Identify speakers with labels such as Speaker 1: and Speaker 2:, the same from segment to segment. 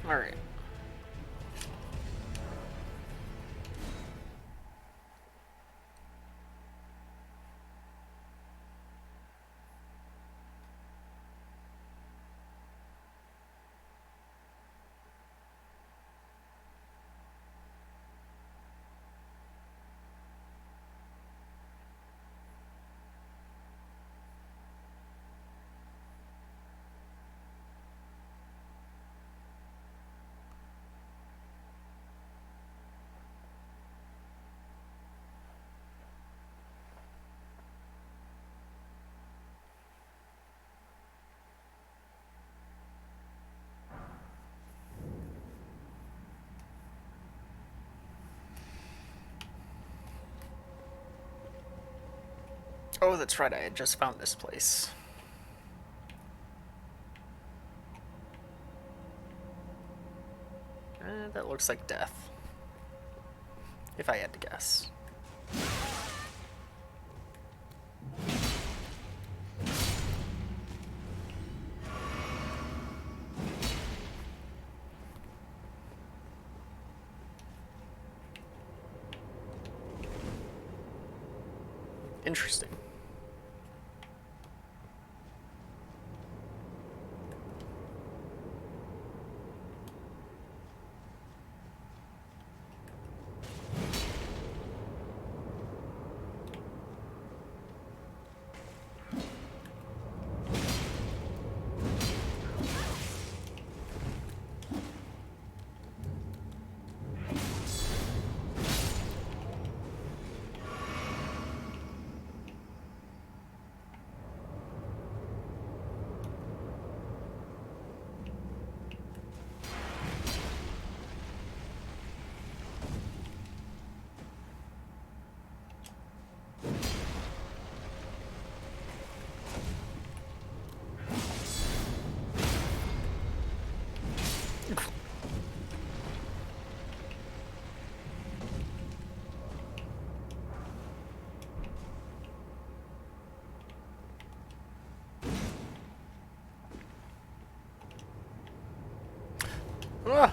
Speaker 1: Alright. Oh, that's right, I had just found this place. That looks like death. If I had to guess. Interesting. Ah!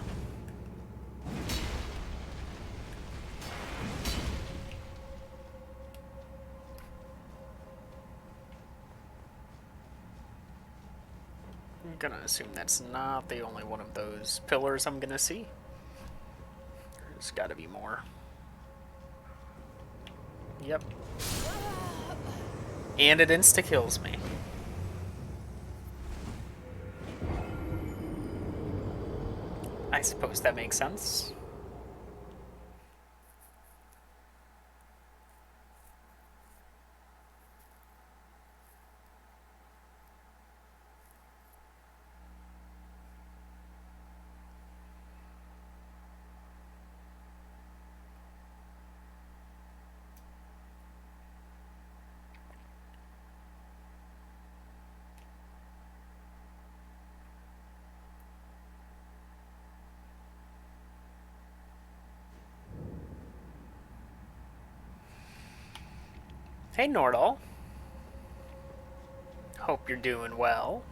Speaker 1: I'm gonna assume that's not the only one of those pillars I'm gonna see. There's gotta be more. Yep. And it insta-kills me. I suppose that makes sense. Hey, Nordal. Hope you're doing well.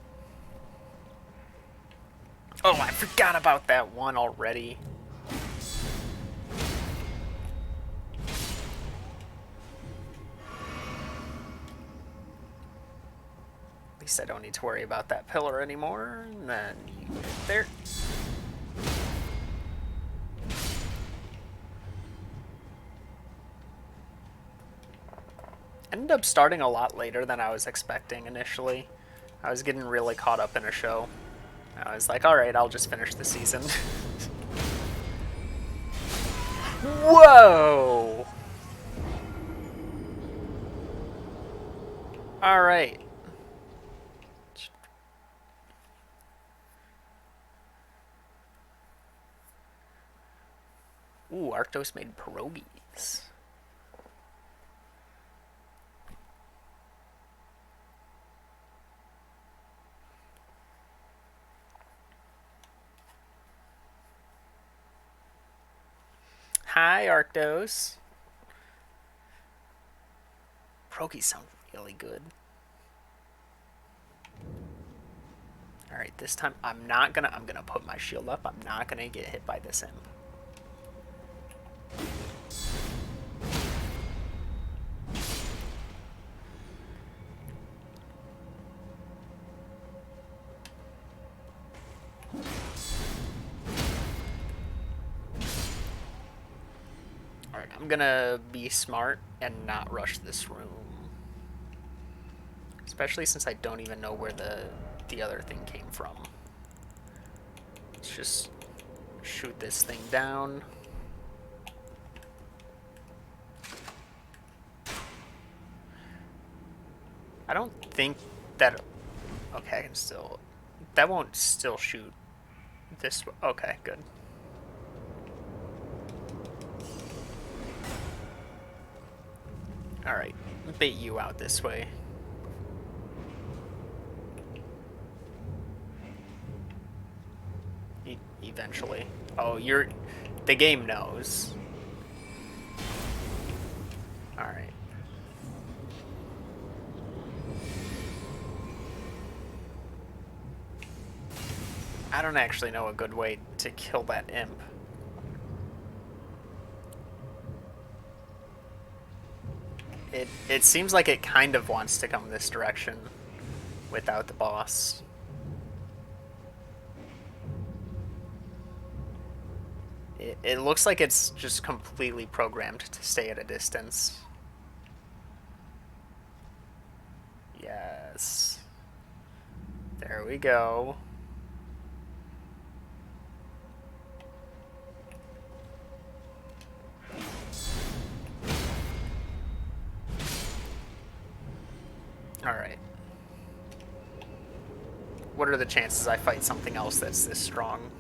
Speaker 1: Oh, I forgot about that one already. At least I don't need to worry about that pillar anymore. And then you get there. Ended up starting a lot later than I was expecting initially. I was getting really caught up in a show. I was like, alright, I'll just finish the season. Whoa! Alright. Ooh, Arctos made pierogies. Hi, Arctos. Pierogies sound really good. Alright, Alright, this time I'm gonna put my shield up. I'm not gonna get hit by this imp. Alright, I'm gonna be smart and not rush this room. Especially since I don't even know where the other thing came from. Let's just shoot this thing down. I don't think that... Okay, I can still... That won't still shoot this... Okay, good. Alright, bait you out this way. Eventually. Oh, you're... The game knows. Alright. I don't actually know a good way to kill that imp. It seems like it kind of wants to come this direction without the boss. It looks like it's just completely programmed to stay at a distance. Yes. There we go. Alright. What are the chances I fight something else that's this strong?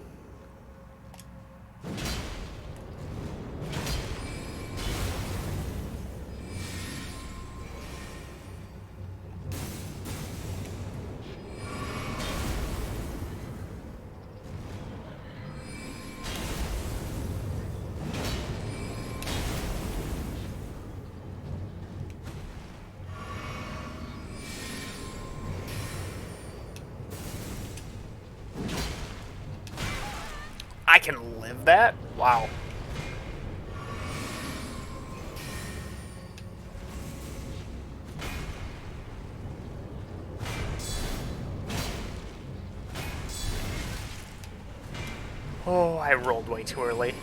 Speaker 1: I can live that? Wow. Oh, I rolled way too early.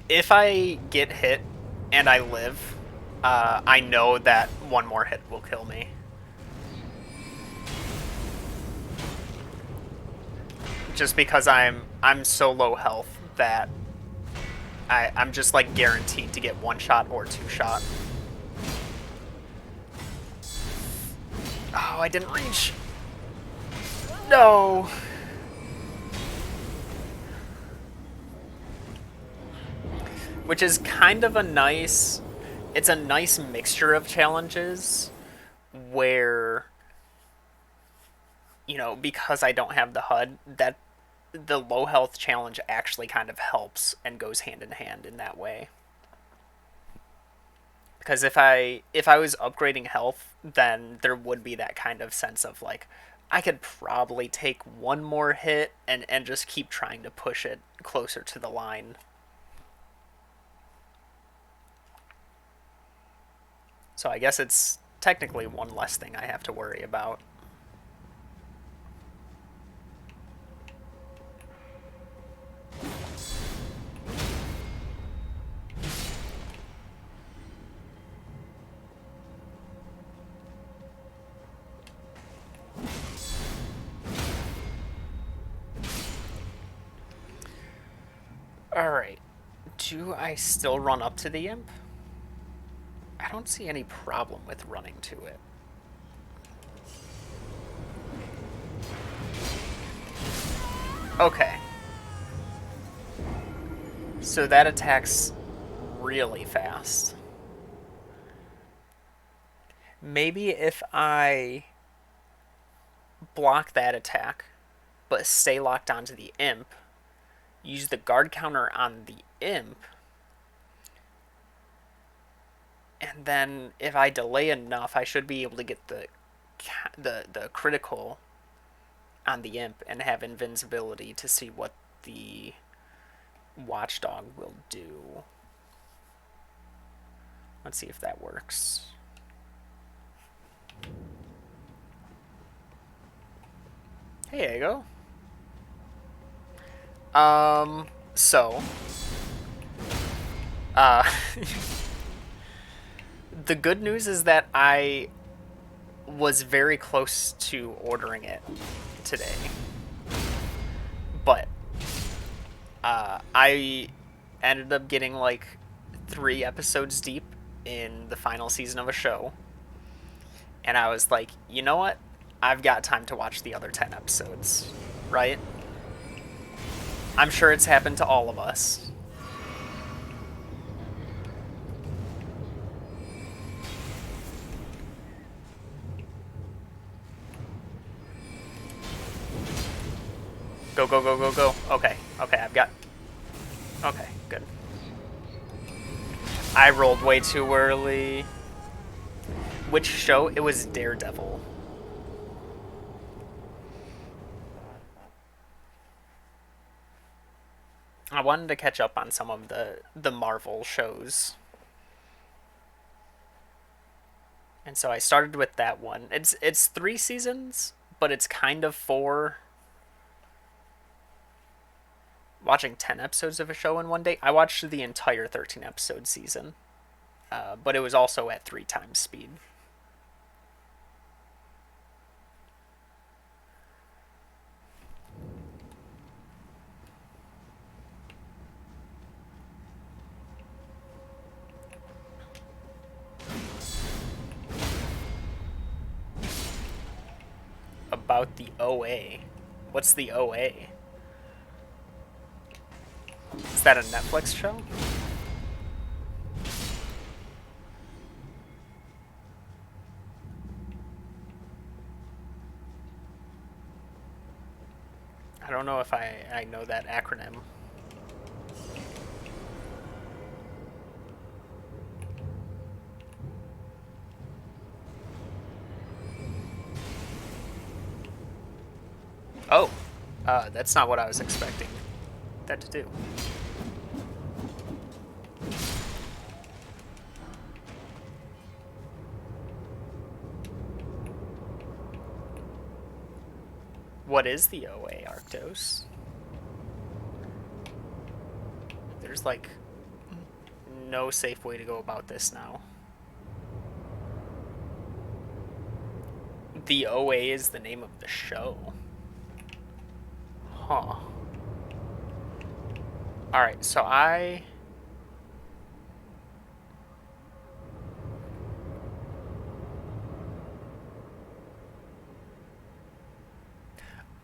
Speaker 1: If I get hit and I live, I know that one more hit will kill me. Just because I'm so low health that I'm just like guaranteed to get one shot or two shot. Oh, I didn't reach. No. Which is kind of a nice... It's a nice mixture of challenges where, you know, because I don't have the HUD, that the low health challenge actually kind of helps and goes hand in hand in that way. Because if I was upgrading health, then there would be that kind of sense of like, I could probably take one more hit and just keep trying to push it closer to the line. So I guess it's technically one less thing I have to worry about. Alright. Do I still run up to the imp? I don't see any problem with running to it. Okay. So that attacks really fast. Maybe if I block that attack, but stay locked onto the imp, use the guard counter on the imp, and then if I delay enough, I should be able to get the critical on the imp and have invincibility to see what the watchdog will do. Let's see if that works. Hey, Ego. So, uh, the good news is that I was very close to ordering it today, but I ended up getting like 3 episodes deep in the final season of a show, and I was like, you know what? I've got time to watch the other 10 episodes, right? I'm sure it's happened to all of us. Go, go, go, go, go. Okay, okay, I've got... Okay, good. I rolled way too early. Which show? It was Daredevil. I wanted to catch up on some of the Marvel shows. And so I started with that one. It's 3 seasons, but it's kind of 4. Watching 10 episodes of a show in one day. I watched the entire 13 episode season, but it was also at 3 times speed. About the OA. What's the OA? Is that a Netflix show? I don't know if I know that acronym. Oh, that's not what I was expecting that to do. What is the OA, Arctos? There's like no safe way to go about this now. The OA is the name of the show. Huh. Alright, so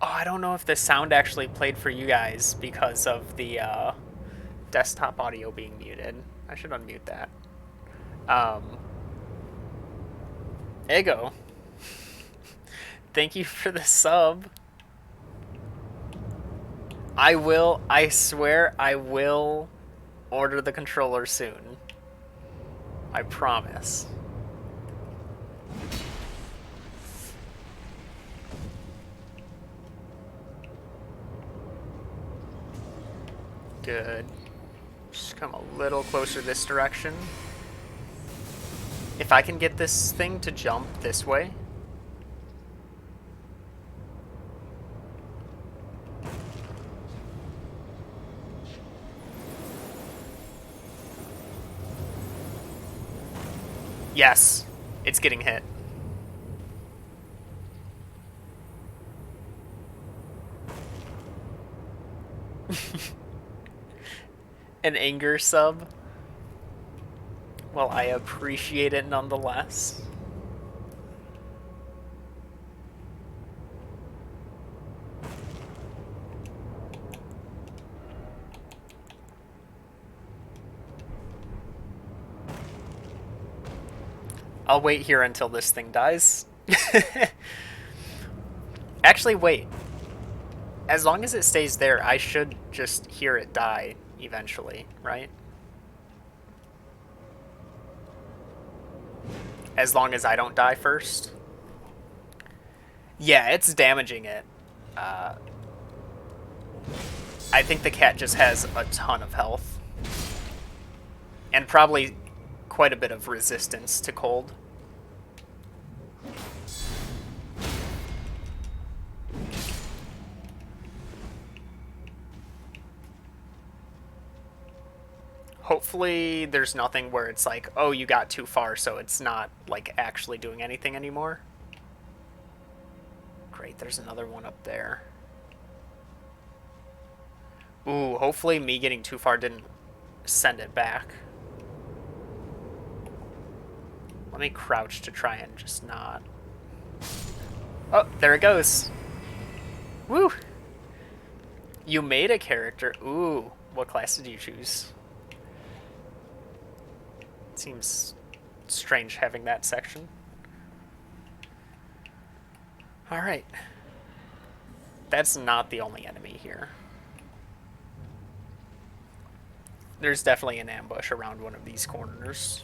Speaker 1: Oh, I don't know if the sound actually played for you guys because of the desktop audio being muted. I should unmute that. Ego. Thank you for the sub. I swear I will order the controller soon. I promise. Good. Just come a little closer this direction. If I can get this thing to jump this way. Yes, it's getting hit. An anger sub? Well, I appreciate it nonetheless. I'll wait here until this thing dies. Actually, wait. As long as it stays there, I should just hear it die eventually, right? As long as I don't die first. Yeah, it's damaging it. Uh, I think the cat just has a ton of health. And probably quite a bit of resistance to cold. Hopefully there's nothing where it's like, oh, you got too far, so it's not like actually doing anything anymore. Great, there's another one up there. Ooh, hopefully me getting too far didn't send it back. Let me crouch to try and just not. Oh, there it goes. Woo! You made a character. Ooh, what class did you choose? It seems strange having that section. Alright. That's not the only enemy here. There's definitely an ambush around one of these corners.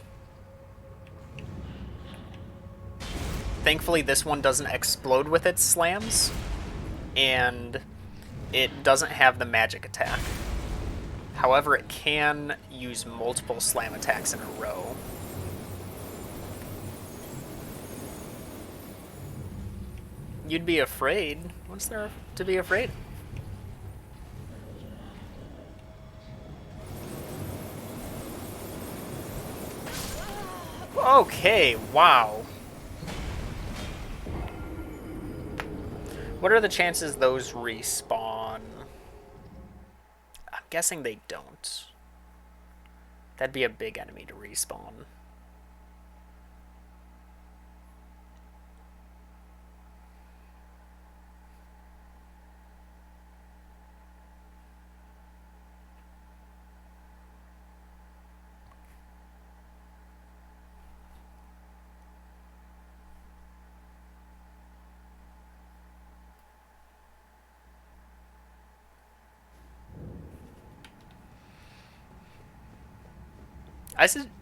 Speaker 1: Thankfully, this one doesn't explode with its slams, and it doesn't have the magic attack. However, it can use multiple slam attacks in a row. You'd be afraid. What's there to be afraid of? Okay, wow. What are the chances those respawn? I'm guessing they don't. That'd be a big enemy to respawn.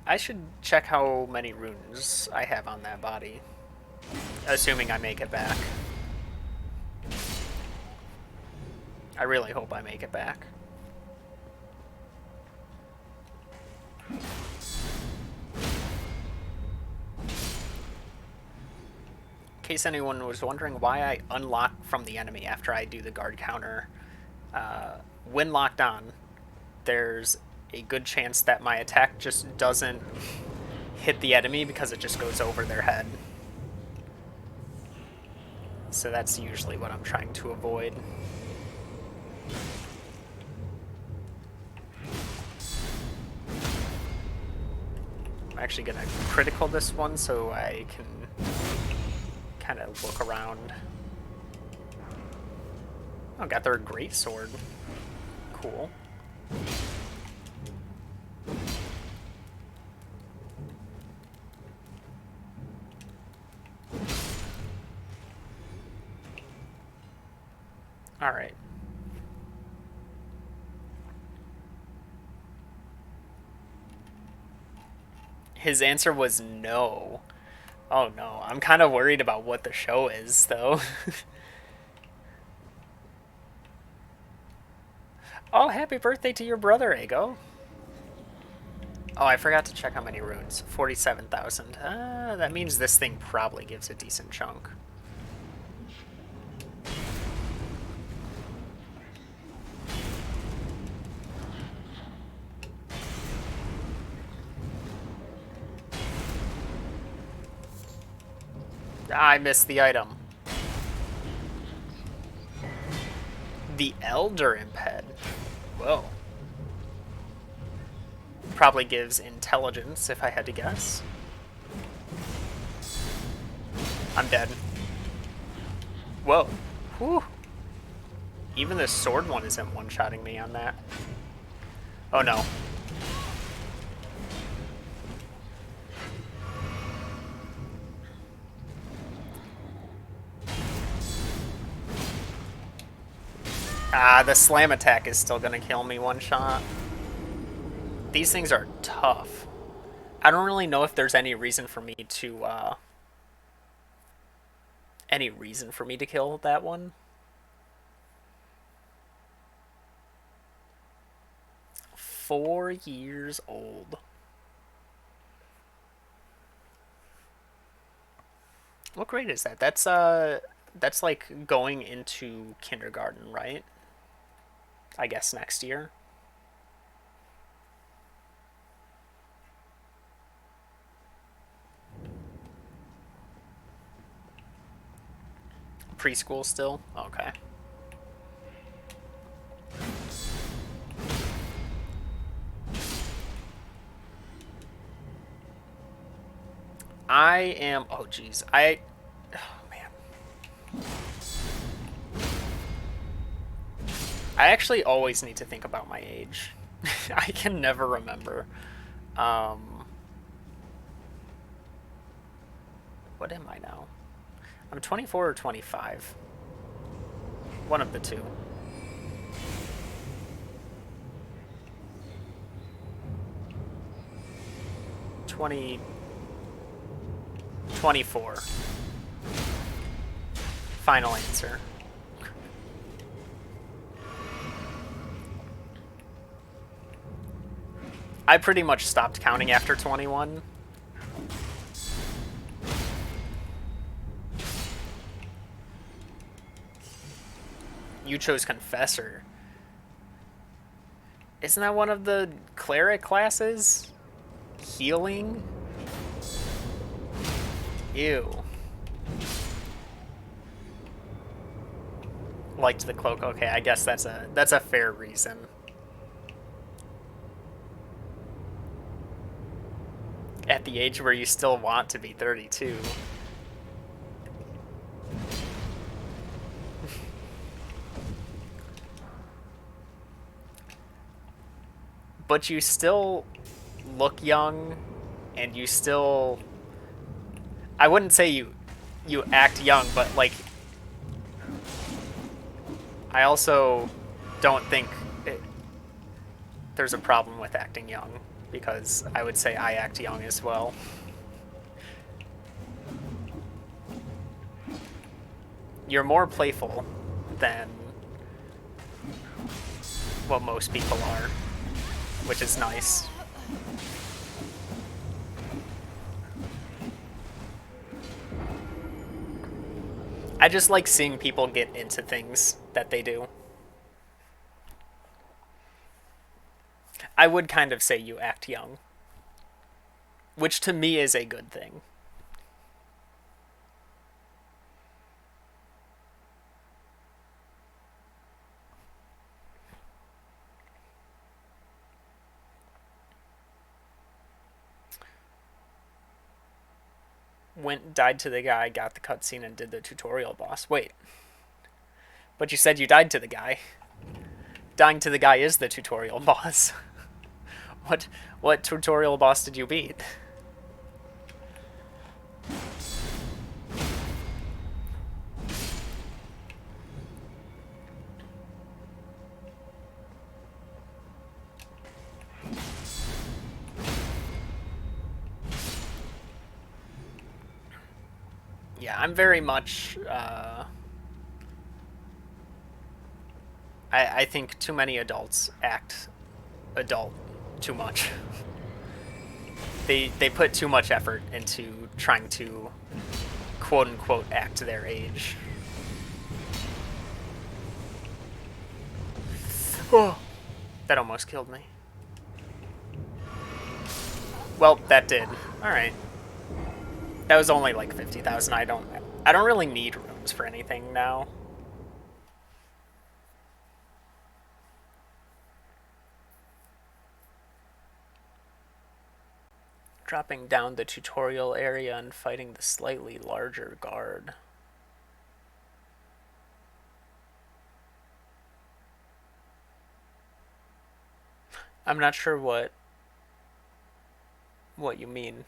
Speaker 1: I should check how many runes I have on that body. Assuming I make it back. I really hope I make it back. In case anyone was wondering why I unlock from the enemy after I do the guard counter, when locked on, there's a good chance that my attack just doesn't hit the enemy because it just goes over their head. So that's usually what I'm trying to avoid. I'm actually going to critical this one so I can kind of look around. Oh, got their great sword. Cool. All right. His answer was no. Oh no, I'm kind of worried about what the show is, though. Oh, happy birthday to your brother, Ego. Oh, I forgot to check how many runes. 47,000. That means this thing probably gives a decent chunk. I missed the item. The Elder Imped. Whoa. Probably gives intelligence, if I had to guess. I'm dead. Whoa. Whew. Even the sword one isn't one-shotting me on that. Oh no. Ah, the slam attack is still gonna kill me one shot. These things are tough. I don't really know if there's any reason for me to kill that one. 4 years old. What grade is that? That's like going into kindergarten, right? I guess next year. Preschool still? Okay. I am. Oh, geez. Oh, man. I actually always need to think about my age. I can never remember. Um, what am I now? I'm 24 or 25. One of the two. 20, 24. Final answer. I pretty much stopped counting after 21. You chose Confessor. Isn't that one of the cleric classes? Healing? Ew. Liked the cloak. Okay, I guess that's a fair reason. At the age where you still want to be 32. But you still look young, and you still, I wouldn't say you act young, but like I also don't think there's a problem with acting young, because I would say I act young as well. You're more playful than what most people are, which is nice. I just like seeing people get into things that they do. I would kind of say you act young, which to me is a good thing. Went, died to the guy, got the cutscene, and did the tutorial boss. Wait, but you said you died to the guy. Dying to the guy is the tutorial boss. What what tutorial boss did you beat? Yeah, I'm very much. I think too many adults act adult too much. They put too much effort into trying to quote unquote act their age. Oh, that almost killed me. Well, that did. All right. That was only like 50,000. I don't really need rooms for anything now. Dropping down the tutorial area and fighting the slightly larger guard. I'm not sure what you mean.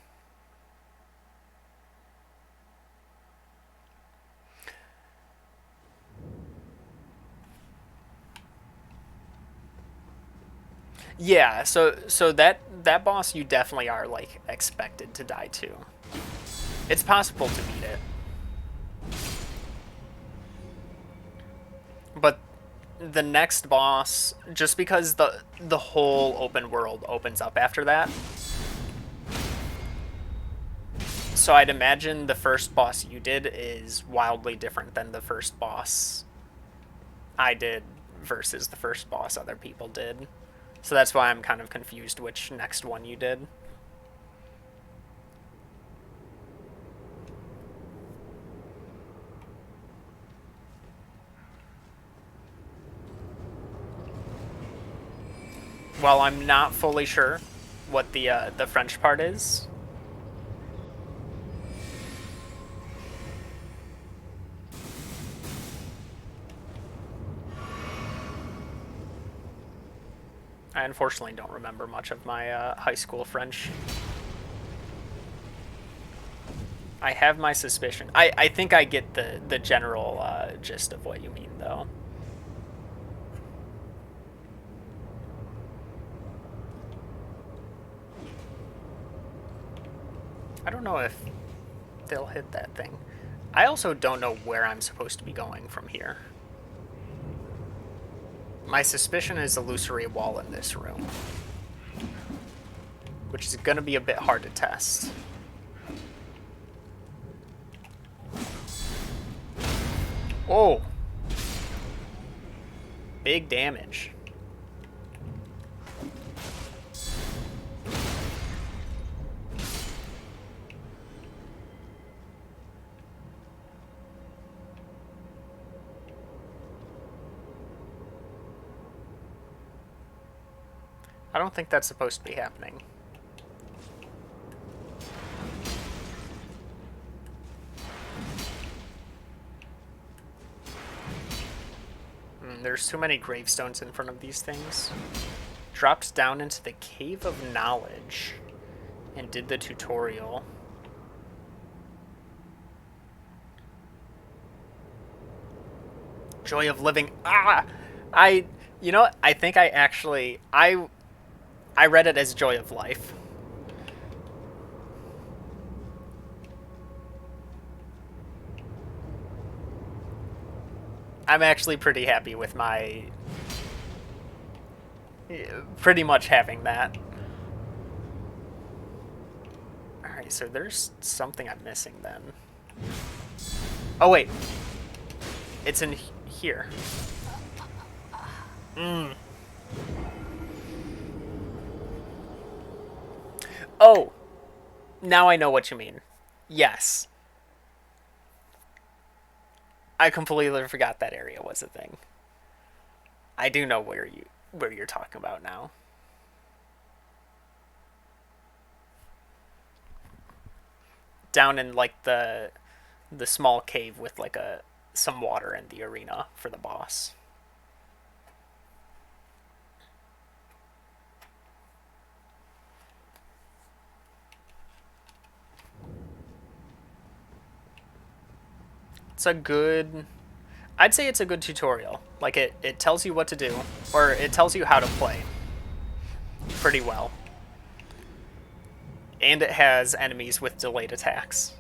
Speaker 1: Yeah, so that boss you definitely are like expected to die to. It's possible to beat it, but the next boss, just because the whole open world opens up after that, so I'd imagine the first boss you did is wildly different than the first boss I did versus the first boss other people did. So that's why I'm kind of confused which next one you did. Well, I'm not fully sure what the French part is. I unfortunately don't remember much of my high school French. I have my suspicion. I think I get the general gist of what you mean, though. I don't know if they'll hit that thing. I also don't know where I'm supposed to be going from here. My suspicion is illusory wall in this room, which is going to be a bit hard to test. Oh! Big damage. I don't think that's supposed to be happening. There's too many gravestones in front of these things. Dropped down into the Cave of Knowledge and did the tutorial. Joy of living. Ah! You know what? I think I read it as Joy of Life. I'm actually pretty happy with my pretty much having that. Alright, so there's something I'm missing then. Oh wait. It's in here. Oh! Now I know what you mean. Yes. I completely forgot that area was a thing. I do know where you're talking about now. Down in like the small cave with like a some water in the arena for the boss. It's a good I'd say it's a good tutorial. Like it tells you what to do, or it tells you how to play pretty well. And it has enemies with delayed attacks.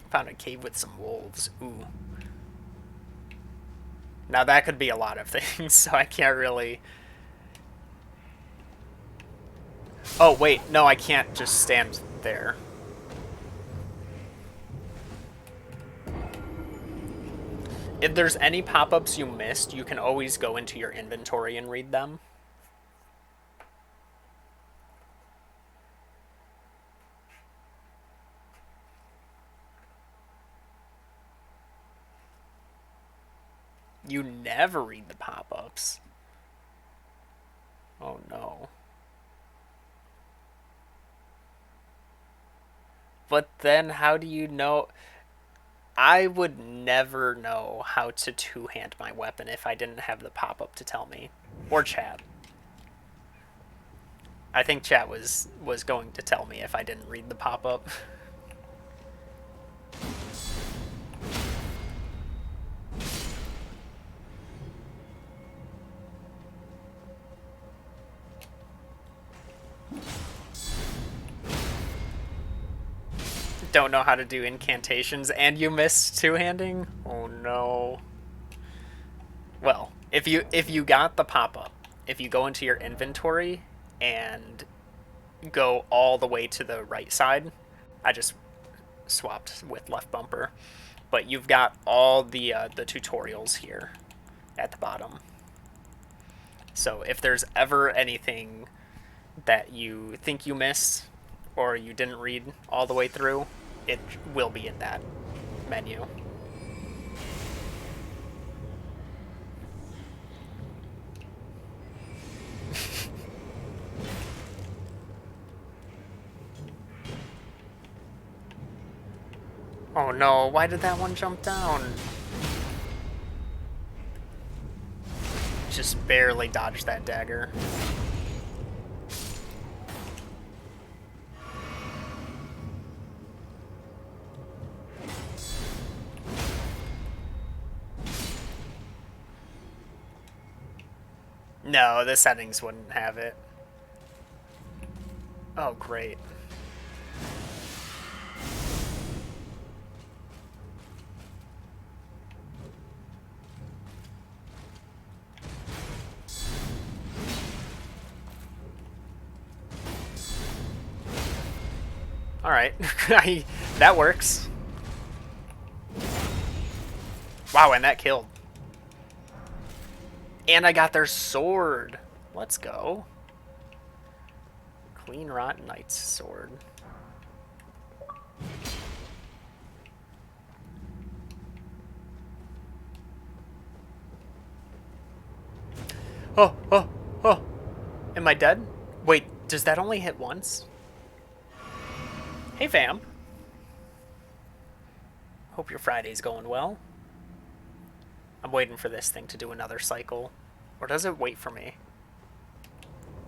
Speaker 1: Found a cave with some wolves. Ooh. Now that could be a lot of things, so I can't really... Oh, wait. No, I can't just stand there. If there's any pop-ups you missed, you can always go into your inventory and read them. You never read the pop-ups. Oh no. But then how do you know? I would never know how to two-hand my weapon if I didn't have the pop-up to tell me. Or chat. I think chat was going to tell me if I didn't read the pop-up. Don't know how to do incantations and you missed two-handing? Oh no. Well, if you got the pop-up, if you go into your inventory and go all the way to the right side, I just swapped with left bumper, but you've got all the tutorials here at the bottom. So if there's ever anything that you think you missed or you didn't read all the way through, it will be in that menu. Oh no, why did that one jump down? Just barely dodged that dagger. No, the settings wouldn't have it. Oh, great. Alright, that works. Wow, and that killed. And I got their sword. Let's go. Clean Rot Knight's sword. Oh, oh, oh. Am I dead? Wait, does that only hit once? Hey, fam. Hope your Friday's going well. I'm waiting for this thing to do another cycle. Or does it wait for me?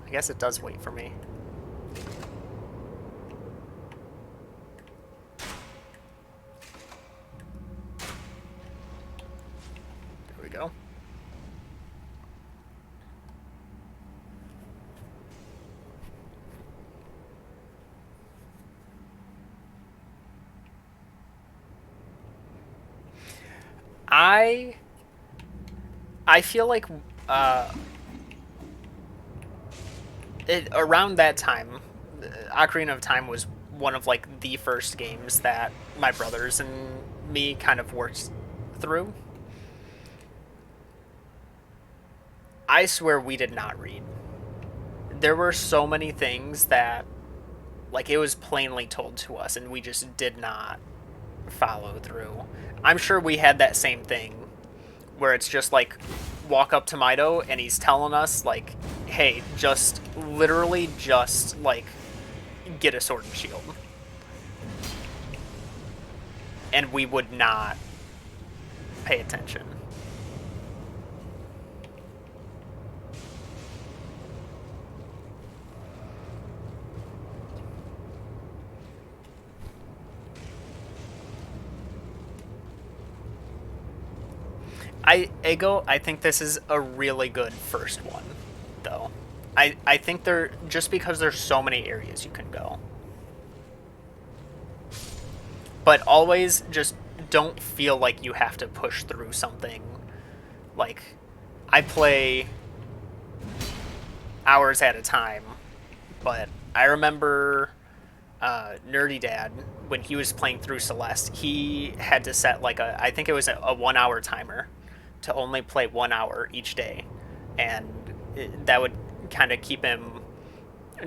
Speaker 1: I guess it does wait for me. There we go. I feel like around that time, Ocarina of Time was one of like the first games that my brothers and me kind of worked through. I swear we did not read. There were so many things that like it was plainly told to us and we just did not follow through. I'm sure we had that same thing where it's just like walk up to Mido and he's telling us like, hey, just literally just like get a sword and shield. And we would not pay attention. I think this is a really good first one, though. I think just because there's so many areas you can go. But always just don't feel like you have to push through something. Like, I play hours at a time, but I remember Nerdy Dad, when he was playing through Celeste, he had to set like I think it was a 1 hour timer to only play 1 hour each day, and that would kind of keep him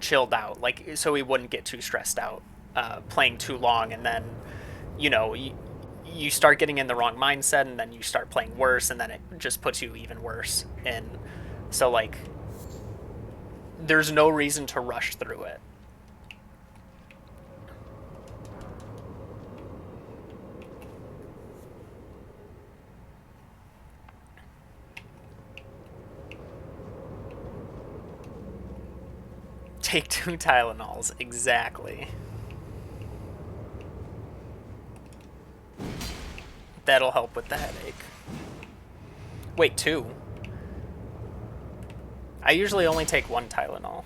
Speaker 1: chilled out, like so he wouldn't get too stressed out playing too long, and then you start getting in the wrong mindset, and then you start playing worse, and then it just puts you even worse. And so like there's no reason to rush through it. Take 2 Tylenols, exactly. That'll help with the headache. Wait, 2? I usually only take 1 Tylenol.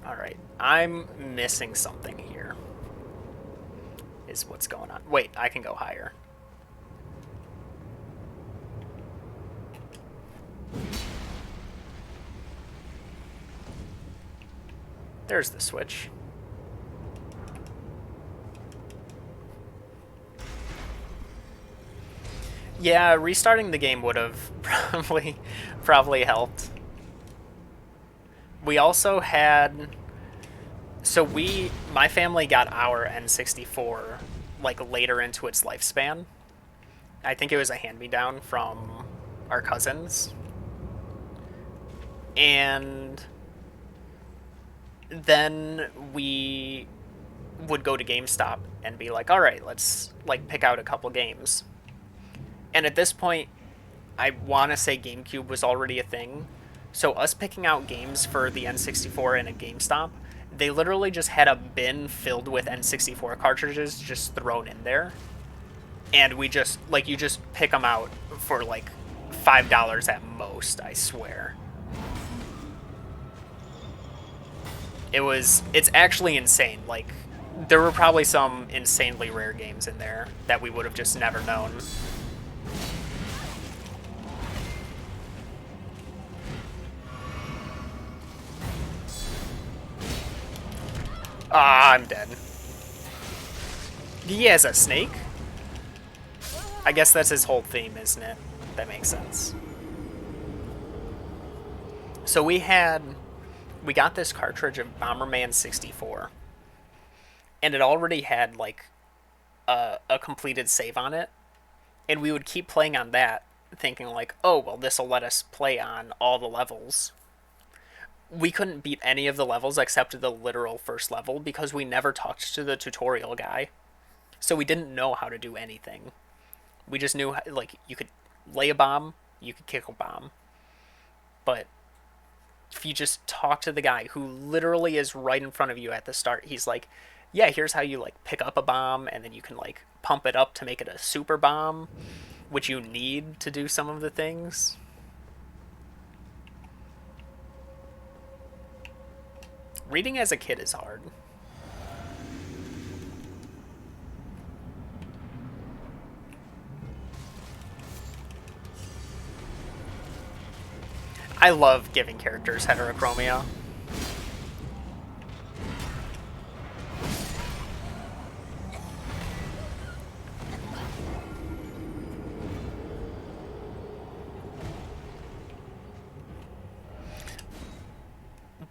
Speaker 1: Alright, I'm missing something here, is what's going on. Wait, I can go higher. There's the switch. Yeah, restarting the game would have probably helped. We also had, so my family got our N64 like later into its lifespan. I think it was a hand-me-down from our cousins. And then we would go to GameStop and be like, all right, let's like pick out a couple games. And at this point, I want to say GameCube was already a thing. So us picking out games for the N64 in a GameStop, they literally just had a bin filled with N64 cartridges just thrown in there. And we just, like, you just pick them out for like $5 at most, I swear. It's actually insane. Like, there were probably some insanely rare games in there that we would have just never known. Ah, I'm dead. He has a snake? I guess that's his whole theme, isn't it? That makes sense. So we got this cartridge of Bomberman 64. And it already had, like, a completed save on it. And we would keep playing on that, thinking, like, oh, well, this will let us play on all the levels. We couldn't beat any of the levels except the literal first level because we never talked to the tutorial guy. So we didn't know how to do anything. We just knew, like, you could lay a bomb, you could kick a bomb. But if you just talk to the guy who literally is right in front of you at the start, he's like, yeah, here's how you, like, pick up a bomb, and then you can, like, pump it up to make it a super bomb, which you need to do some of the things. Reading as a kid is hard. I love giving characters heterochromia.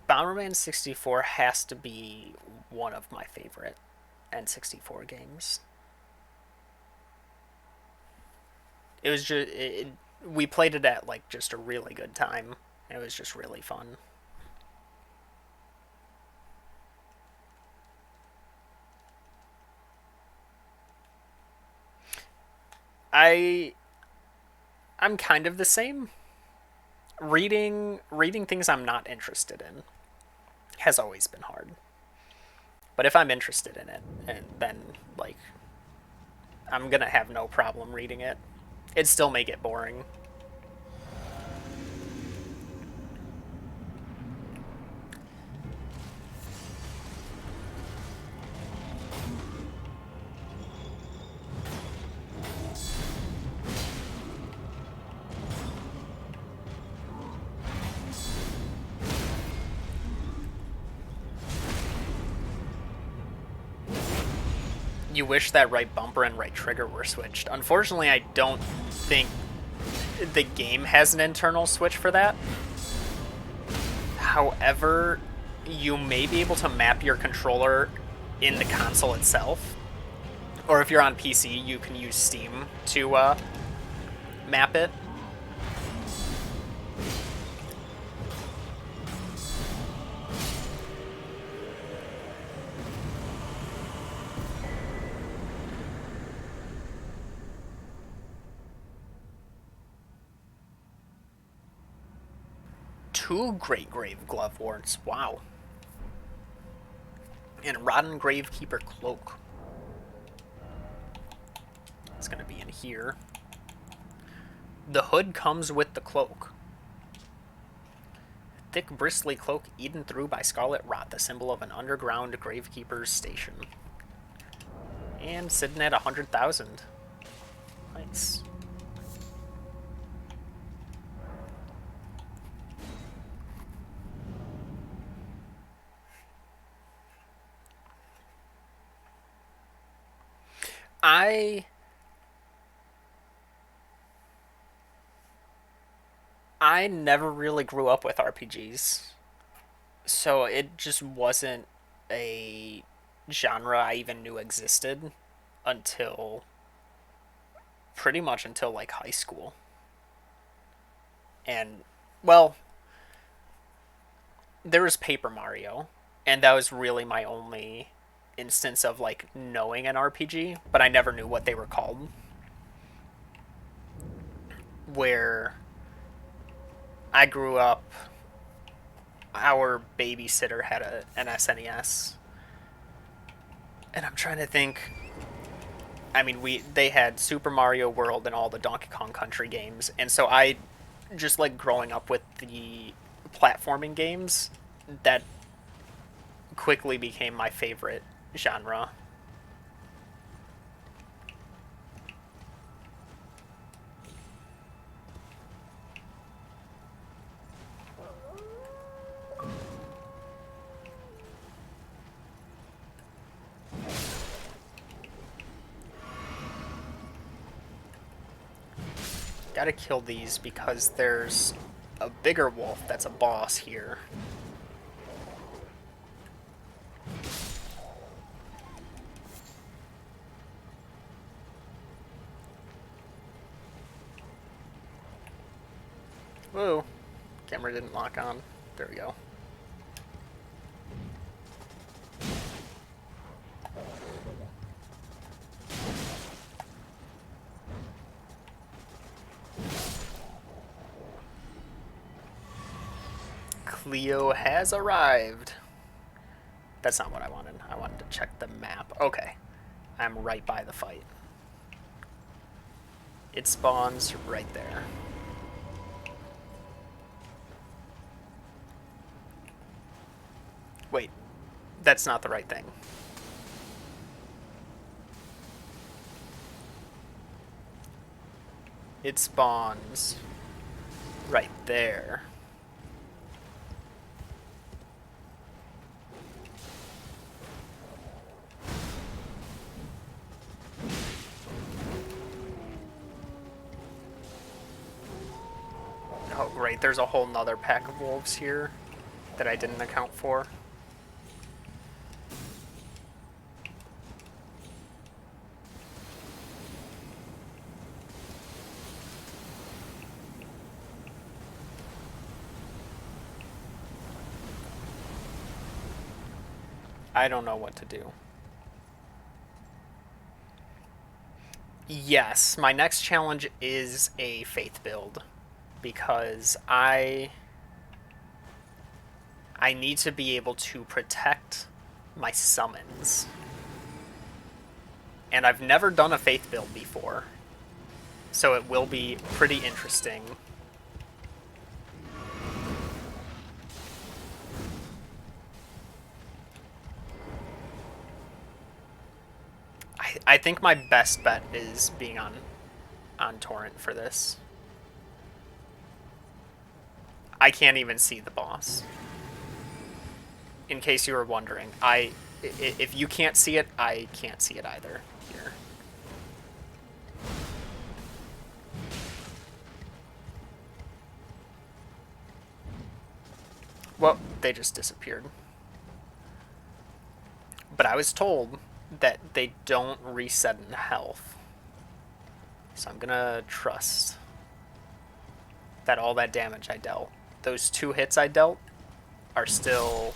Speaker 1: Bomberman 64 has to be one of my favorite N64 games. It was just we played it at like just a really good time. It was just really fun. I I'm kind of the same. Reading things I'm not interested in has always been hard. But if I'm interested in it, and then like I'm gonna have no problem reading it. It'd still make it boring. You wish that right bumper and right trigger were switched. Unfortunately, I don't think the game has an internal switch for that. However, you may be able to map your controller in the console itself. Or if you're on PC, you can use Steam to map it. Two Great Grave Glove Warts. Wow. And Rotten Gravekeeper Cloak. It's going to be in here. The hood comes with the cloak. Thick, bristly cloak eaten through by scarlet rot, the symbol of an underground gravekeeper's station. And sitting at 100,000. Nice. I never really grew up with RPGs, so it just wasn't a genre I even knew existed until pretty much until like high school. And well, there was Paper Mario, and that was really my only instance of like knowing an RPG, but I never knew what they were called. Where I grew up, our babysitter had an SNES, and I'm trying to think. I mean, they had Super Mario World and all the Donkey Kong Country games, and so I just like growing up with the platforming games that quickly became my favorite genre. Gotta kill these because there's a bigger wolf that's a boss here. Whoa. Camera didn't lock on. There we go. Cleo has arrived. That's not what I wanted. I wanted to check the map. Okay. I'm right by the fight. It spawns right there. Wait, that's not the right thing. It spawns right there. Oh, right, there's a whole nother pack of wolves here that I didn't account for. I don't know what to do. Yes, my next challenge is a faith build because I need to be able to protect my summons. And I've never done a faith build before, so it will be pretty interesting. I think my best bet is being on torrent for this. I can't even see the boss. In case you were wondering, if you can't see it, I can't see it either here. Well, they just disappeared. But I was told that they don't reset in health. So I'm gonna trust that all that damage I dealt, those 2 hits I dealt, are still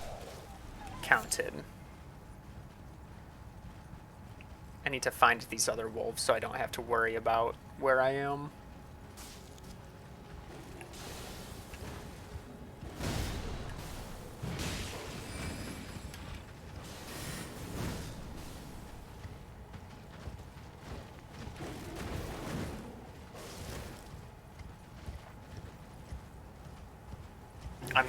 Speaker 1: counted. I need to find these other wolves so I don't have to worry about where I am. I'm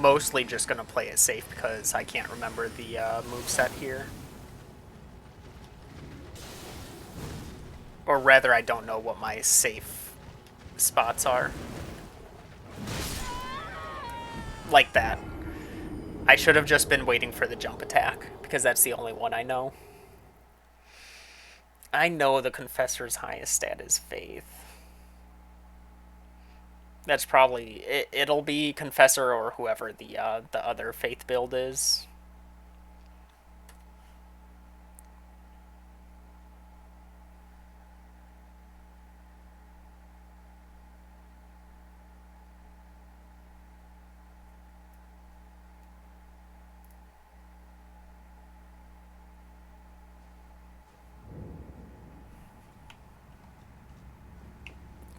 Speaker 1: mostly just going to play it safe because I can't remember the moveset here. Or rather, I don't know what my safe spots are. Like that. I should have just been waiting for the jump attack, because that's the only one I know. I know the Confessor's highest stat is Faith. That's probably... It'll be Confessor or whoever the other Faith build is.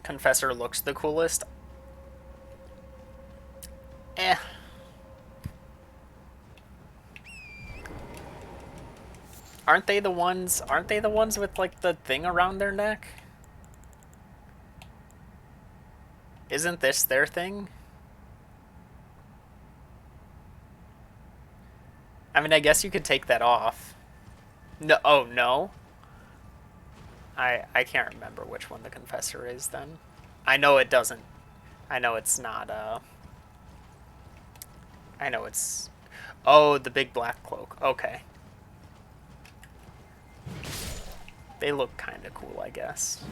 Speaker 1: Confessor looks the coolest. Eh. Aren't they the ones with like the thing around their neck? Isn't this their thing? I mean, I guess you could take that off. No, oh no. I can't remember which one the Confessor is then. I know it doesn't. I know it's not I know it's... Oh, the big black cloak. Okay. They look kind of cool, I guess.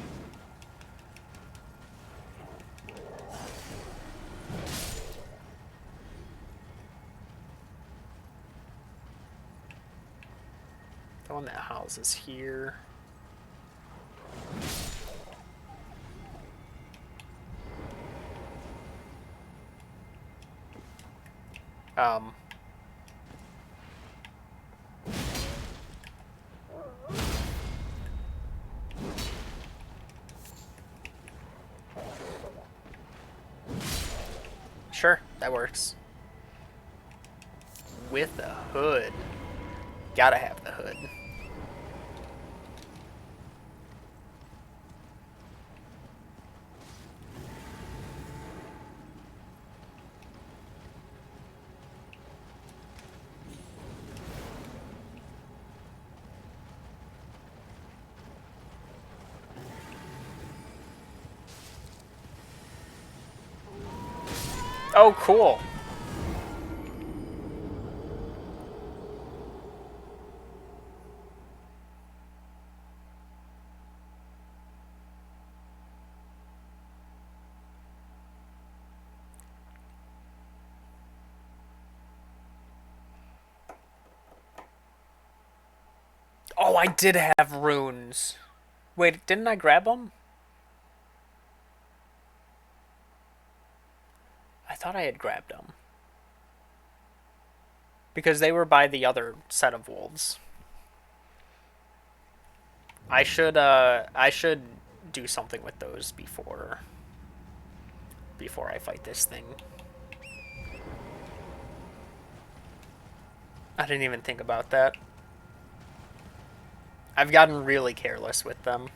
Speaker 1: The one that houses here. Um... Sure, that works. With a hood. Gotta have the hood. Oh, cool. Oh, I did have runes. Wait, didn't I grab them? I thought I had grabbed them. Because they were by the other set of wolves. I should do something with those before I fight this thing. I didn't even think about that. I've gotten really careless with them.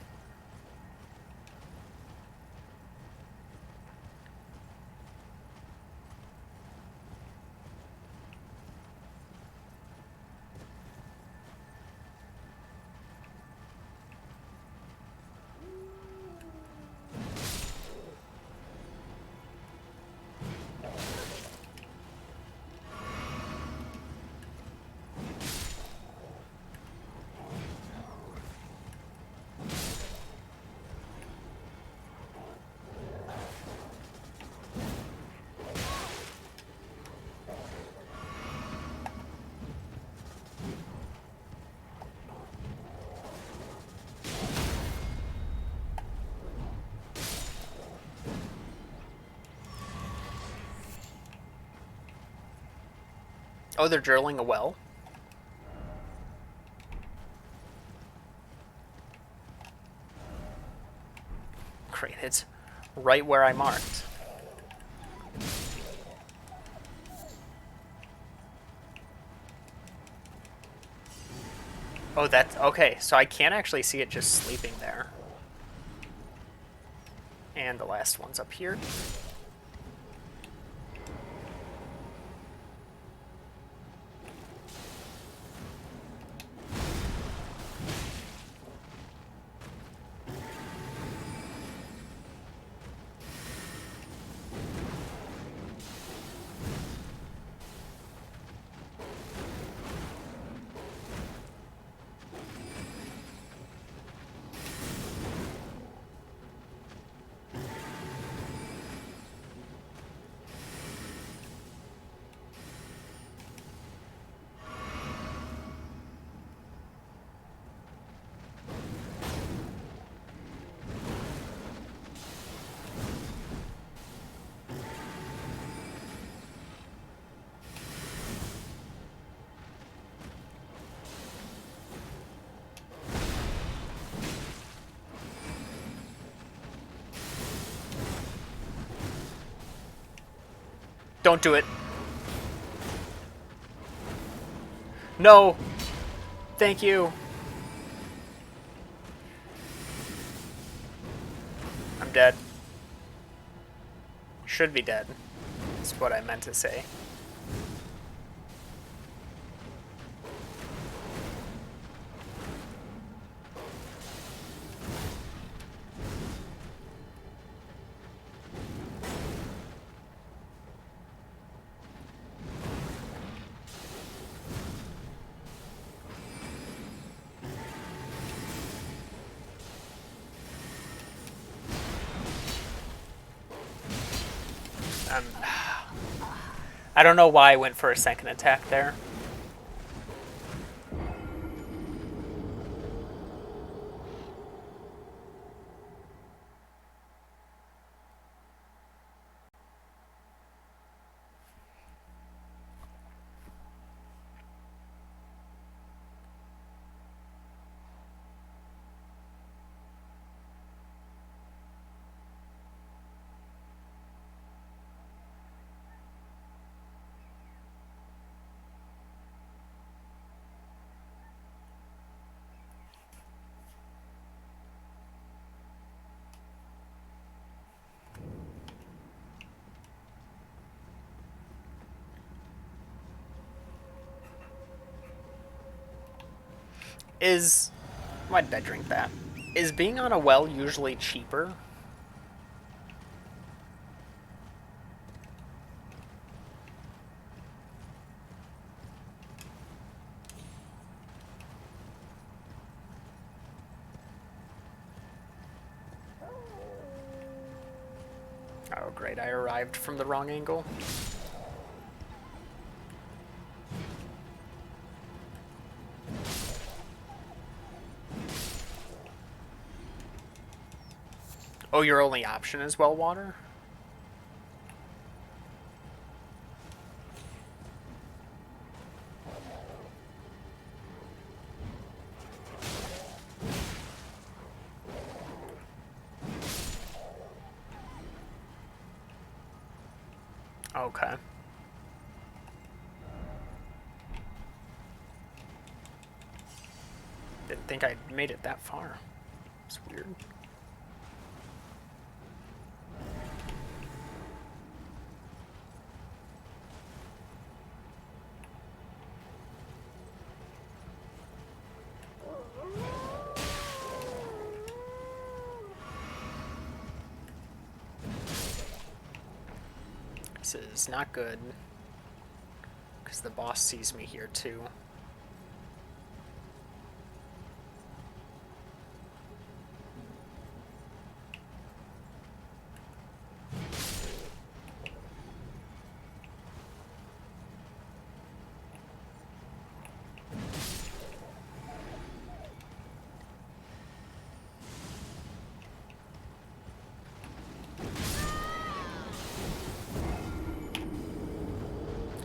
Speaker 1: Oh, they're drilling a well? Great, it's right where I marked. Oh, that's... Okay, so I can't actually see it just sleeping there. And the last one's up here. Don't do it. No! Thank you. I'm dead. Should be dead. That's what I meant to say. Um, I don't know why I went for a second attack there. Is... Why did I drink that? Is being on a well usually cheaper? Oh great, I arrived from the wrong angle. Oh, your only option is well water? Okay. Didn't think I made it that far. It's weird. This is not good. Because the boss sees me here too.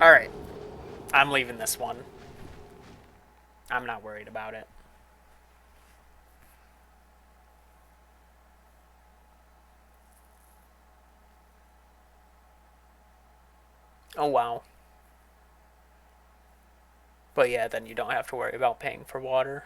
Speaker 1: Alright. I'm leaving this one. I'm not worried about it. Oh wow. But yeah, then you don't have to worry about paying for water.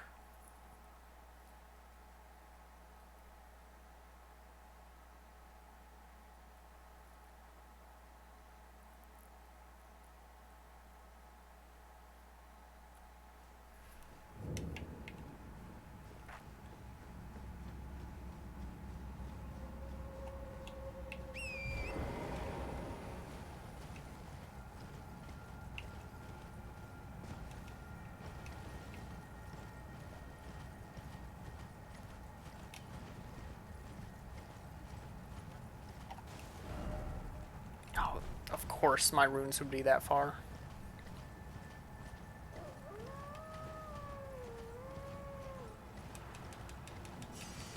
Speaker 1: Oh, of course my runes would be that far.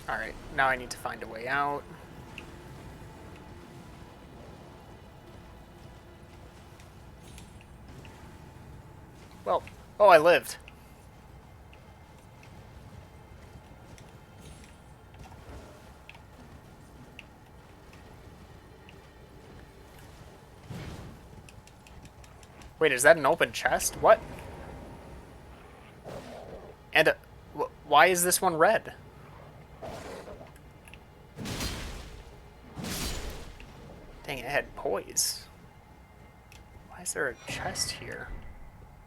Speaker 1: Alright, now I need to find a way out. Well, oh, I lived. Wait, is that an open chest? What? And why is this one red? Dang, it had poise. Why is there a chest here?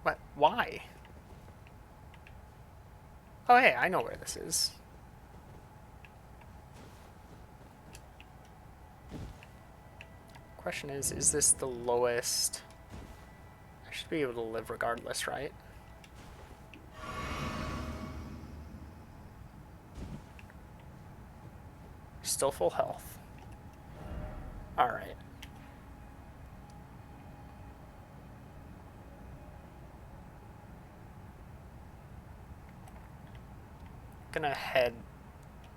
Speaker 1: What? Why? Oh, hey, I know where this is. Question is this the lowest? I should be able to live regardless, right? Still full health. Alright. Gonna head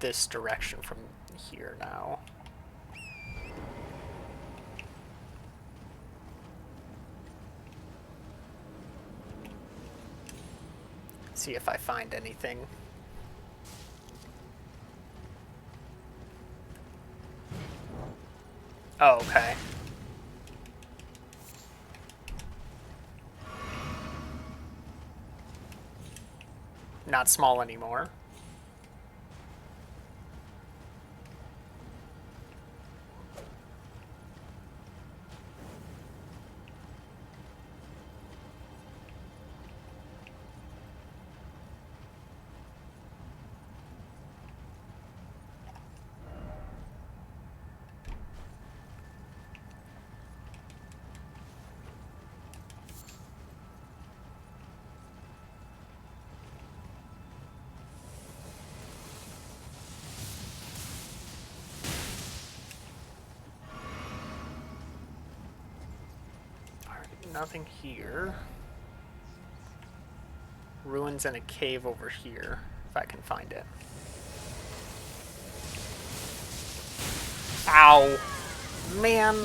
Speaker 1: this direction from here now. See if I find anything. Oh, okay. Not small anymore. Nothing here. Ruins in a cave over here, if I can find it. Ow! Man!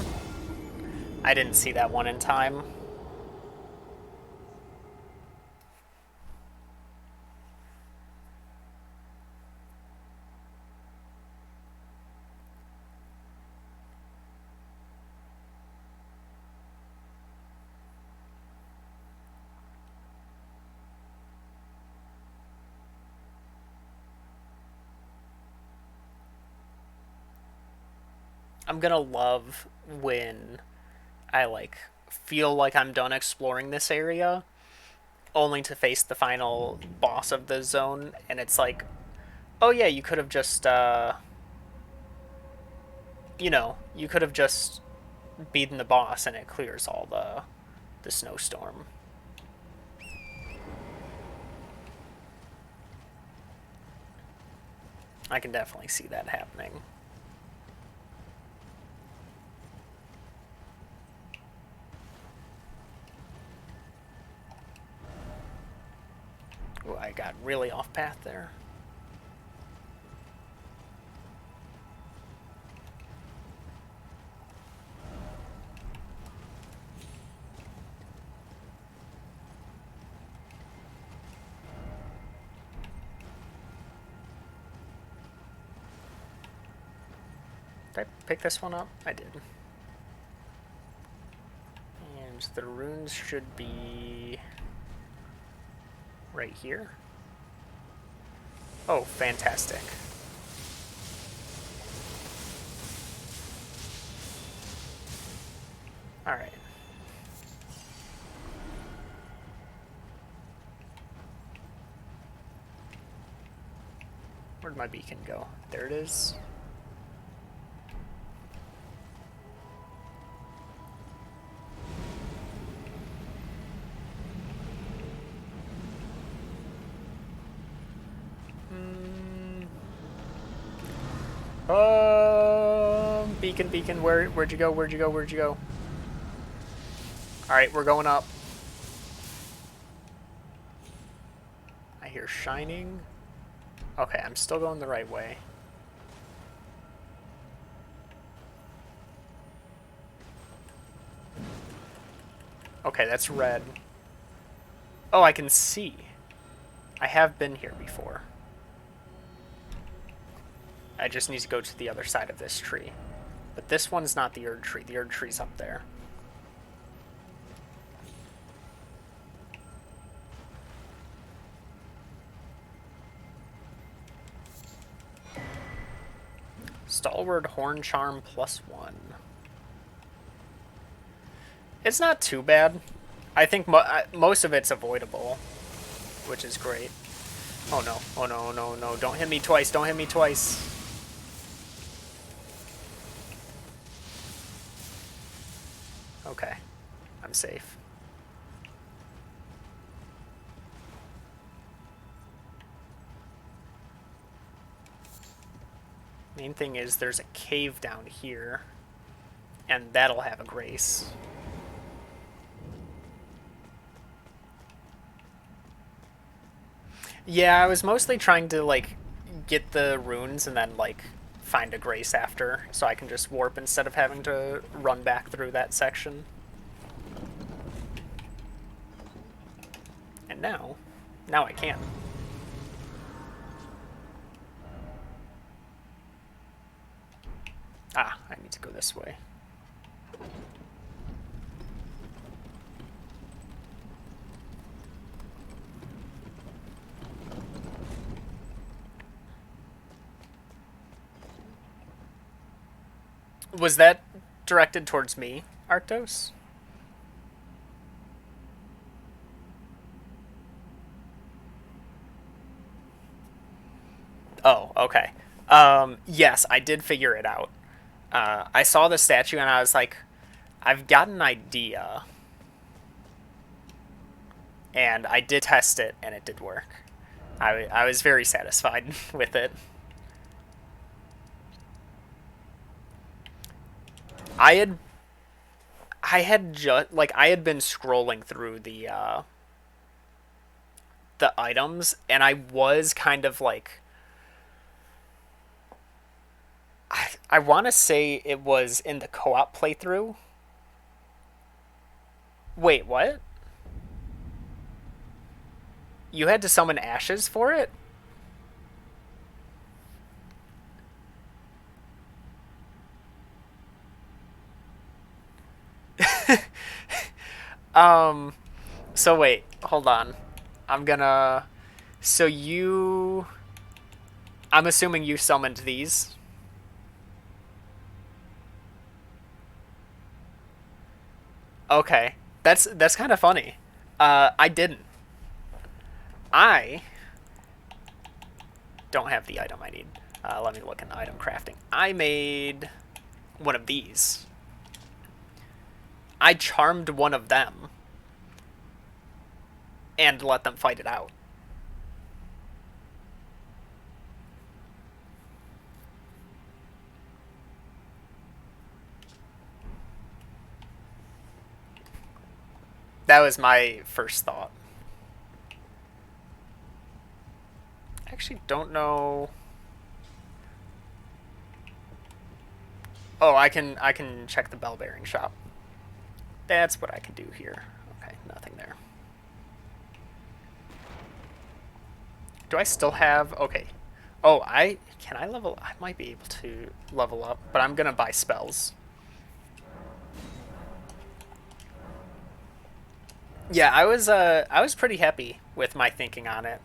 Speaker 1: I didn't see that one in time. I'm gonna love when I feel like I'm done exploring this area, only to face the final boss of the zone, and it's like, oh yeah, you could have just you could have just beaten the boss and it clears all the snowstorm. I can definitely see that happening. Ooh, I got really off path there. Did I pick this one up? I did. And the runes should be right here. Oh, fantastic. Alright. Where'd my beacon go? There it is. Beacon, where'd you go? Where'd you go? Alright, we're going up. I hear shining. Okay, I'm still going the right way. Okay, that's red. Oh, I can see. I have been here before. I just need to go to the other side of this tree. But this one's not the Erd tree. The Erd tree's up there. Stalwart Horn Charm +1. It's not too bad. I think most of it's avoidable, which is great. Oh no, oh no, no, no, don't hit me twice, don't hit me twice. Okay, I'm safe. Main thing is there's a cave down here, and that'll have a grace. Yeah, I was mostly trying to, like, get the runes and then, like, find a grace after, so I can just warp instead of having to run back through that section. And now I can. Ah, I need to go this way. Was that directed towards me, Arctos? Oh, okay. Yes, I did figure it out. I saw the statue and I was like, I've got an idea. And I did test it and it did work. I was very satisfied with it. I had just like I had been scrolling through the items and I was kind of like I want to say it was in the co-op playthrough. Wait, what? You had to summon ashes for it? Um, so wait, hold on. I'm gonna. So you. I'm assuming you summoned these. Okay, that's kind of funny. I didn't. I don't have the item I need. Let me look in item crafting. I made one of these. I charmed one of them and let them fight it out. That was my first thought. I actually don't know. Oh, I can check the bell bearing shop. That's what I can do here. Okay, nothing there. Do I still have... Okay. Oh, Can I level... I might be able to level up, but I'm gonna buy spells. Yeah, I was pretty happy with my thinking on it.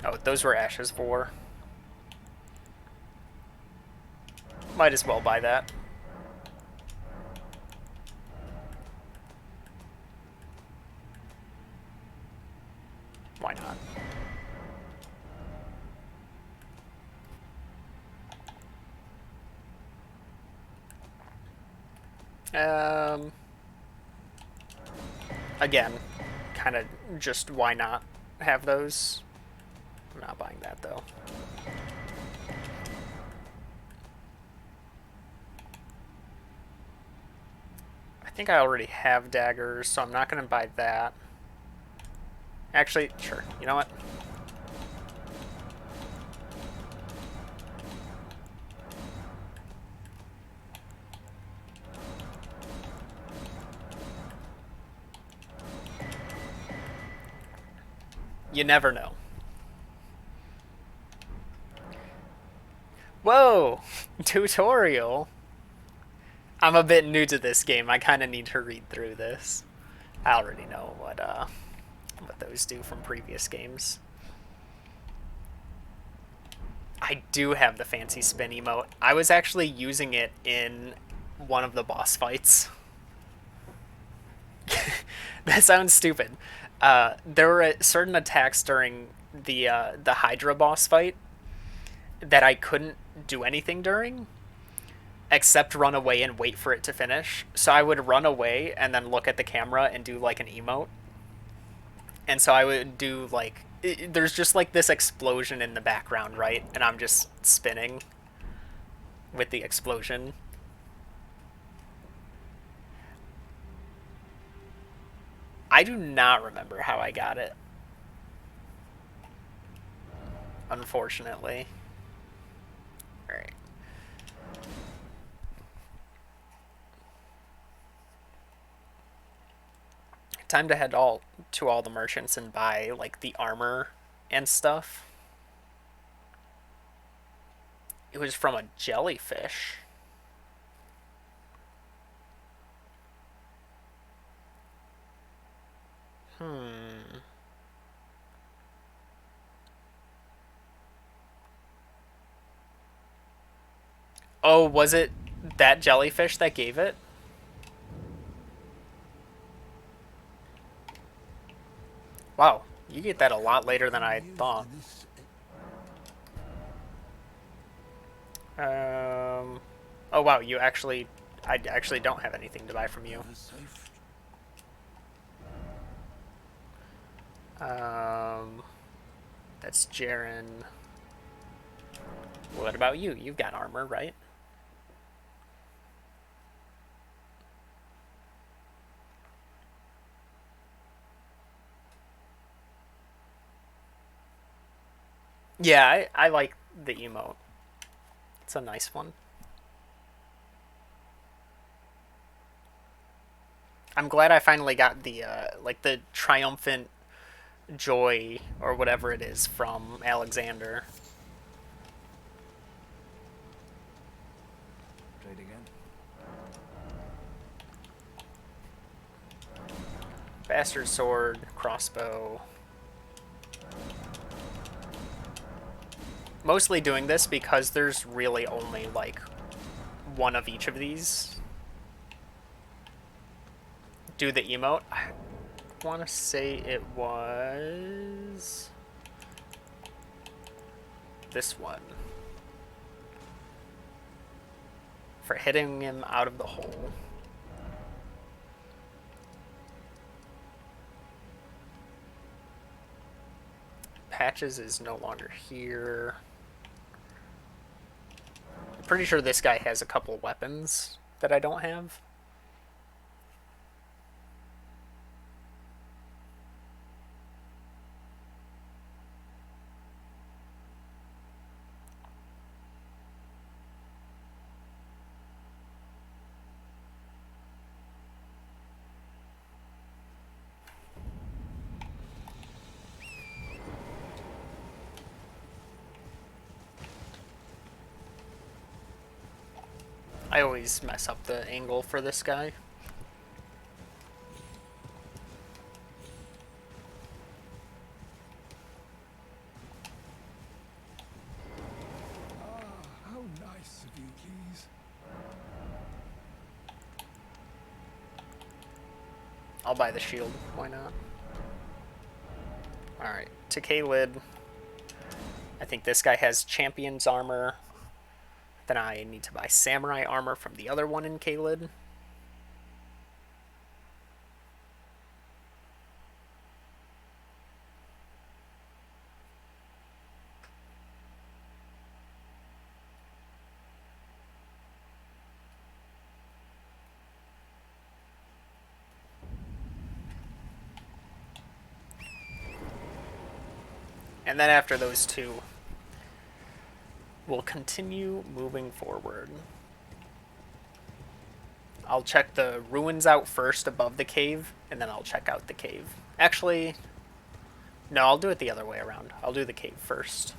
Speaker 1: Oh, those were Ashes of War. Might as well buy that. Why not? Again, kind of just why not have those? I'm not buying that though. I think I already have daggers, so I'm not going to buy that. Actually, sure. You know what? You never know. Whoa! Tutorial? I'm a bit new to this game. I kind of need to read through this. I already know what those do from previous games. I do have the fancy spin emote. I was actually using it in one of the boss fights. That sounds stupid. There were certain attacks during the Hydra boss fight that I couldn't do anything during, except run away and wait for it to finish. So I would run away and then look at the camera and do like an emote. And so I would do like there's just like this explosion in the background, right? And I'm just spinning with the explosion. I do not remember how I got it, unfortunately. All right. Time to head all to all the merchants and buy like the armor and stuff. It was from a jellyfish. Hmm. Oh, was it that jellyfish that gave it? Wow, you get that a lot later than I thought. Um. Oh wow, you actually, I actually don't have anything to buy from you. Um. That's Jaren. What about you? You've got armor, right? Yeah, I like the emote. It's a nice one. I'm glad I finally got the like the triumphant joy or whatever it is from Alexander.
Speaker 2: Trade again.
Speaker 1: Bastard sword, crossbow. Mostly doing this because there's really only like one of each of these. Do the emote. I want to say it was this one. For hitting him out of the hole. Patches is no longer here. I'm pretty sure this guy has a couple weapons that I don't have. I always mess up the angle for this guy.
Speaker 2: How nice of you, please.
Speaker 1: I'll buy the shield. Why not? Alright, to K-Lid. I think this guy has champion's armor. Then I need to buy samurai armor from the other one in K-Lid. And then after those two, we'll continue moving forward. I'll check the ruins out first above the cave, and then I'll check out the cave. Actually, no, I'll do it the other way around. I'll do the cave first.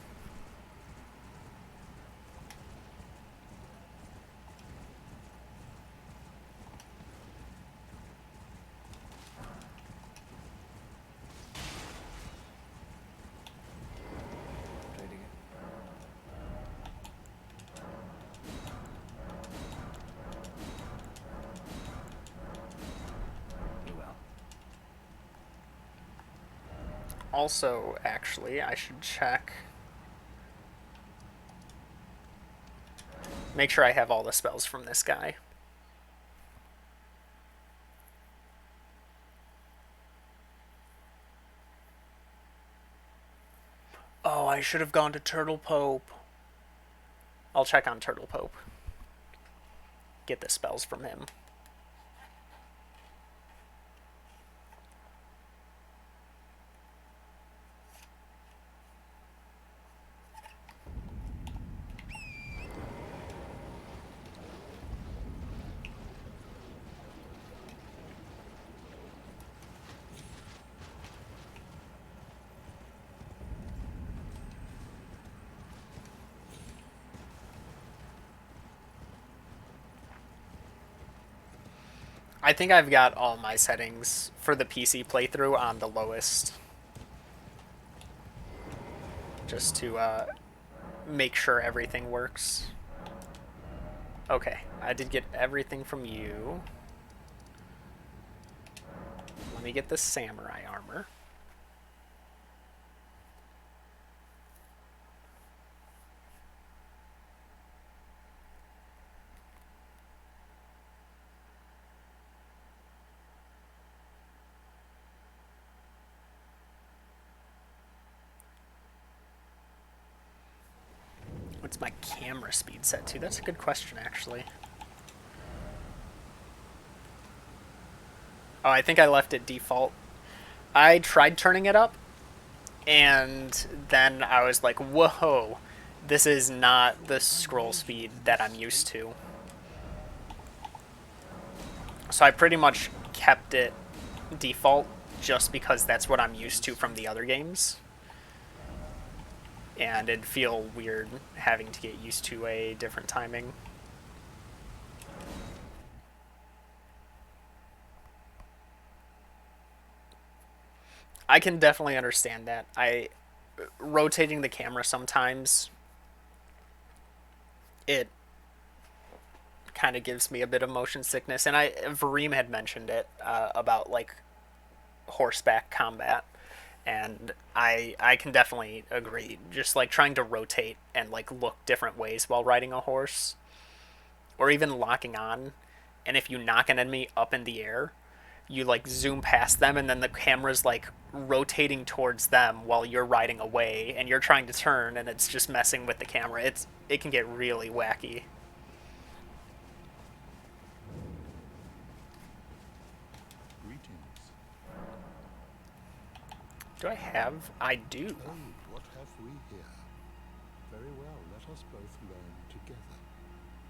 Speaker 1: Also, actually, I should check. Make sure I have all the spells from this guy. Oh, I should have gone to Turtle Pope. I'll check on Turtle Pope. Get the spells from him. I think I've got all my settings for the PC playthrough on the lowest. Just to make sure everything works. Okay, I did get everything from you. Let me get the samurai armor. What's my camera speed set to? That's a good question, actually. Oh, I think I left it default. I tried turning it up, and then I was like, whoa, this is not the scroll speed that I'm used to. So I pretty much kept it default just because that's what I'm used to from the other games. And it'd feel weird having to get used to a different timing. I can definitely understand that. Rotating the camera sometimes, it kind of gives me a bit of motion sickness. And Vareem had mentioned it about like horseback combat, and I can definitely agree. Just like trying to rotate and like look different ways while riding a horse, or even locking on, and if you knock an enemy up in the air, you like zoom past them, and then the camera's like rotating towards them while you're riding away, and you're trying to turn, and it's just messing with the camera. It can get really wacky.
Speaker 2: Greetings.
Speaker 1: Do I have? I do.
Speaker 2: Oh, what have we here? Very well, let us both learn together.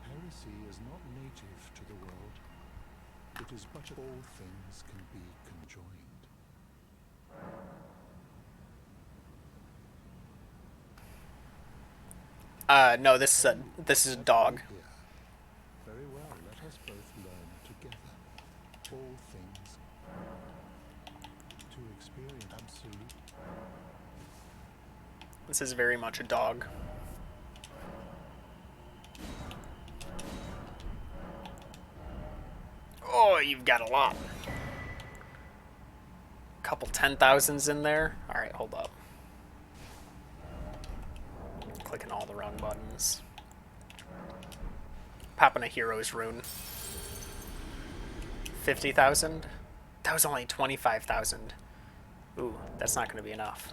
Speaker 2: Heresy is not native to the world. It is but all things can be conjoined.
Speaker 1: No, this is a dog.
Speaker 2: Here. Very well, let us both learn together. All things to experience absolute.
Speaker 1: This is very much a dog. Oh, you've got a lot. Couple 10,000s in there. All right, hold up. Clicking all the wrong buttons. Popping a hero's rune. 50,000. That was only 25,000. Ooh, that's not going to be enough.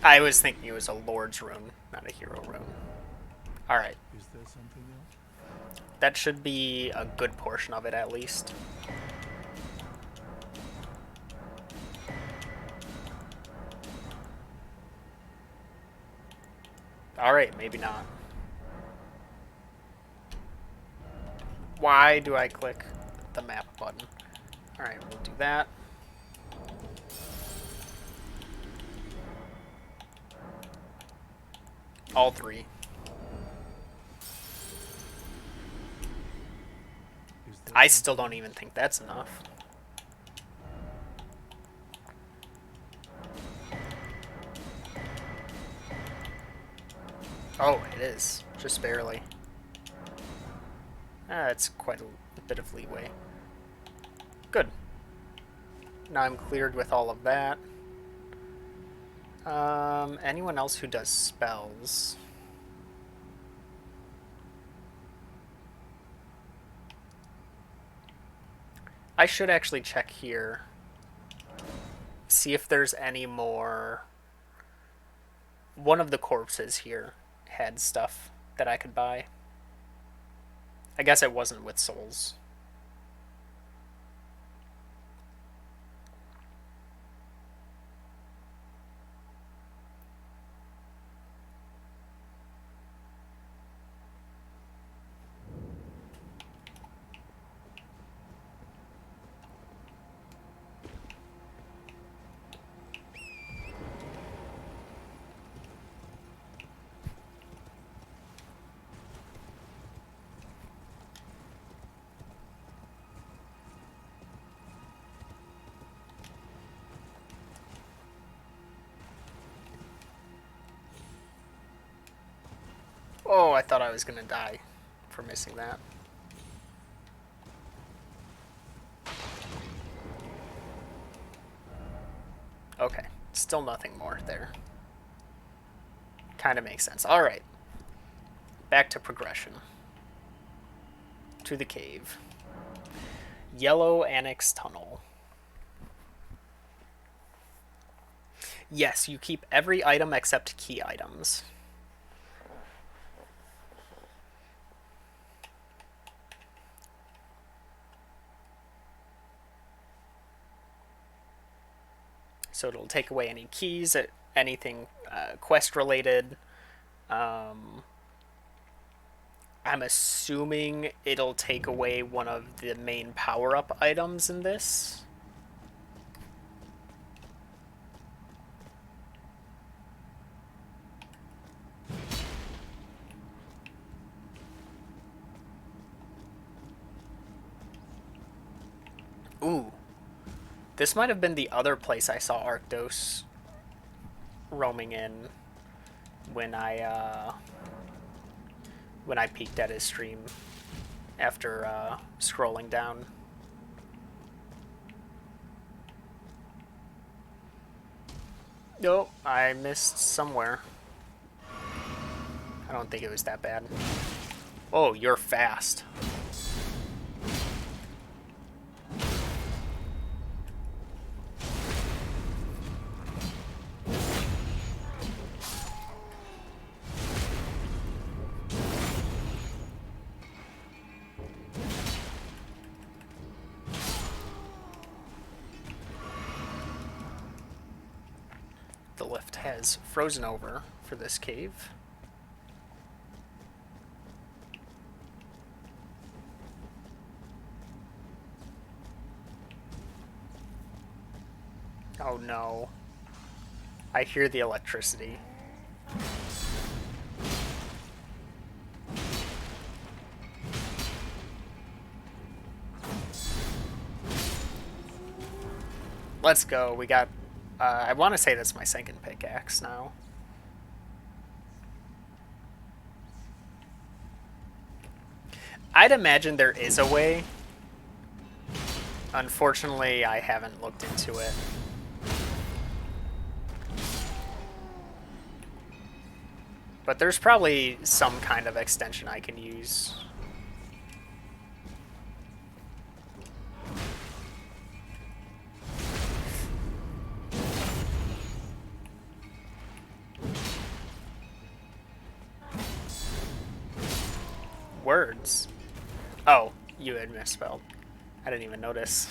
Speaker 1: I was thinking it was a Lord's rune, not a hero rune. Alright.
Speaker 2: Is there something else?
Speaker 1: That should be a good portion of it, at least. Alright, maybe not. Why do I click the map button? Alright, we'll do that. All three. I still don't even think that's enough. Oh, it is. Just barely. That's quite a bit of leeway. Good. Now I'm cleared with all of that. Anyone else who does spells? I should actually check here. See if there's any more. One of the corpses here had stuff that I could buy. I guess it wasn't with souls. Oh, I thought I was gonna die for missing that. Okay, still nothing more there. Kind of makes sense. Alright, back to progression. To the cave. Yellow Annex Tunnel. Yes, you keep every item except key items. So it'll take away any keys, anything quest related. I'm assuming it'll take away one of the main power up items in this. Ooh. This might have been the other place I saw Arctos roaming in when I peeked at his stream after scrolling down. Nope, I missed somewhere. I don't think it was that bad. Oh, you're fast. The lift has frozen over for this cave. Oh no. I hear the electricity. Let's go. We got... I want to say that's my second pickaxe now. I'd imagine there is a way. Unfortunately, I haven't looked into it. But there's probably some kind of extension I can use. Words? Oh, you had misspelled. I didn't even notice.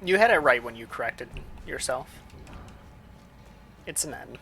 Speaker 1: You had it right when you corrected yourself. It's an N.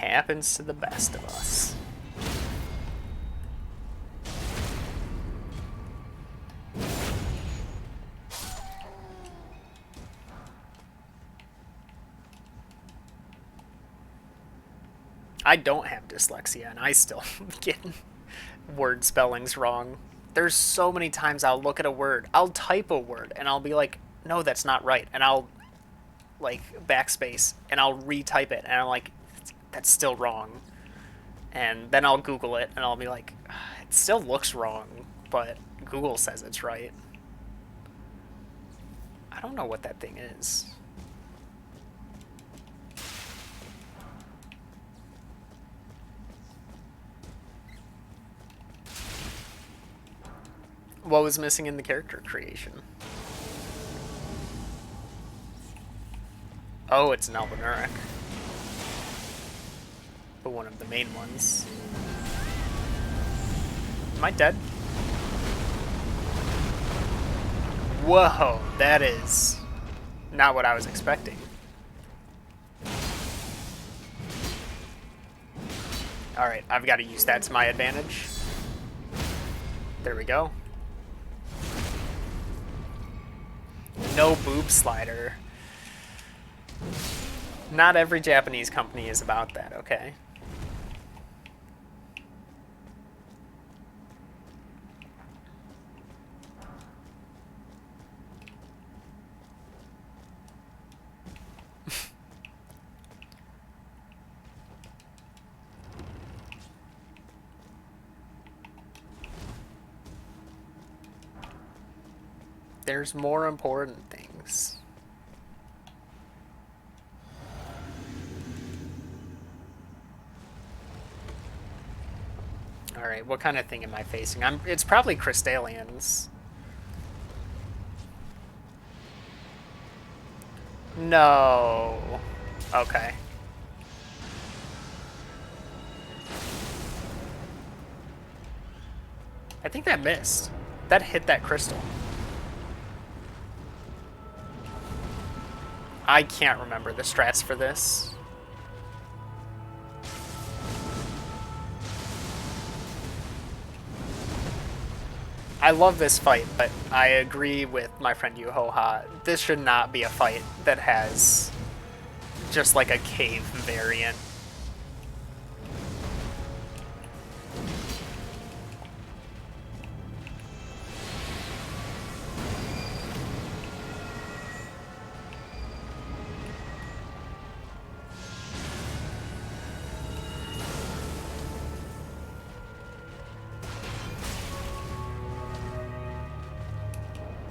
Speaker 1: happens to the best of us. I don't have dyslexia, and I still get word spellings wrong. There's so many times I'll look at a word, I'll type a word, and I'll be like, no, that's not right. And I'll, like, backspace, and I'll retype it, and I'm like, that's still wrong. And then I'll Google it, and I'll be like, it still looks wrong, but Google says it's right. I don't know what that thing is. What was missing in the character creation? Oh, it's an Albinuric. But one of the main ones. Am I dead? Whoa, that is not what I was expecting. Alright, I've got to use that to my advantage. There we go. No boob slider. Not every Japanese company is about that, okay? There's more important things. Alright, what kind of thing am I facing? It's probably Crystallians. No. Okay. I think that missed. That hit that crystal. I can't remember the strats for this. I love this fight, but I agree with my friend Yuhoha. This should not be a fight that has just like a cave variant.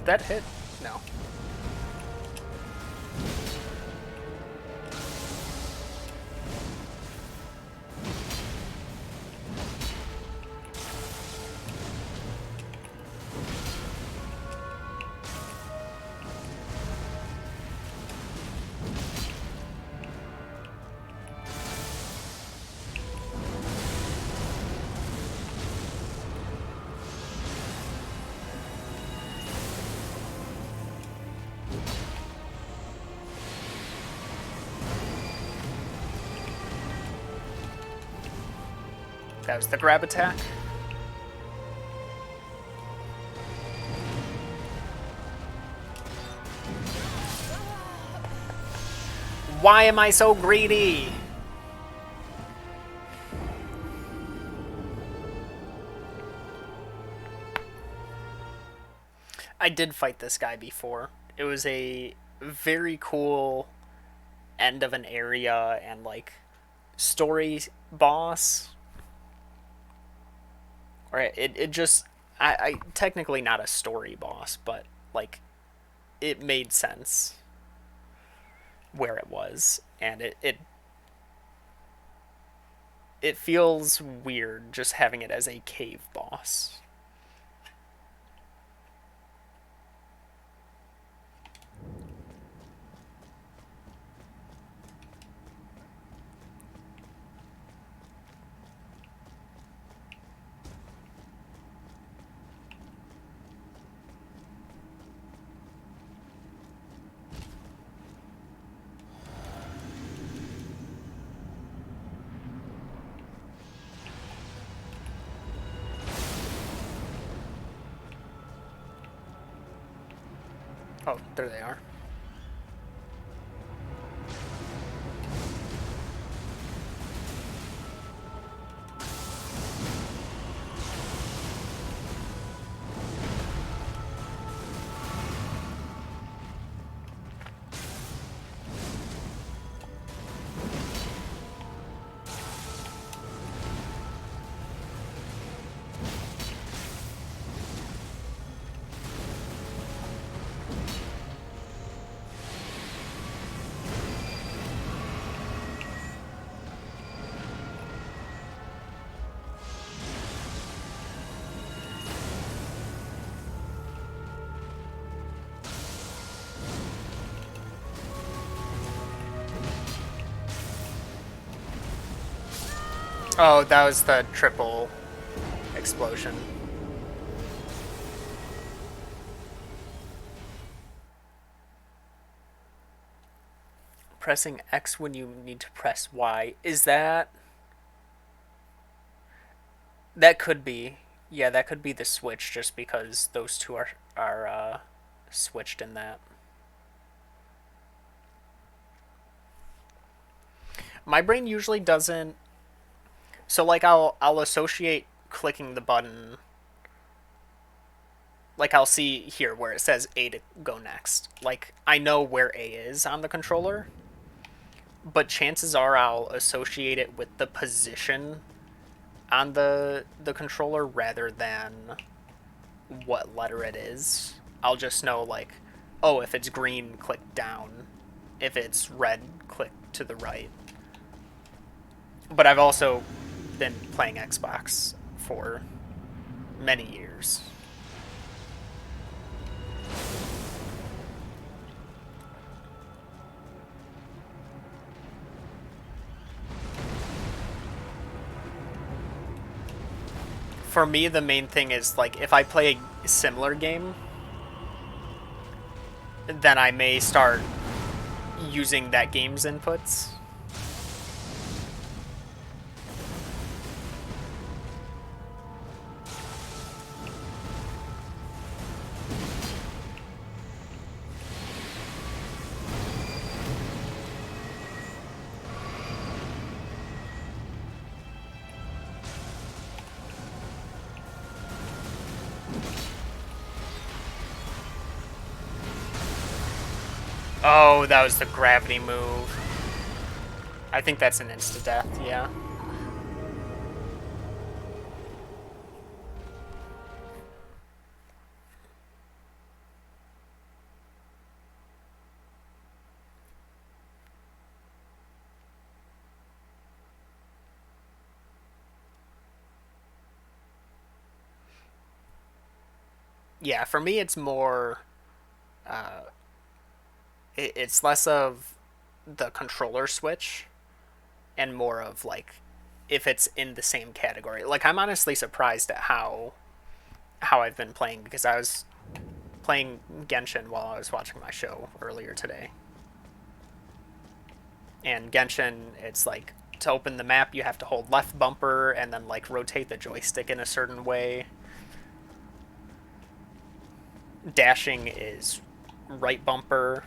Speaker 1: That hit? No. That was the grab attack. Why am I so greedy? I did fight this guy before. It was a very cool end of an area and like story boss. Or it just I technically not a story boss, but like it made sense where it was, and it feels weird just having it as a cave boss. Oh, there they are. Oh, that was the triple explosion. Pressing X when you need to press Y. Is that... That could be. Yeah, that could be the switch just because those two are switched in that. My brain usually doesn't. So like I'll associate clicking the button, like I'll see here where it says A to go next. Like I know where A is on the controller, but chances are I'll associate it with the position on the controller rather than what letter it is. I'll just know like, oh, if it's green, click down. If it's red, click to the right. But I've also been playing Xbox for many years. For me, the main thing is like if I play a similar game, then I may start using that game's inputs. Oh, that was the gravity move. I think that's an insta-death, yeah. Yeah, for me it's more... It's less of the controller switch and more of like if it's in the same category. Like I'm honestly surprised at how I've been playing because I was playing Genshin while I was watching my show earlier today. And Genshin, it's like to open the map, you have to hold left bumper and then like rotate the joystick in a certain way. Dashing is right bumper.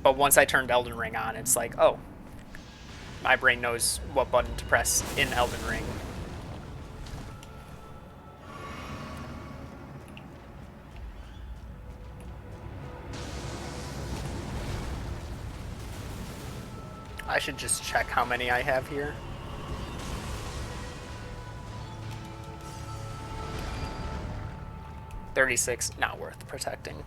Speaker 1: But once I turned Elden Ring on, it's like, oh, my brain knows what button to press in Elden Ring. I should just check how many I have here. 36, not worth protecting.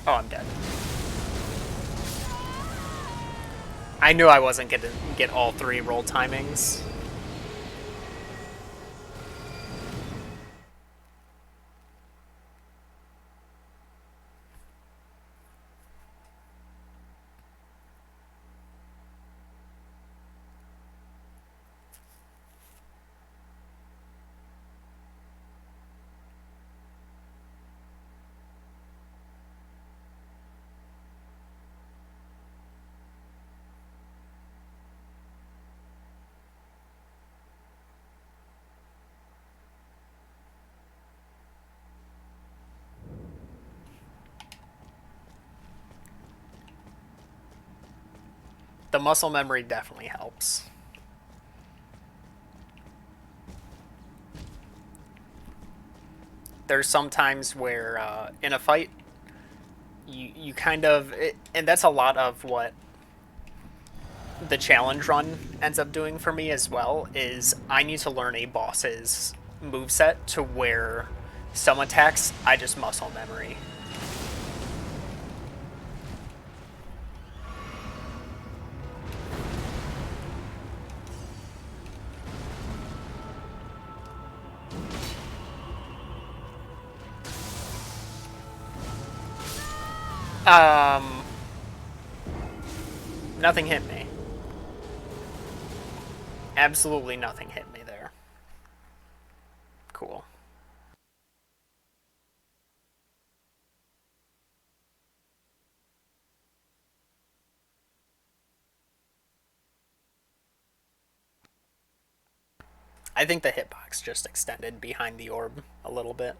Speaker 1: Oh, I'm dead. I knew I wasn't going to get all three roll timings. The muscle memory definitely helps. There's some times where in a fight you kind of and that's a lot of what the challenge run ends up doing for me as well is I need to learn a boss's moveset to where some attacks I just muscle memory. Um, Nothing hit me. Absolutely nothing hit me there. Cool. I think the hitbox just extended behind the orb a little bit.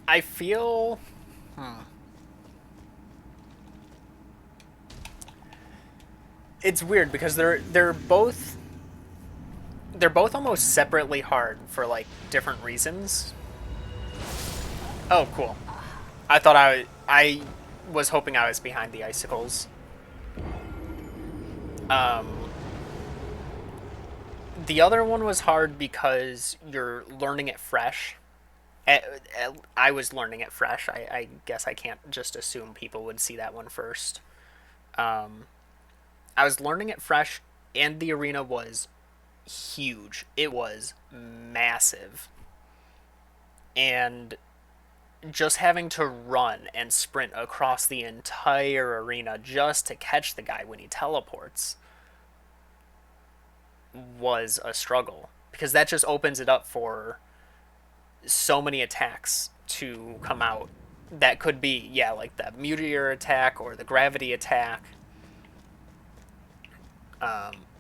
Speaker 1: I feel it's weird because they're both almost separately hard for like different reasons. Oh, cool. I was hoping I was behind the icicles. Um, the other one was hard because you're learning it fresh. I was learning it fresh. I guess I can't just assume people would see that one first. Um, I was learning it fresh, and the arena was huge. It was massive. And just having to run and sprint across the entire arena just to catch the guy when he teleports was a struggle because that just opens it up for so many attacks to come out that could be like the meteor attack or the gravity attack,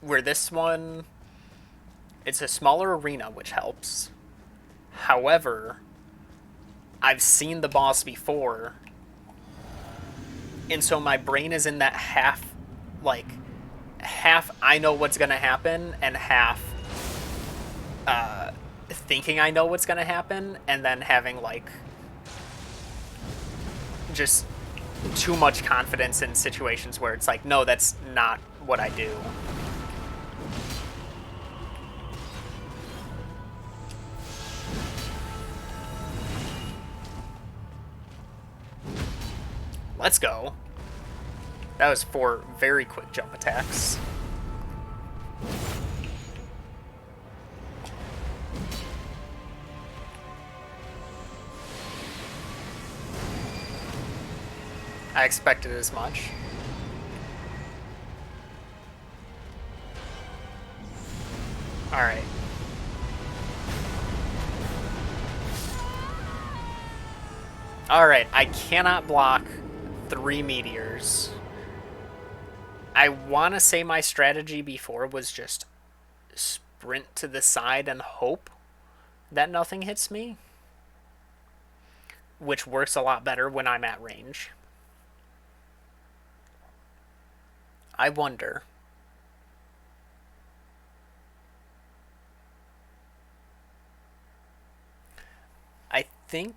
Speaker 1: where this one it's a smaller arena which helps. However, I've seen the boss before, and so my brain is in that like half I know what's gonna happen and half thinking I know what's gonna happen, and then having like just too much confidence in situations where it's like, no, that's not what I do. Let's go. That was 4 very quick jump attacks. I expected as much. Alright. Alright, I cannot block 3 meteors. I want to say my strategy before was just sprint to the side and hope that nothing hits me, which works a lot better when I'm at range. I wonder. I think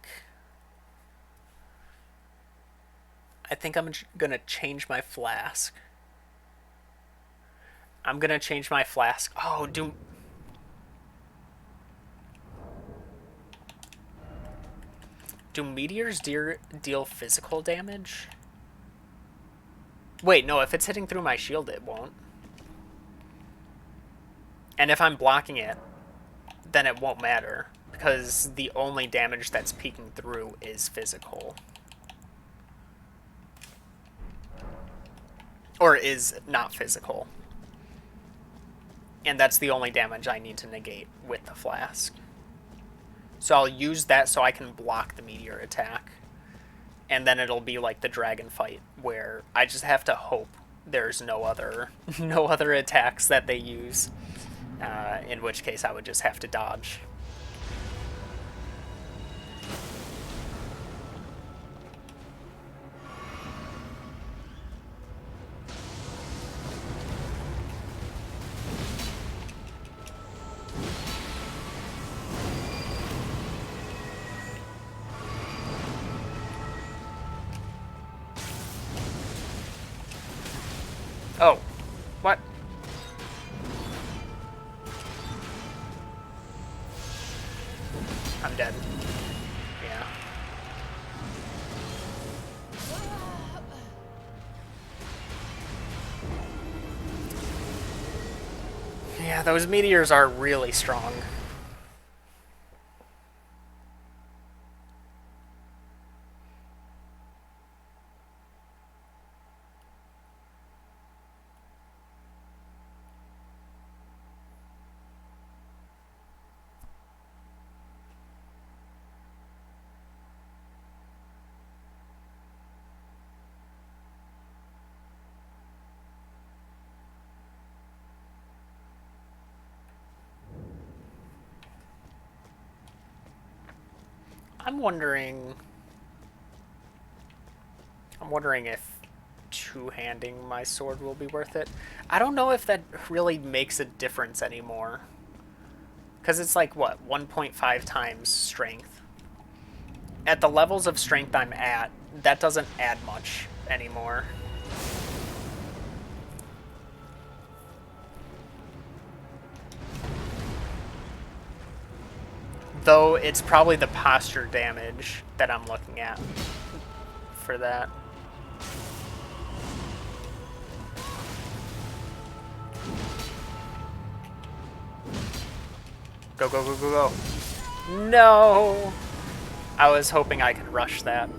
Speaker 1: I'm gonna change my flask. I'm gonna change my flask. Oh, do meteors deal physical damage? Wait, no, if it's hitting through my shield, it won't. And if I'm blocking it, then it won't matter, because the only damage that's peeking through is physical. Or is not physical. and that's the only damage I need to negate with the flask. So I'll use that so I can block the meteor attack, and then it'll be like the dragon fight where I just have to hope there's no other no other attacks that they use, in which case I would just have to dodge. Oh, what? I'm dead. Yeah. Yeah, those meteors are really strong. I'm wondering I'm wondering if two-handing my sword will be worth it. I don't know if that really makes a difference anymore. Because it's like, what, 1.5 times strength. At the levels of strength I'm at, that doesn't add much anymore. Though it's probably the posture damage that I'm looking at for that. Go, go, go, go, go. No! I was hoping I could rush that.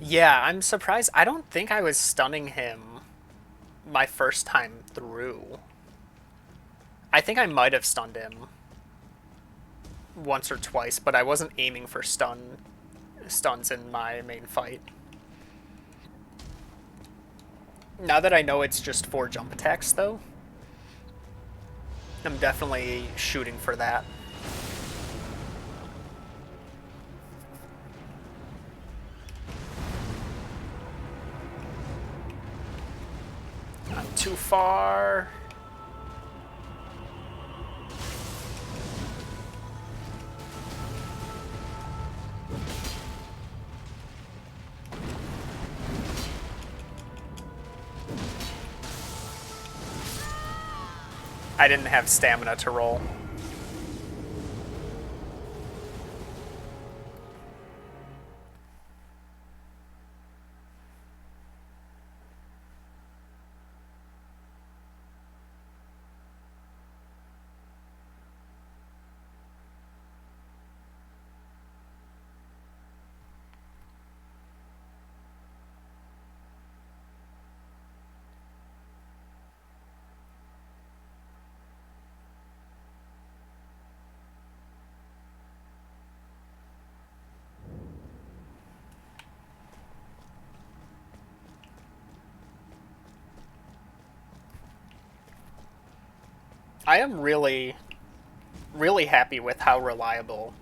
Speaker 1: Yeah, I'm surprised. I don't think I was stunning him my first time through. I think I might have stunned him once or twice, but I wasn't aiming for stuns in my main fight. Now that I know it's just 4 jump attacks, though, I'm definitely shooting for that. I'm too far. I didn't have stamina to roll. I am really happy with how reliable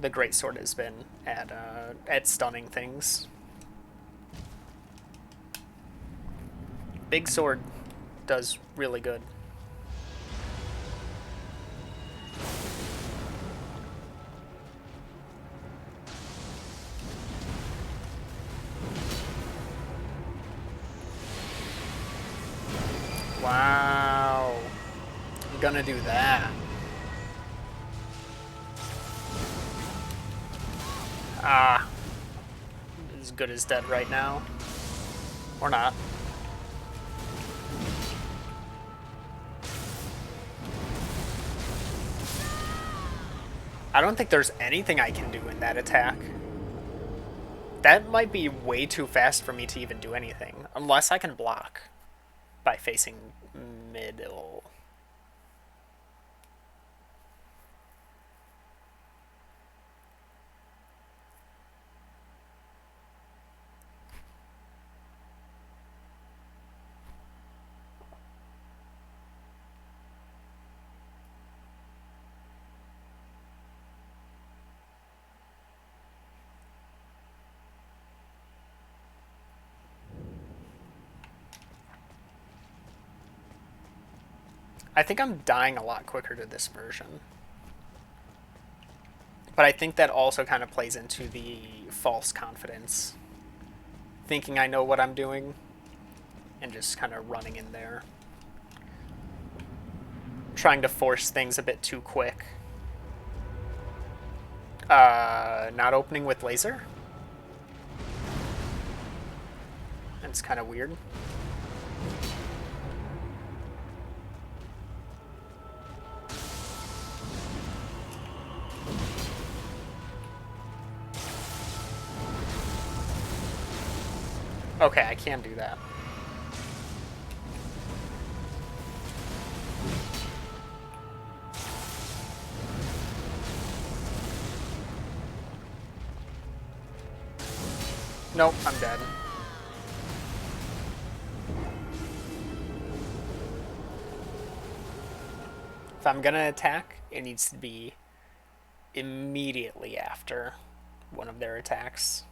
Speaker 1: the greatsword has been at stunning things. Big sword does really good. Wow. I'm gonna do that. Ah. As good as dead right now. Or not. I don't think there's anything I can do in that attack. That might be way too fast for me to even do anything. Unless I can block by facing middle. I think I'm dying a lot quicker to this version. But I think that also kind of plays into the false confidence. Thinking I know what I'm doing and just kind of running in there. Trying to force things a bit too quick. Not opening with laser? It's kind of weird. Okay, I can do that. Nope, I'm dead. If I'm gonna attack, it needs to be immediately after one of their attacks.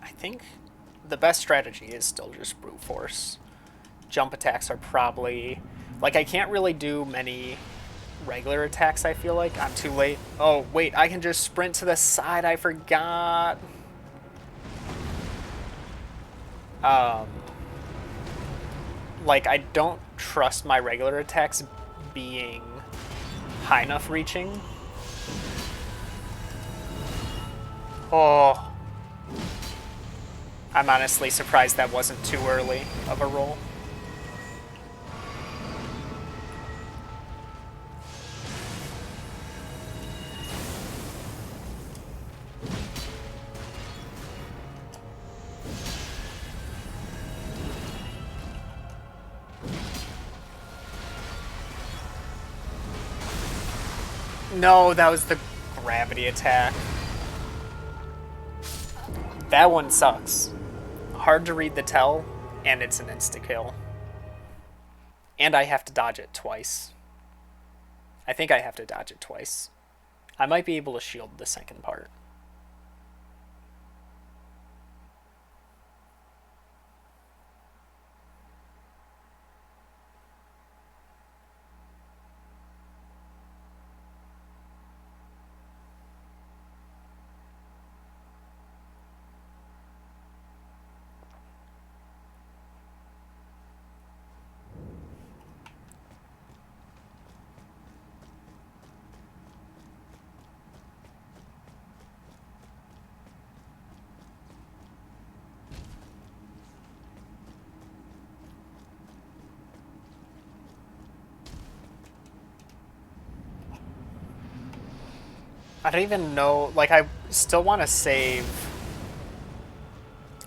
Speaker 1: I think the best strategy is still just brute force. Jump attacks are probably... Like, I can't really do many regular attacks, I feel like. I'm too late. Oh, wait, I can just sprint to the side. I forgot. Um, like, I don't trust my regular attacks being high enough reaching. Oh. I'm honestly surprised that wasn't too early of a roll. No, that was the gravity attack. That one sucks. Hard to read the tell, and it's an insta-kill. And I have to dodge it twice. I think I have to dodge it twice. I might be able to shield the second part. I don't even know, like, I still want to save...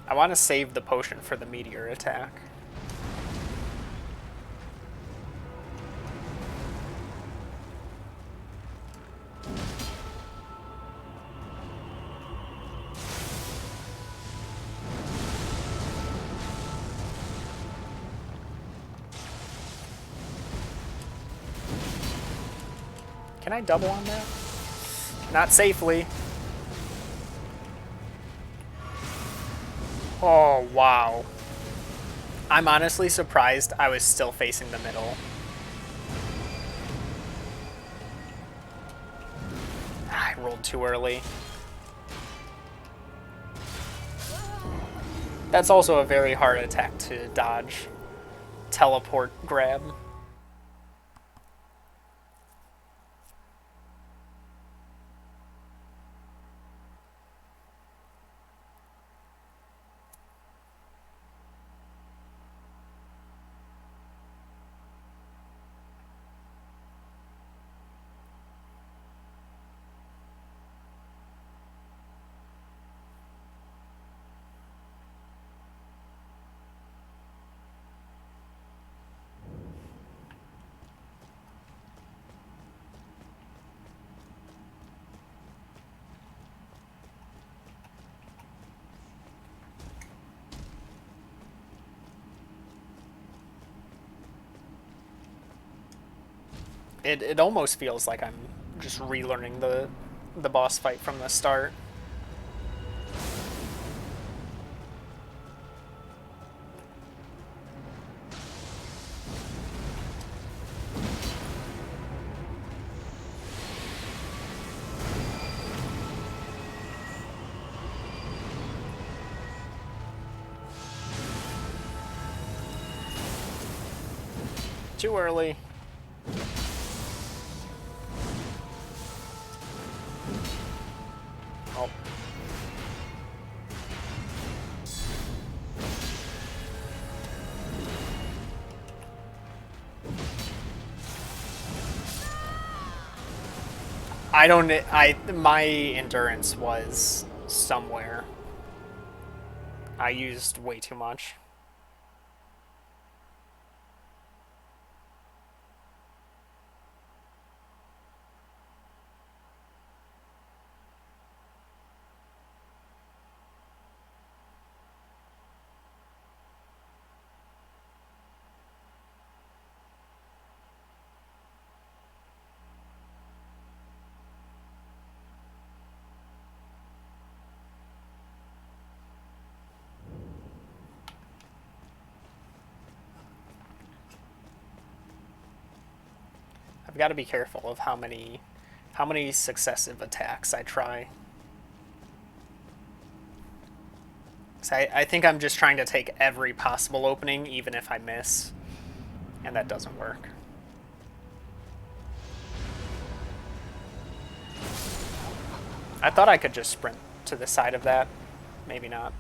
Speaker 1: I want to save the potion for the meteor attack. Can I double on that? Not safely. Oh, wow. I'm honestly surprised I was still facing the middle. I rolled too early. That's also a very hard attack to dodge. Teleport grab. It almost feels like I'm just relearning the boss fight from the start. Too early. Oh. I don't. My endurance was somewhere. I used way too much. I've got to be careful of how many successive attacks I try. So I think I'm just trying to take every possible opening, even if I miss, and that doesn't work. I thought I could just sprint to the side of that. Maybe not.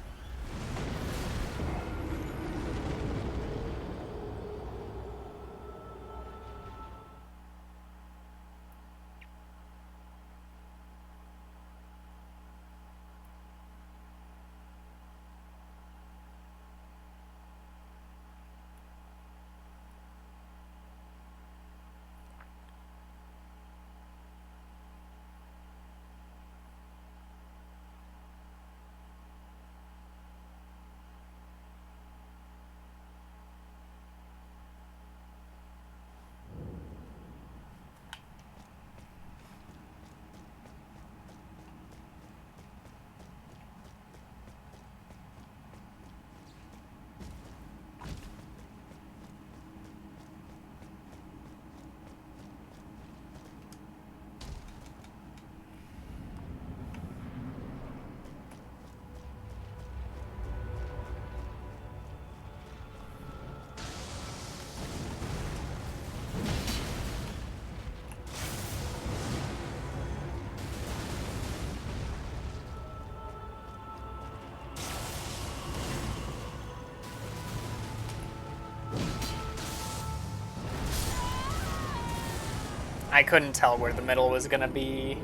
Speaker 1: I couldn't tell where the middle was gonna be.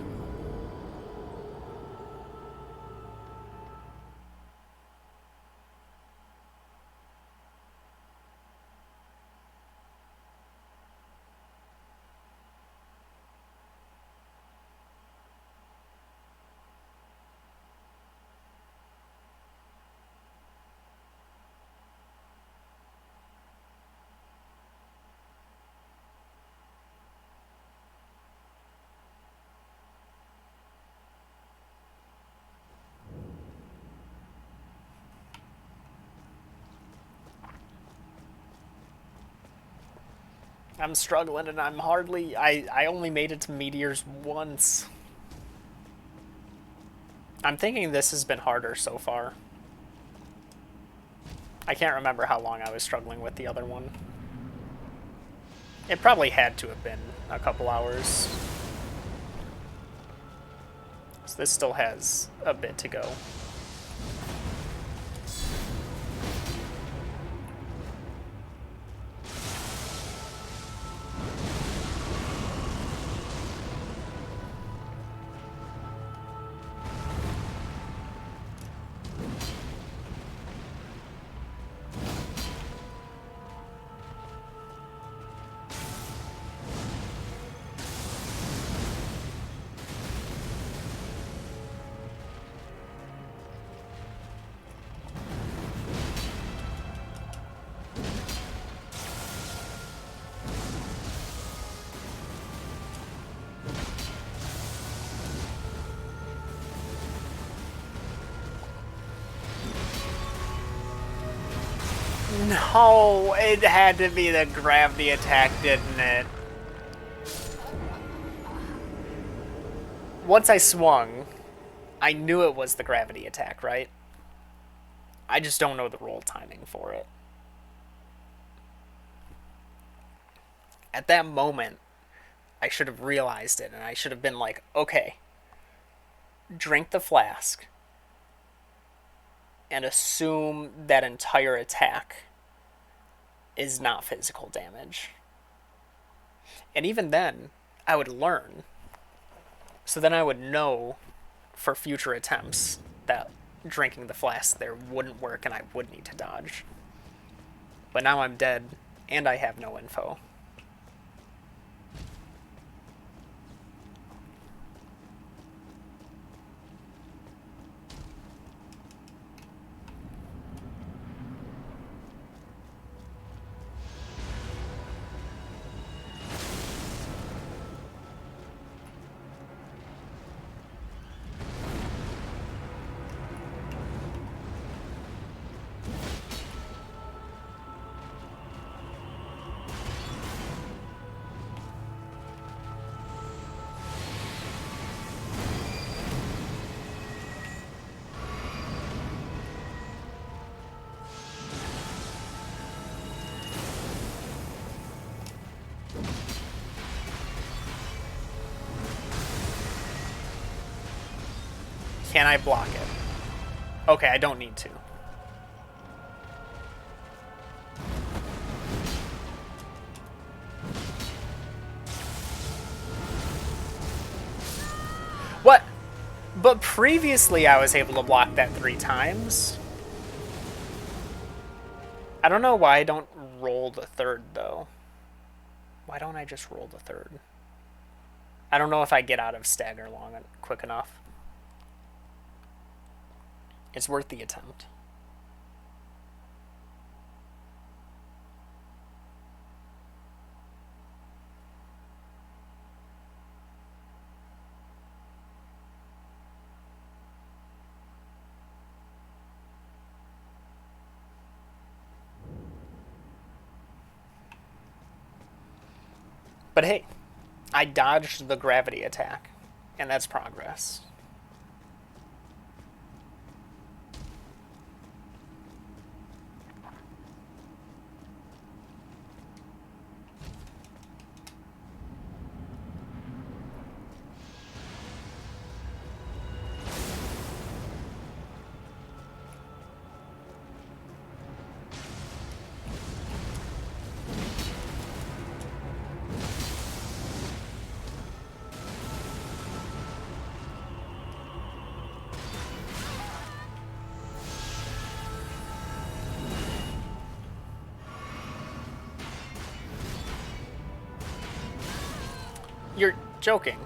Speaker 1: I'm struggling and I'm hardly... I only made it to meteors once. I'm thinking this has been harder so far. I can't remember how long I was struggling with the other one. It probably had to have been a couple hours. So this still has a bit to go. No, it had to be the gravity attack, didn't it? Once I swung, I knew it was the gravity attack, right? I just don't know the roll timing for it. At that moment, I should have realized it, and I should have been like, okay, drink the flask, and assume that entire attack is not physical damage. And even then, I would learn. So then I would know for future attempts that drinking the flask there wouldn't work and I would need to dodge. But now I'm dead and I have no info. Can I block it? Okay, I don't need to. What? But previously I was able to block that 3 times. I don't know why I don't roll the third, though. Why don't I just roll the third? I don't know if I get out of stagger long quick enough. It's worth the attempt. But hey, I dodged the gravity attack, and that's progress. You're joking.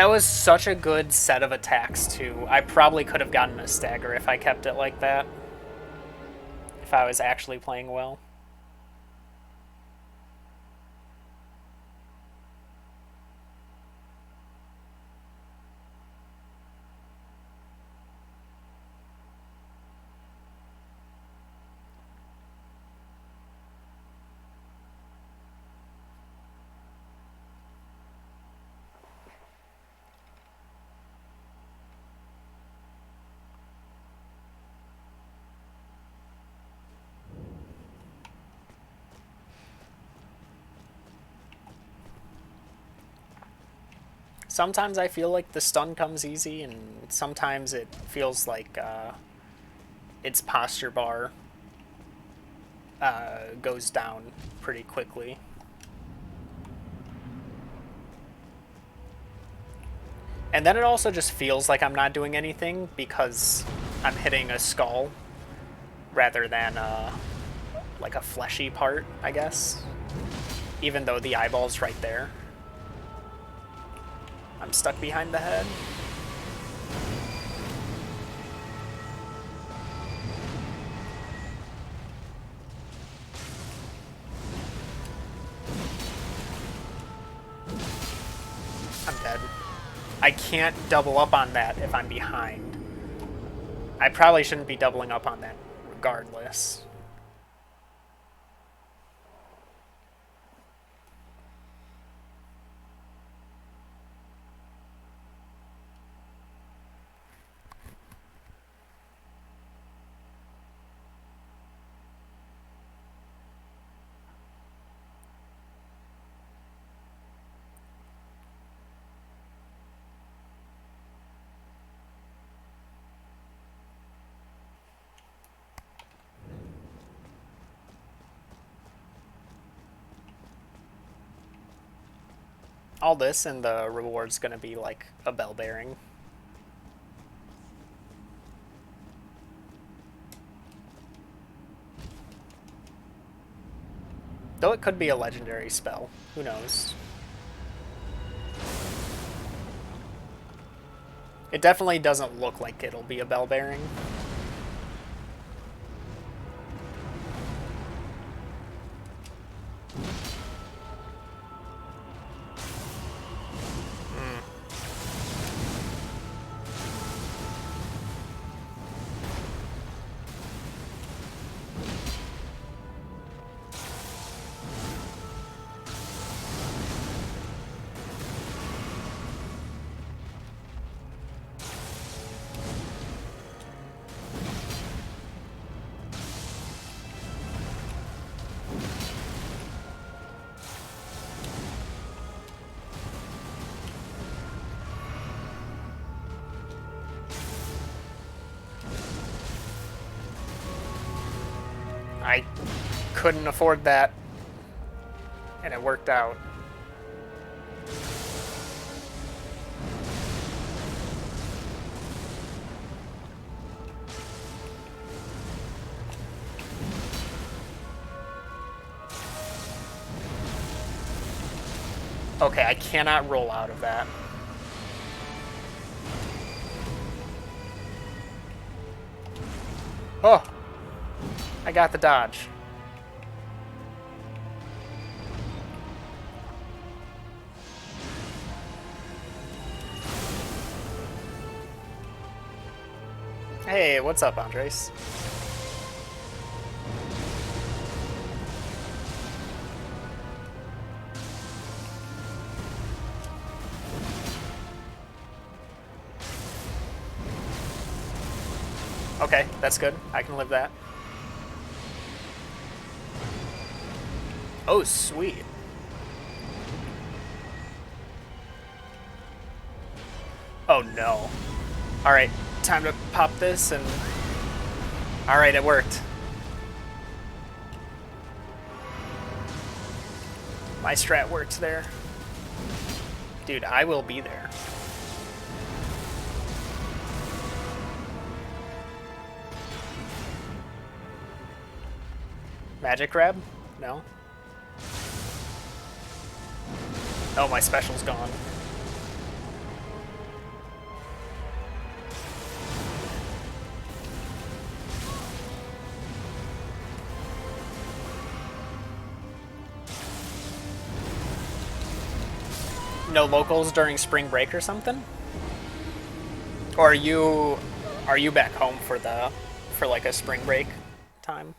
Speaker 1: That was such a good set of attacks, too. I probably could have gotten a stagger if I kept it like that. If I was actually playing well. Sometimes I feel like the stun comes easy, and sometimes it feels like its posture bar goes down pretty quickly. And then it also just feels like I'm not doing anything because I'm hitting a skull rather than like a fleshy part, I guess. Even though the eyeball's right there. I'm stuck behind the head. I'm dead. I can't double up on that if I'm behind. I probably shouldn't be doubling up on that regardless. All this and the reward's gonna be like a bell bearing. Though it could be a legendary spell. Who knows? It definitely doesn't look like it'll be a bell bearing. I couldn't afford that, and it worked out. Okay, I cannot roll out of that. Oh! I got the dodge. Hey, what's up, Andres? Okay, that's good. I can live that. Oh, sweet. Oh, no. Alright, time to pop this and... Alright, it worked. My strat works there. Dude, I will be there. Magic grab? No. Oh, my special's gone. No locals during spring break or something? Or are you back home for the for like a spring break time?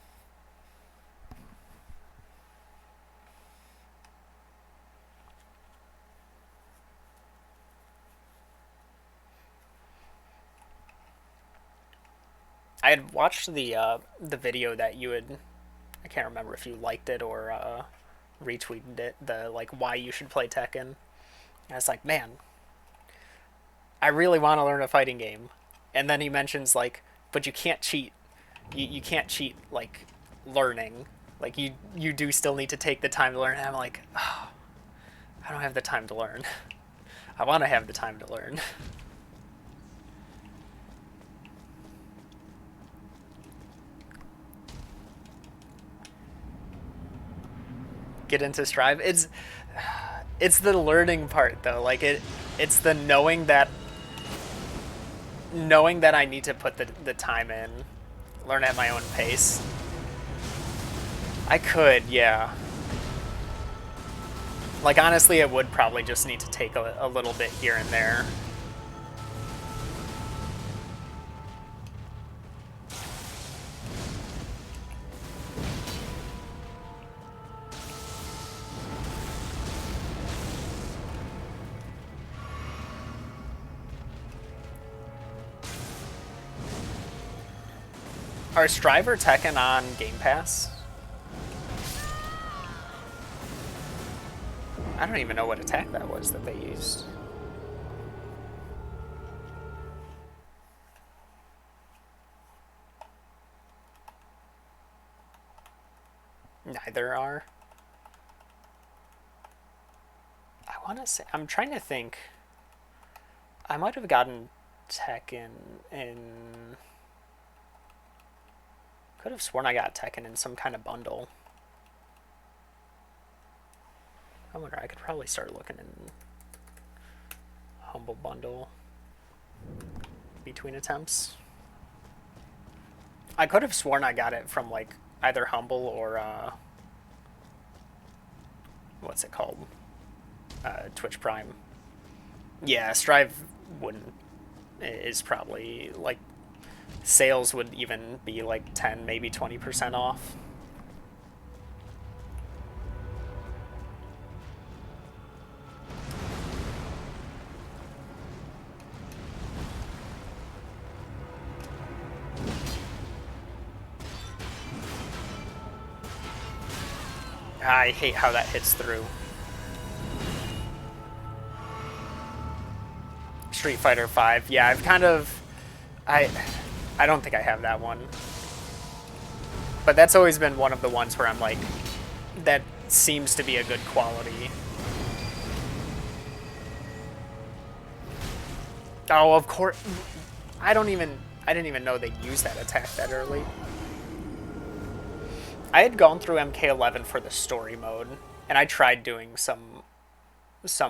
Speaker 1: I had watched the video that you had. I can't remember if you liked it or retweeted it. The like why you should play Tekken. And I was like, man, I really want to learn a fighting game. And then he mentions like, but you can't cheat. You can't cheat like learning. Like you do still need to take the time to learn. And I'm like, oh, I don't have the time to learn. I want to have the time to learn. Get into Strive. It's the learning part though. Like it's the knowing that I need to put the time in, learn at my own pace. I could, yeah. Like honestly, it would probably just need to take a little bit here and there. Are Strive or Tekken on Game Pass? I don't even know what attack that was that they used. Neither are. I want to say, I'm trying to think. I might have gotten Tekken in. Could have sworn I got Tekken in some kind of bundle. I wonder, I could probably start looking in Humble Bundle between attempts. I could have sworn I got it from like either Humble or what's it called? Twitch Prime. Yeah, Strive wouldn't is probably like sales would even be like 10, maybe 20% off. I hate how that hits through. Street Fighter 5. Yeah, I've kind of I don't think I have that one. But that's always been one of the ones where I'm like that seems to be a good quality. Oh, of course. I didn't even know they used that attack that early. I had gone through MK11 for the story mode, and I tried doing some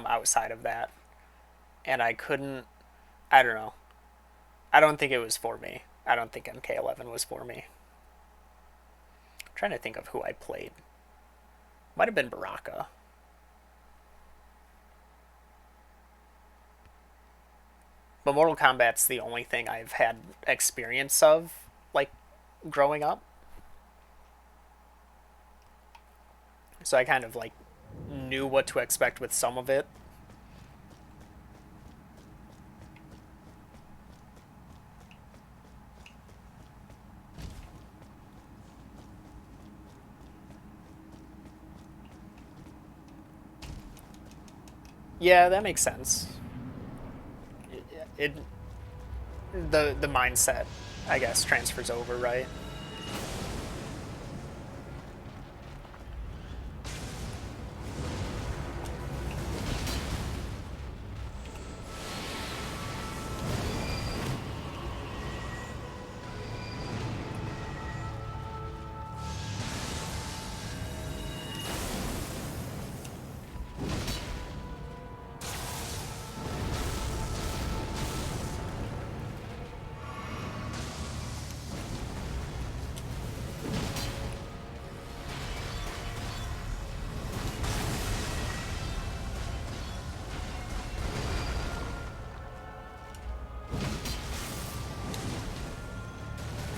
Speaker 1: outside of that, and I couldn't. I don't know. I don't think it was for me. I don't think MK11 was for me. I'm trying to think of who I played. Might have been Baraka. But Mortal Kombat's the only thing I've had experience of, like, growing up. So I kind of, like, knew what to expect with some of it. Yeah, that makes sense. It the mindset, I guess, transfers over, right?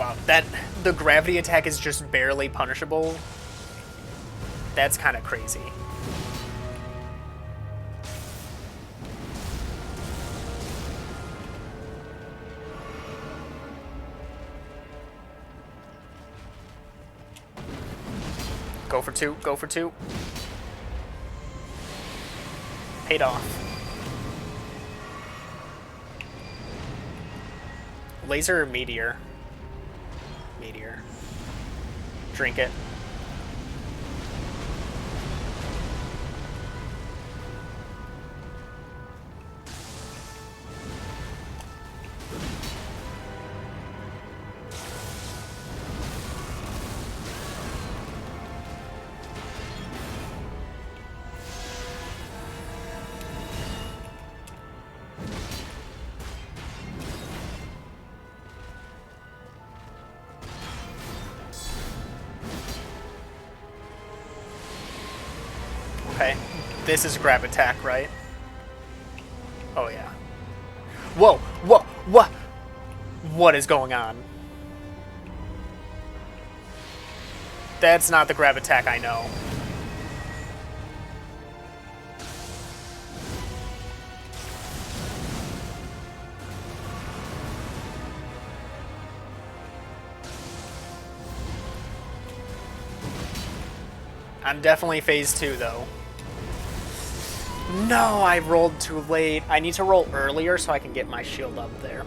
Speaker 1: Wow, that the gravity attack is just barely punishable. That's kind of crazy. Go for two, go for two. Paid off. Laser or meteor? Meteor. Drink it. Okay. This is grab attack, right? Oh, yeah. Whoa! Whoa! What? What is going on? That's not the grab attack I know. I'm definitely phase 2, though. No, I rolled too late. I need to roll earlier so I can get my shield up there.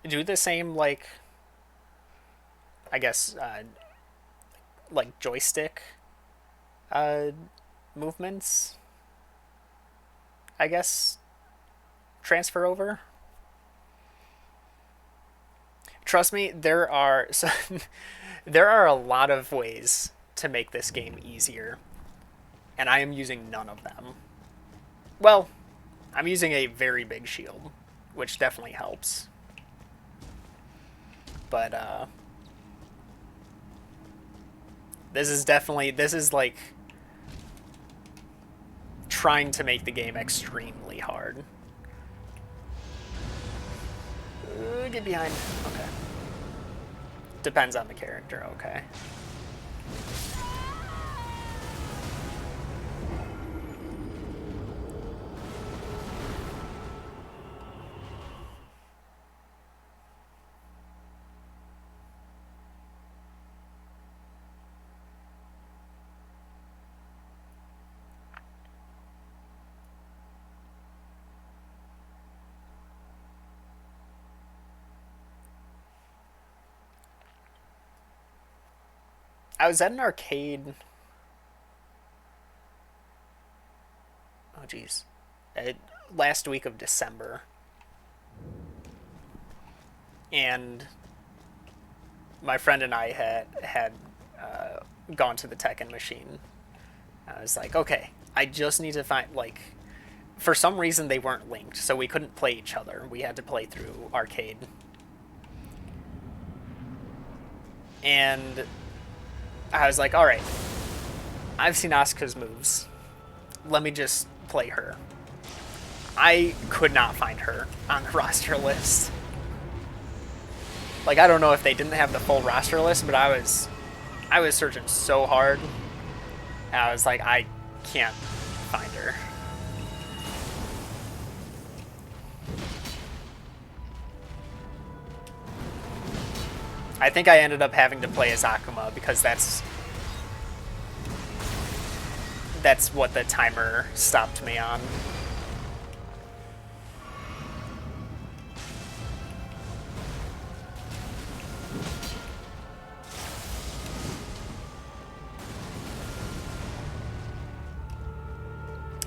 Speaker 1: Do the same, like, I guess, like joystick movements, I guess, transfer over. Trust me, there are there are a lot of ways to make this game easier, and I am using none of them. Well, I'm using a very big shield, which definitely helps. But this is like trying to make the game extremely hard. Get behind. Okay. Depends on the character, okay. I was at an arcade. Oh, geez. Last week of December. And my friend and I had gone to the Tekken machine. I was like, okay, I just need to find, like, for some reason they weren't linked, so we couldn't play each other. We had to play through arcade. And I was like, alright, I've seen Asuka's moves. Let me just play her. I could not find her on the roster list. Like, I don't know if they didn't have the full roster list, but I was searching so hard. And I was like, I can't find her. I think I ended up having to play as Akuma because that's what the timer stopped me on.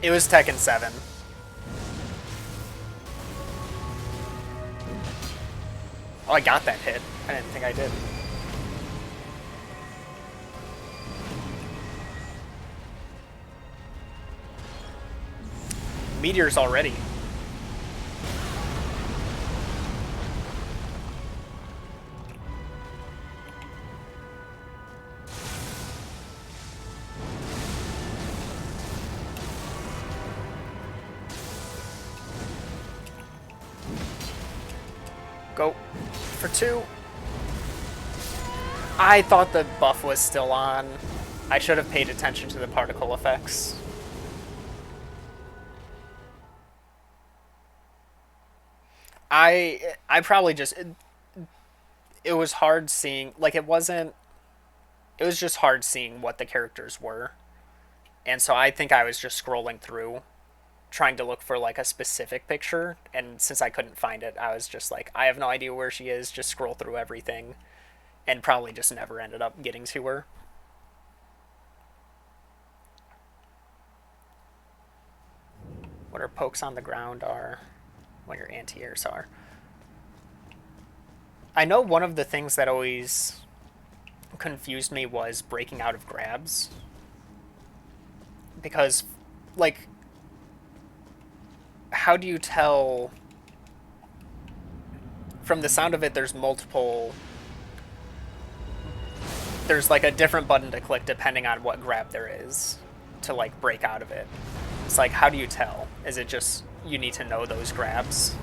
Speaker 1: It was Tekken 7. Oh, I got that hit. I didn't think I did. Meteors already. Go for 2. I thought the buff was still on. I should have paid attention to the particle effects. I probably just it was hard seeing, like, it was just hard seeing what the characters were. And so I think I was just scrolling through trying to look for like a specific picture, and since I couldn't find it, I was just like, I have no idea where she is, just scroll through everything, and probably just never ended up getting to her. What her pokes on the ground are, what your anti-airs are. I know one of the things that always confused me was breaking out of grabs. Because, like, how do you tell? From the sound of it, there's multiple. There's like a different button to click depending on what grab there is to like break out of it. It's like, how do you tell? Is it just you need to know those grabs?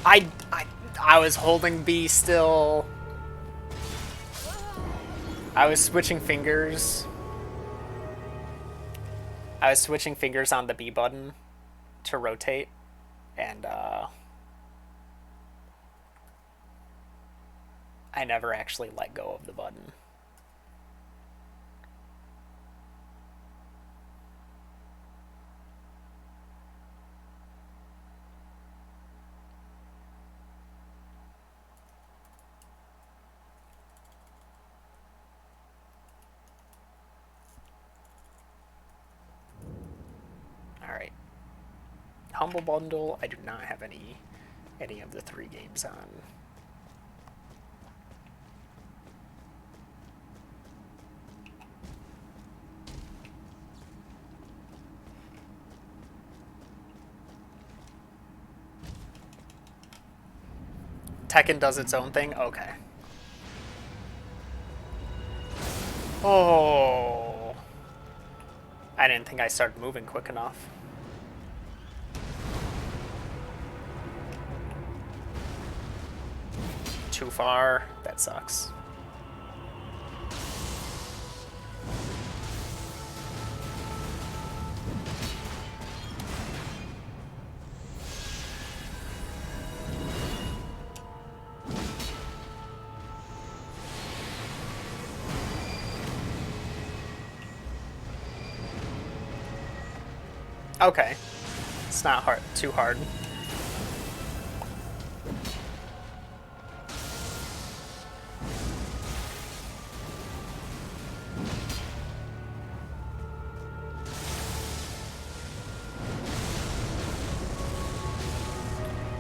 Speaker 1: I, I, I was holding B still. I was switching fingers. I was switching fingers on the B button to rotate, and I never actually let go of the button. Alright. Humble Bundle, I do not have any of the 3 games on. Tekken does its own thing? Okay. Oh. I didn't think I started moving quick enough. Too far. That sucks. Okay. It's not hard, too hard.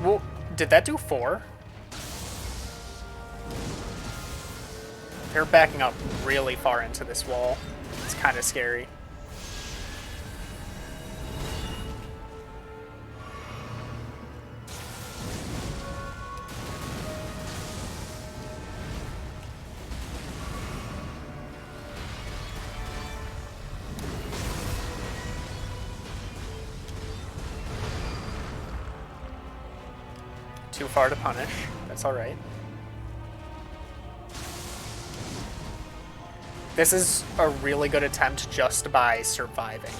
Speaker 1: Well, did that do 4? They're backing up really far into this wall. It's kind of scary. Too far to punish. That's alright. This is a really good attempt just by surviving.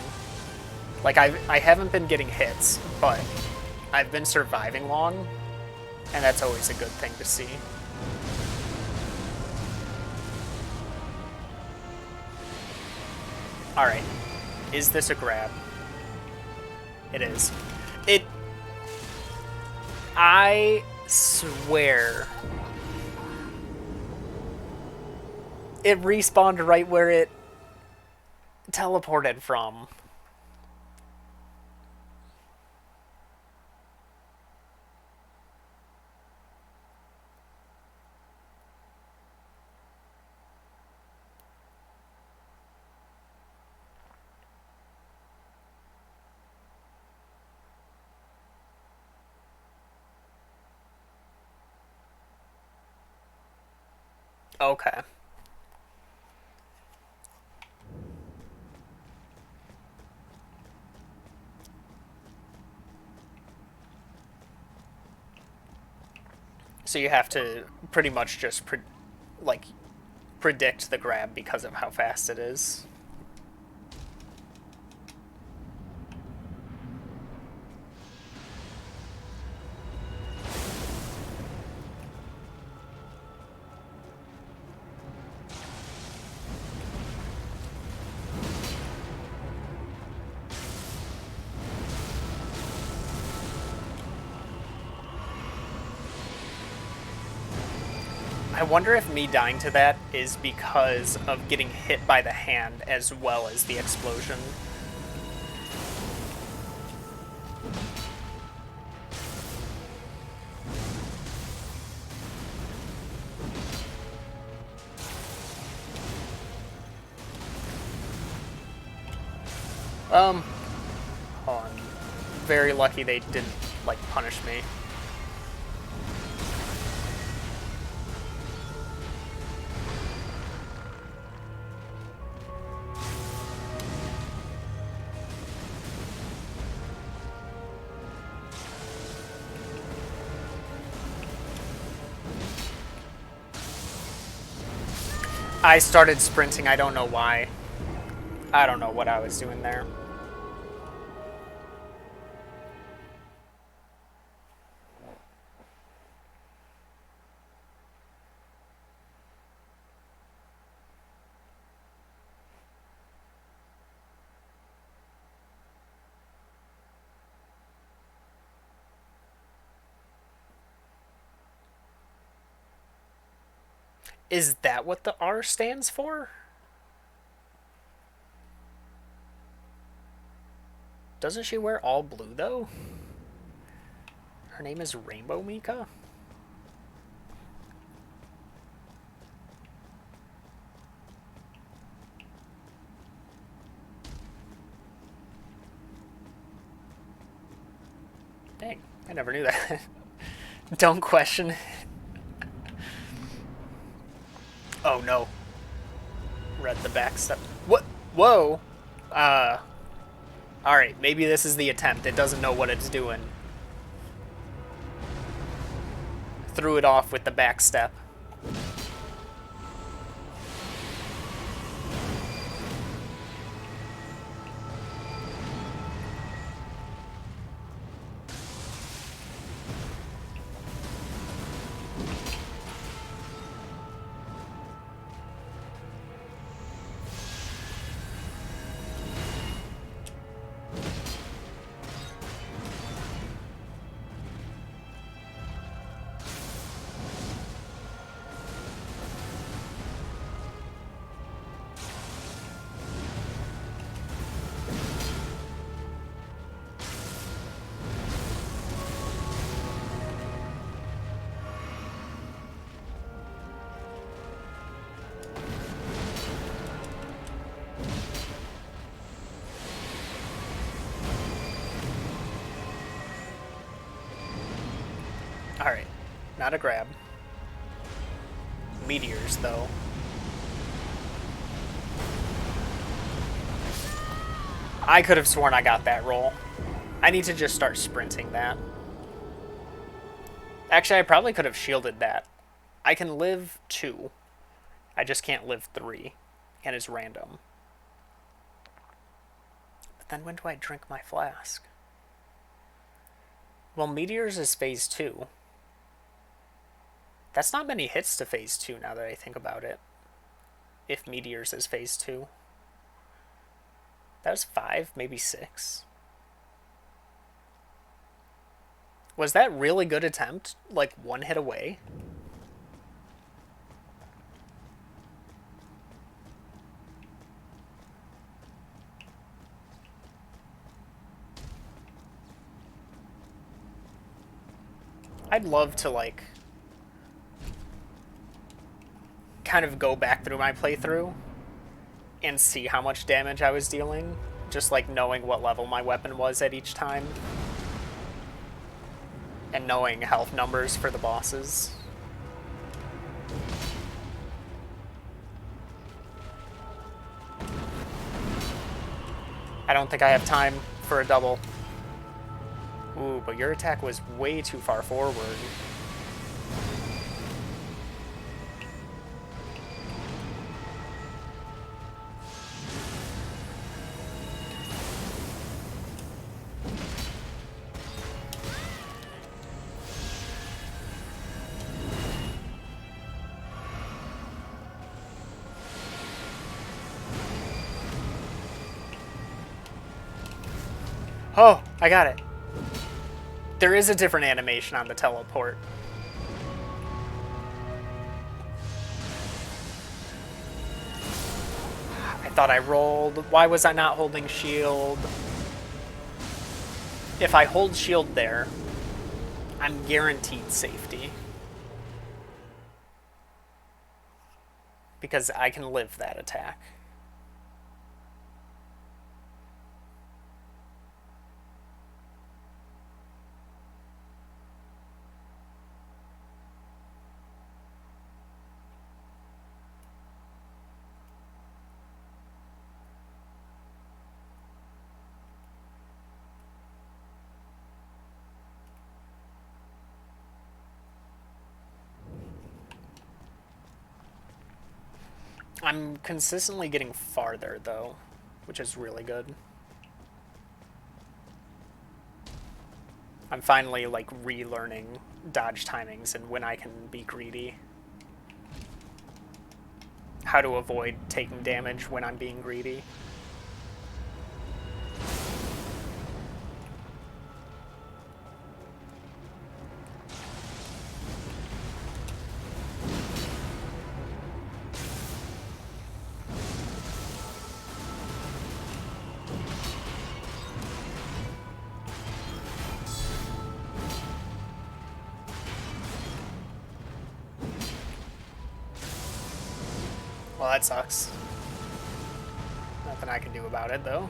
Speaker 1: Like, I haven't been getting hits, but I've been surviving long, and that's always a good thing to see. Alright. Is this a grab? It is. I swear it respawned right where it teleported from. Okay. So you have to pretty much just like predict the grab because of how fast it is. I wonder if me dying to that is because of getting hit by the hand as well as the explosion. Um, hold on. Very lucky they didn't, like, punish me. I started sprinting, I don't know why. I don't know what I was doing there. Is that what the R stands for? Doesn't she wear all blue, though? Her name is Rainbow Mika? Dang, I never knew that. Don't question. Oh no. Read the back step. What? Whoa. Uh. Alright, maybe this is the attempt. It doesn't know what it's doing. Threw it off with the back step. Alright, not a grab. Meteors, though. I could have sworn I got that roll. I need to just start sprinting that. Actually, I probably could have shielded that. I can live 2. I just can't live 3. And it's random. But then when do I drink my flask? Well, Meteors is phase 2. That's not many hits to phase 2 now that I think about it. If Meteors is phase 2. That was 5, maybe 6. Was that really good attempt? Like 1 hit away? I'd love to, like, kind of go back through my playthrough and see how much damage I was dealing. Just, like, knowing what level my weapon was at each time. And knowing health numbers for the bosses. I don't think I have time for a double. Ooh, but your attack was way too far forward. Oh, I got it. There is a different animation on the teleport. I thought I rolled. Why was I not holding shield? If I hold shield there, I'm guaranteed safety. Because I can live that attack. I'm consistently getting farther, though, which is really good. I'm finally, like, relearning dodge timings and when I can be greedy. How to avoid taking damage when I'm being greedy. Well, that sucks. Nothing I can do about it, though.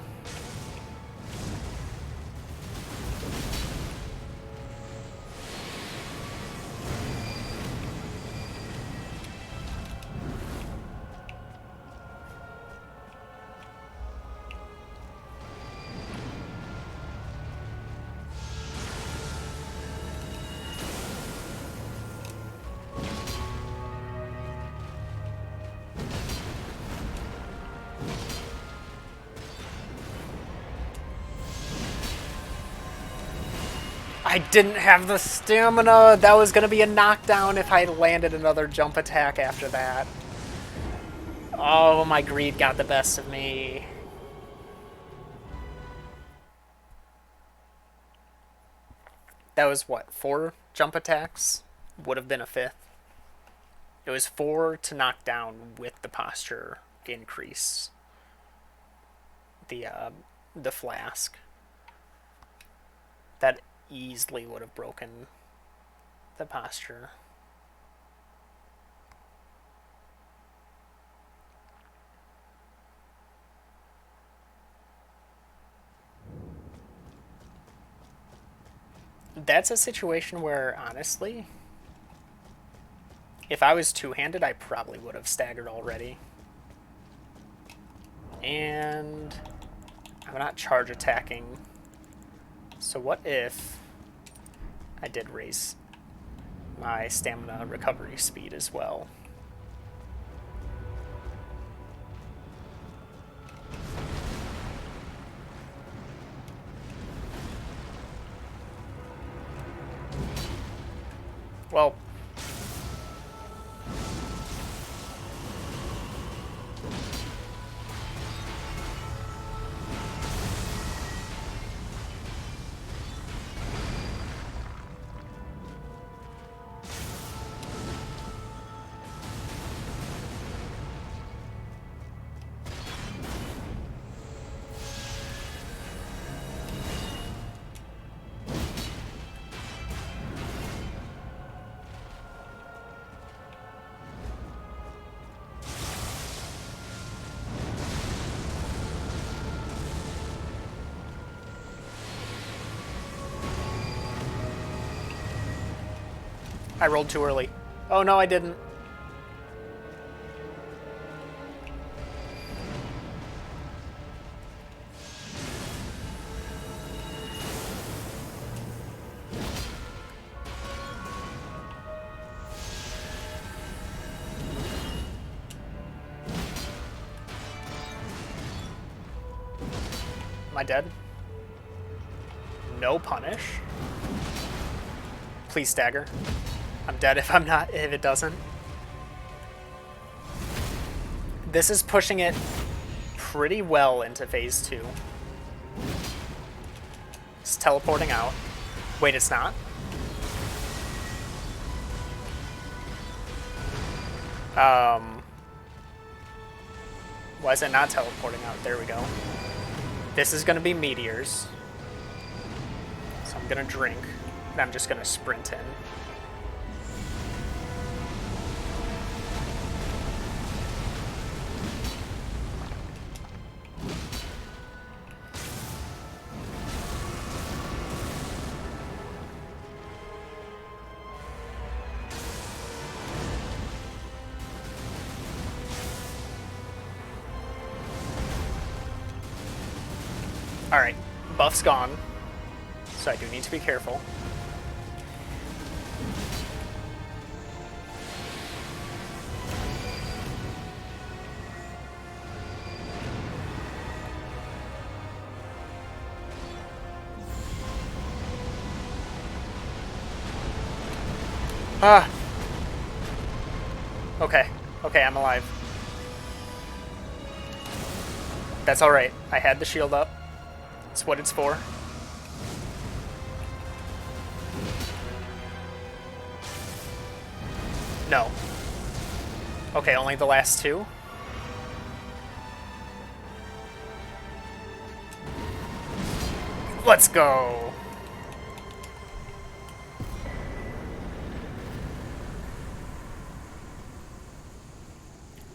Speaker 1: I didn't have the stamina. That was going to be a knockdown if I landed another jump attack after that. Oh, my greed got the best of me. That was what, 4 jump attacks? Would have been a 5th. It was 4 to knock down with the posture increase. The flask. That easily would have broken the posture. That's a situation where, honestly, if I was two-handed, I probably would have staggered already. And I'm not charge attacking. So what if I did raise my stamina recovery speed as well? Well, I rolled too early. Oh no, I didn't. I dead? No punish. Please stagger. I'm dead if I'm not, if it doesn't. This is pushing it pretty well into phase 2. It's teleporting out. Wait, it's not? Why is it not teleporting out? There we go. This is gonna be meteors. So I'm gonna drink, and I'm just gonna sprint in. Alright, buff's gone, so I do need to be careful. Ah! Okay, okay, I'm alive. That's alright, I had the shield up. That's what it's for. No. Okay, only the last two? Let's go!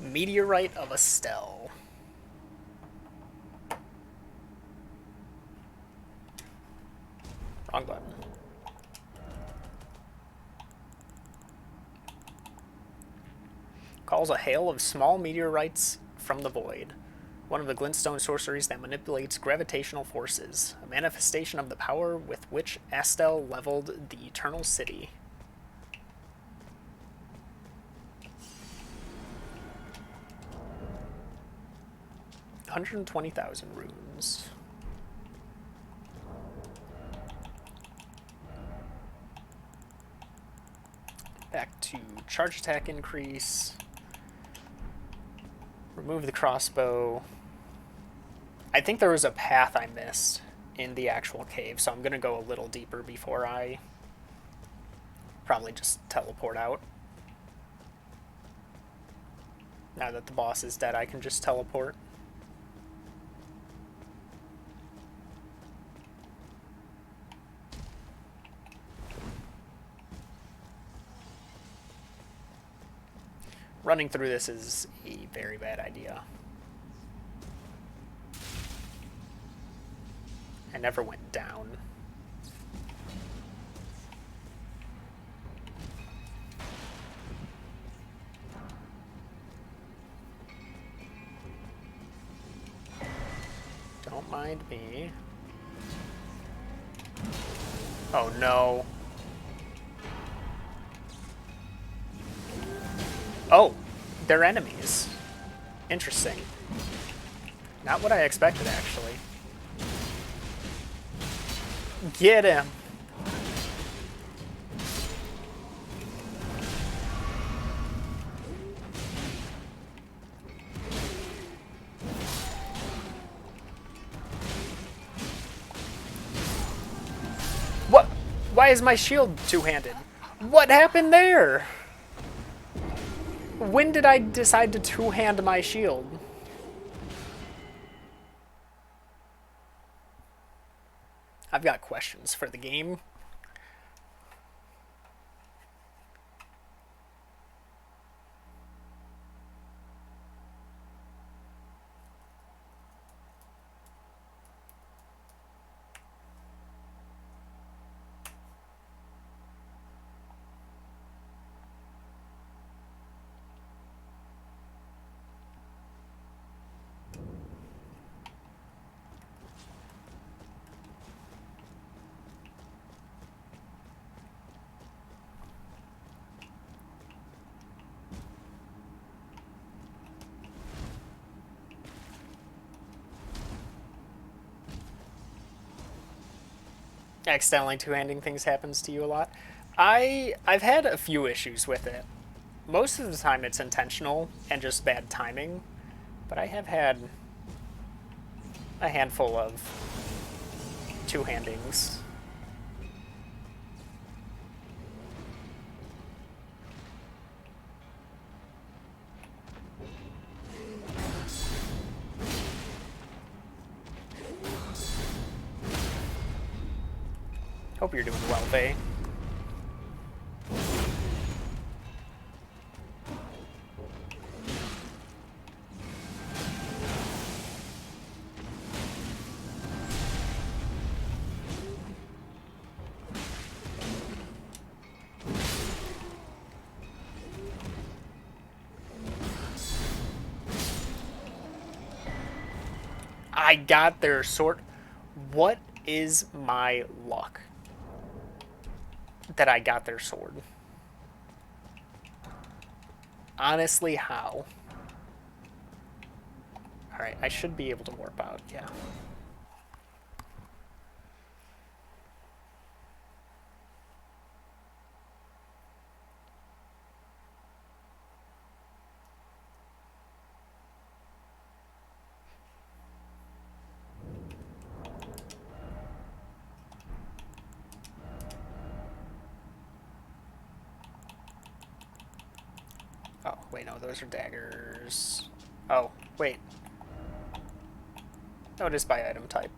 Speaker 1: Meteorite of Estelle. Wrong button. Calls a hail of small meteorites from the void. One of the glintstone sorceries that manipulates gravitational forces. A manifestation of the power with which Astel leveled the Eternal City. $120,000 runes. Back to charge attack increase. Remove the crossbow. I think there was a path I missed in the actual cave, so I'm going to go a little deeper before I probably just teleport out. Now that the boss is dead, I can just teleport. Running through this is a very bad idea. I never went down. Don't mind me. Oh no. Oh, they're enemies. Interesting. Not what I expected, actually. Get him! What? Why is my shield two-handed? What happened there? When did I decide to two-hand my shield? I've got questions for the game. Accidentally two-handing things happens to you a lot. I've had a few issues with it. Most of the time it's intentional and just bad timing, but I have had a handful of two-handings. Hope you're doing well, Vay. I got their sword. What is my luck that I got their sword? Honestly, how? Alright, I should be able to warp out, yeah. Oh, wait, no, those are daggers. Oh, wait. No, it is by item type.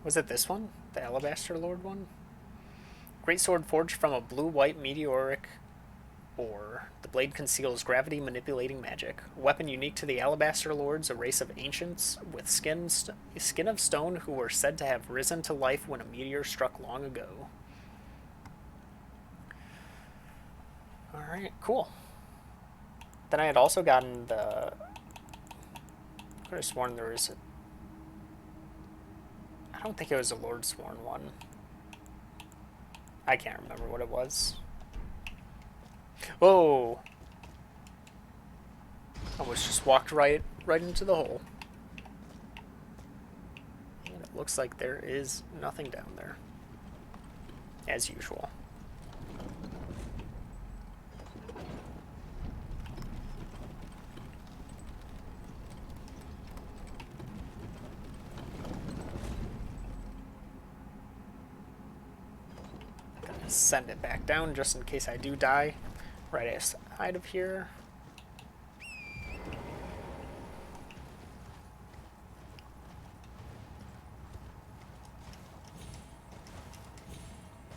Speaker 1: Was it this one? The Alabaster Lord one? Great sword forged from a blue-white meteoric ore. The blade conceals gravity-manipulating magic. A weapon unique to the Alabaster Lords, a race of ancients with skin of stone who were said to have risen to life when a meteor struck long ago. Alright, cool. Then I had also gotten the... I could have sworn there was... I don't think it was a Lord Sworn one. I can't remember what it was. Whoa! Almost just walked right into the hole. And it looks like there is nothing down there. As usual. Send it back down just in case I do die right outside of here.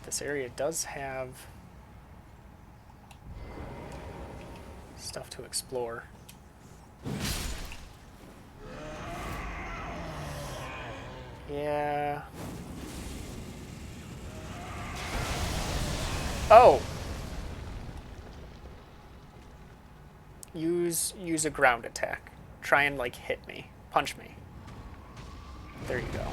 Speaker 1: This area does have stuff to explore. Yeah. Oh! Use a ground attack. Try and, like, hit me. Punch me. There you go.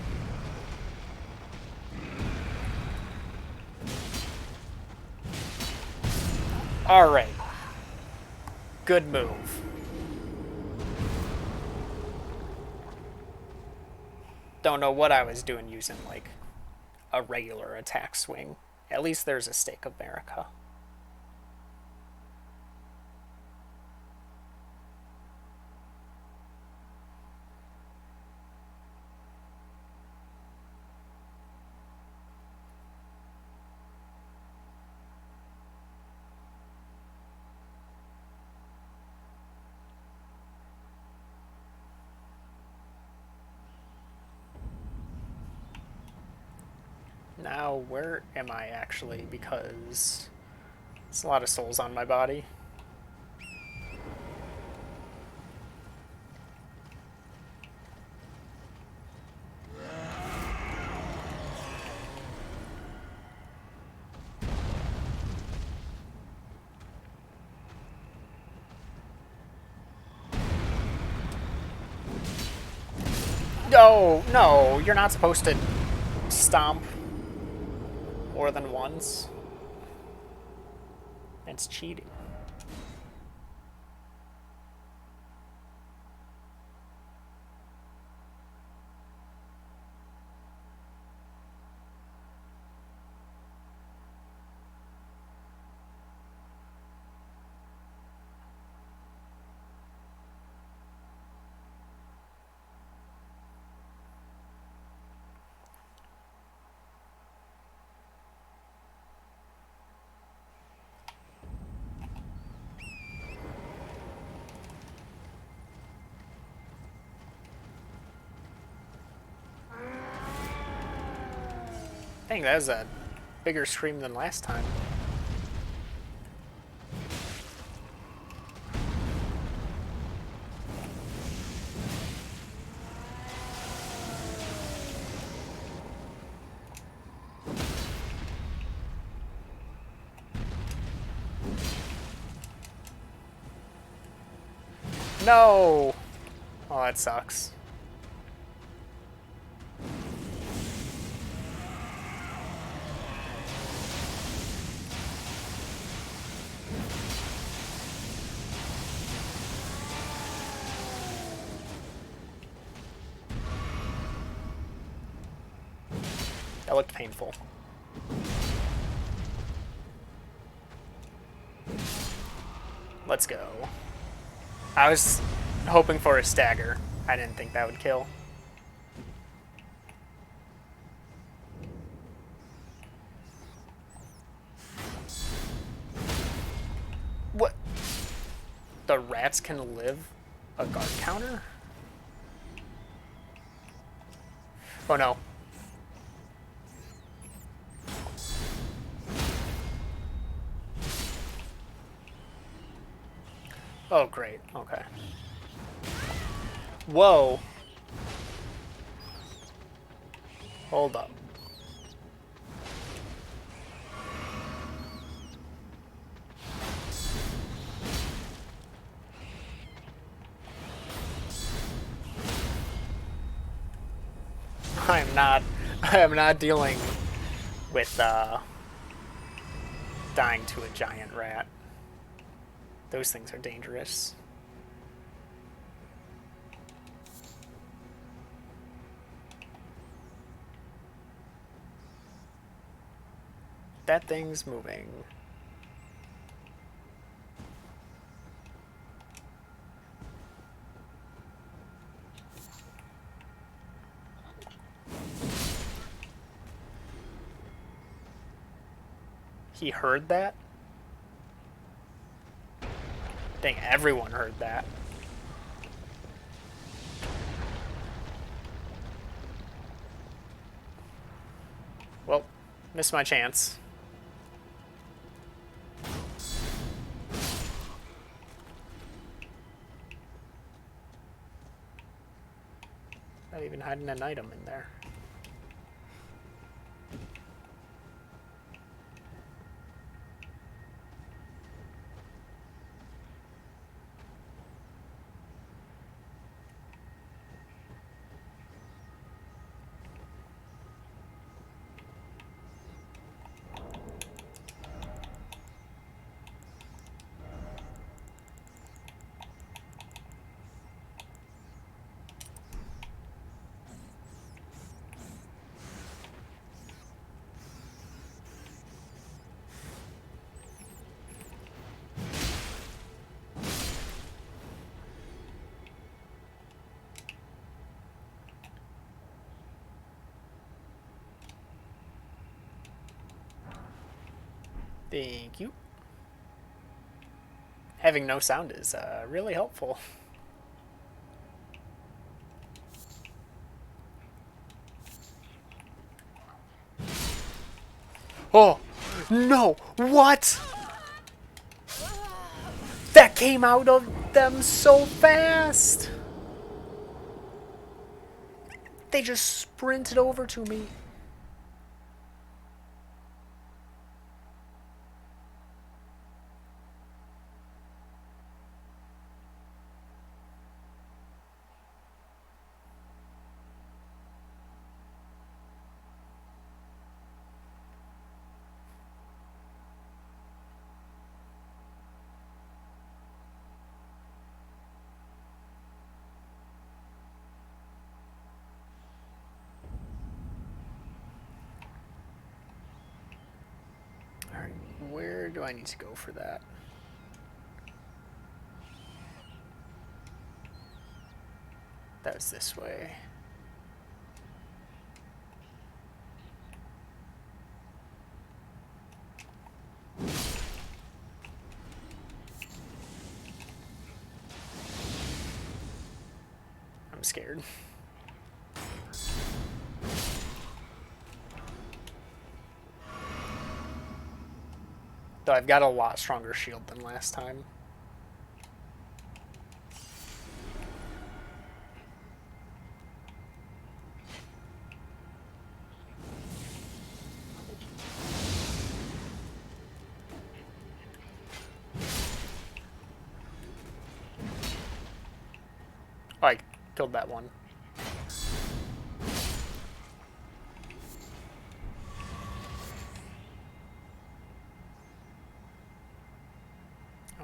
Speaker 1: Alright. Good move. Don't know what I was doing using, like, a regular attack swing. At least there's a Stake of America. Now, where am I actually? Because it's a lot of souls on my body. No, no, you're not supposed to stomp more than once. It's cheating. Dang, that was a bigger scream than last time. No! Oh, that sucks. That looked painful. Let's go. I was hoping for a stagger. I didn't think that would kill. What? The rats can live a guard counter? Oh no. Oh great, okay. Whoa. Hold up. I am not dealing with dying to a giant rat. Those things are dangerous. That thing's moving. He heard that? Dang, everyone heard that. Well, missed my chance. Not even hiding an item in there. Thank you. Having no sound is really helpful. Oh, no! What? That came out of them so fast! They just sprinted over to me. do I need to go for that? That was this way. I'm scared. Though I've got a lot stronger shield than last time. Oh, I killed that one.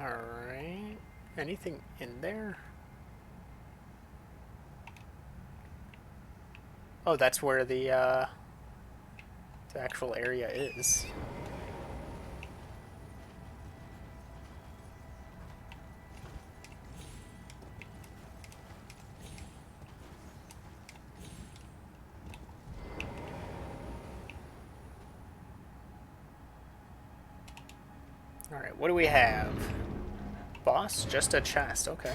Speaker 1: Alright. Anything in there? Oh, that's where the actual area is. Alright, what do we have? Boss? Just a chest, okay.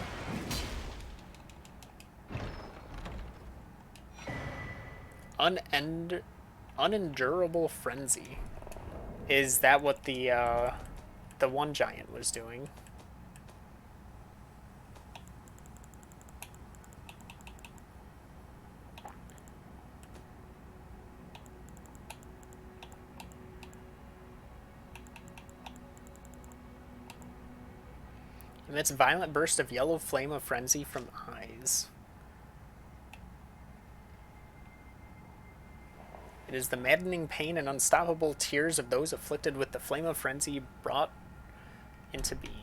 Speaker 1: Unendurable frenzy. Is that what the one giant was doing? Emits violent burst of yellow flame of frenzy from eyes. It is the maddening pain and unstoppable tears of those afflicted with the flame of frenzy brought into being.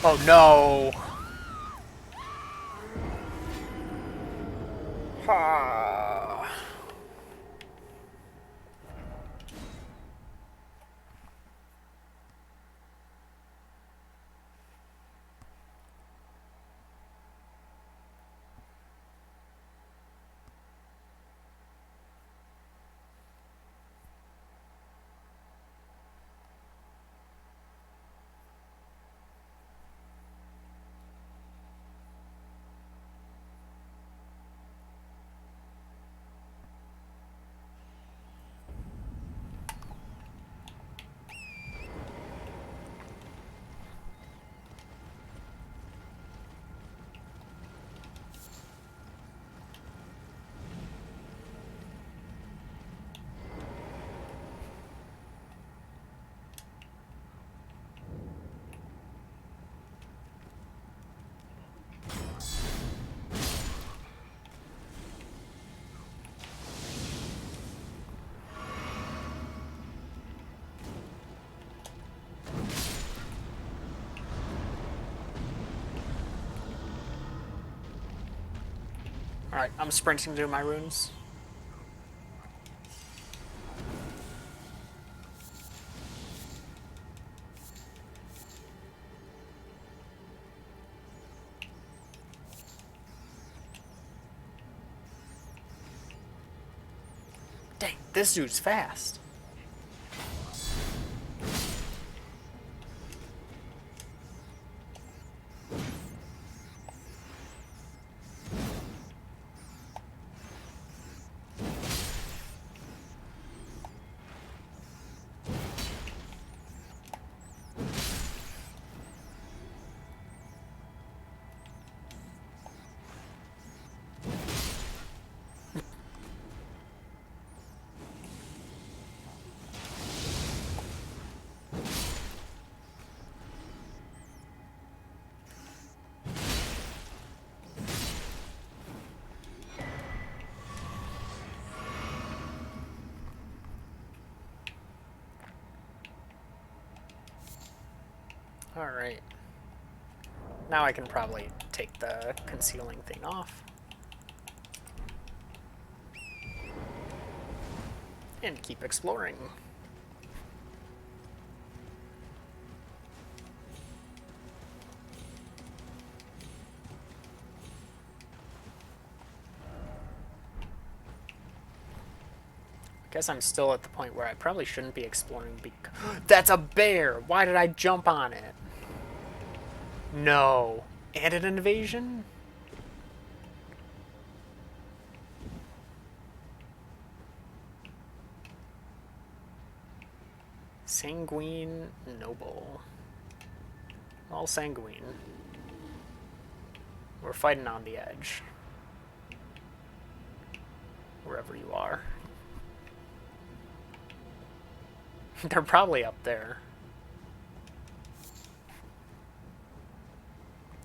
Speaker 1: Oh no! Ha! Alright, I'm sprinting to my runes. Dang, this dude's fast. Alright. Now I can probably take the concealing thing off. And keep exploring. I guess I'm still at the point where I probably shouldn't be exploring because... That's a bear! Why did I jump on it? No. And an invasion? Sanguine Noble. All sanguine. We're fighting on the edge. Wherever you are. They're probably up there.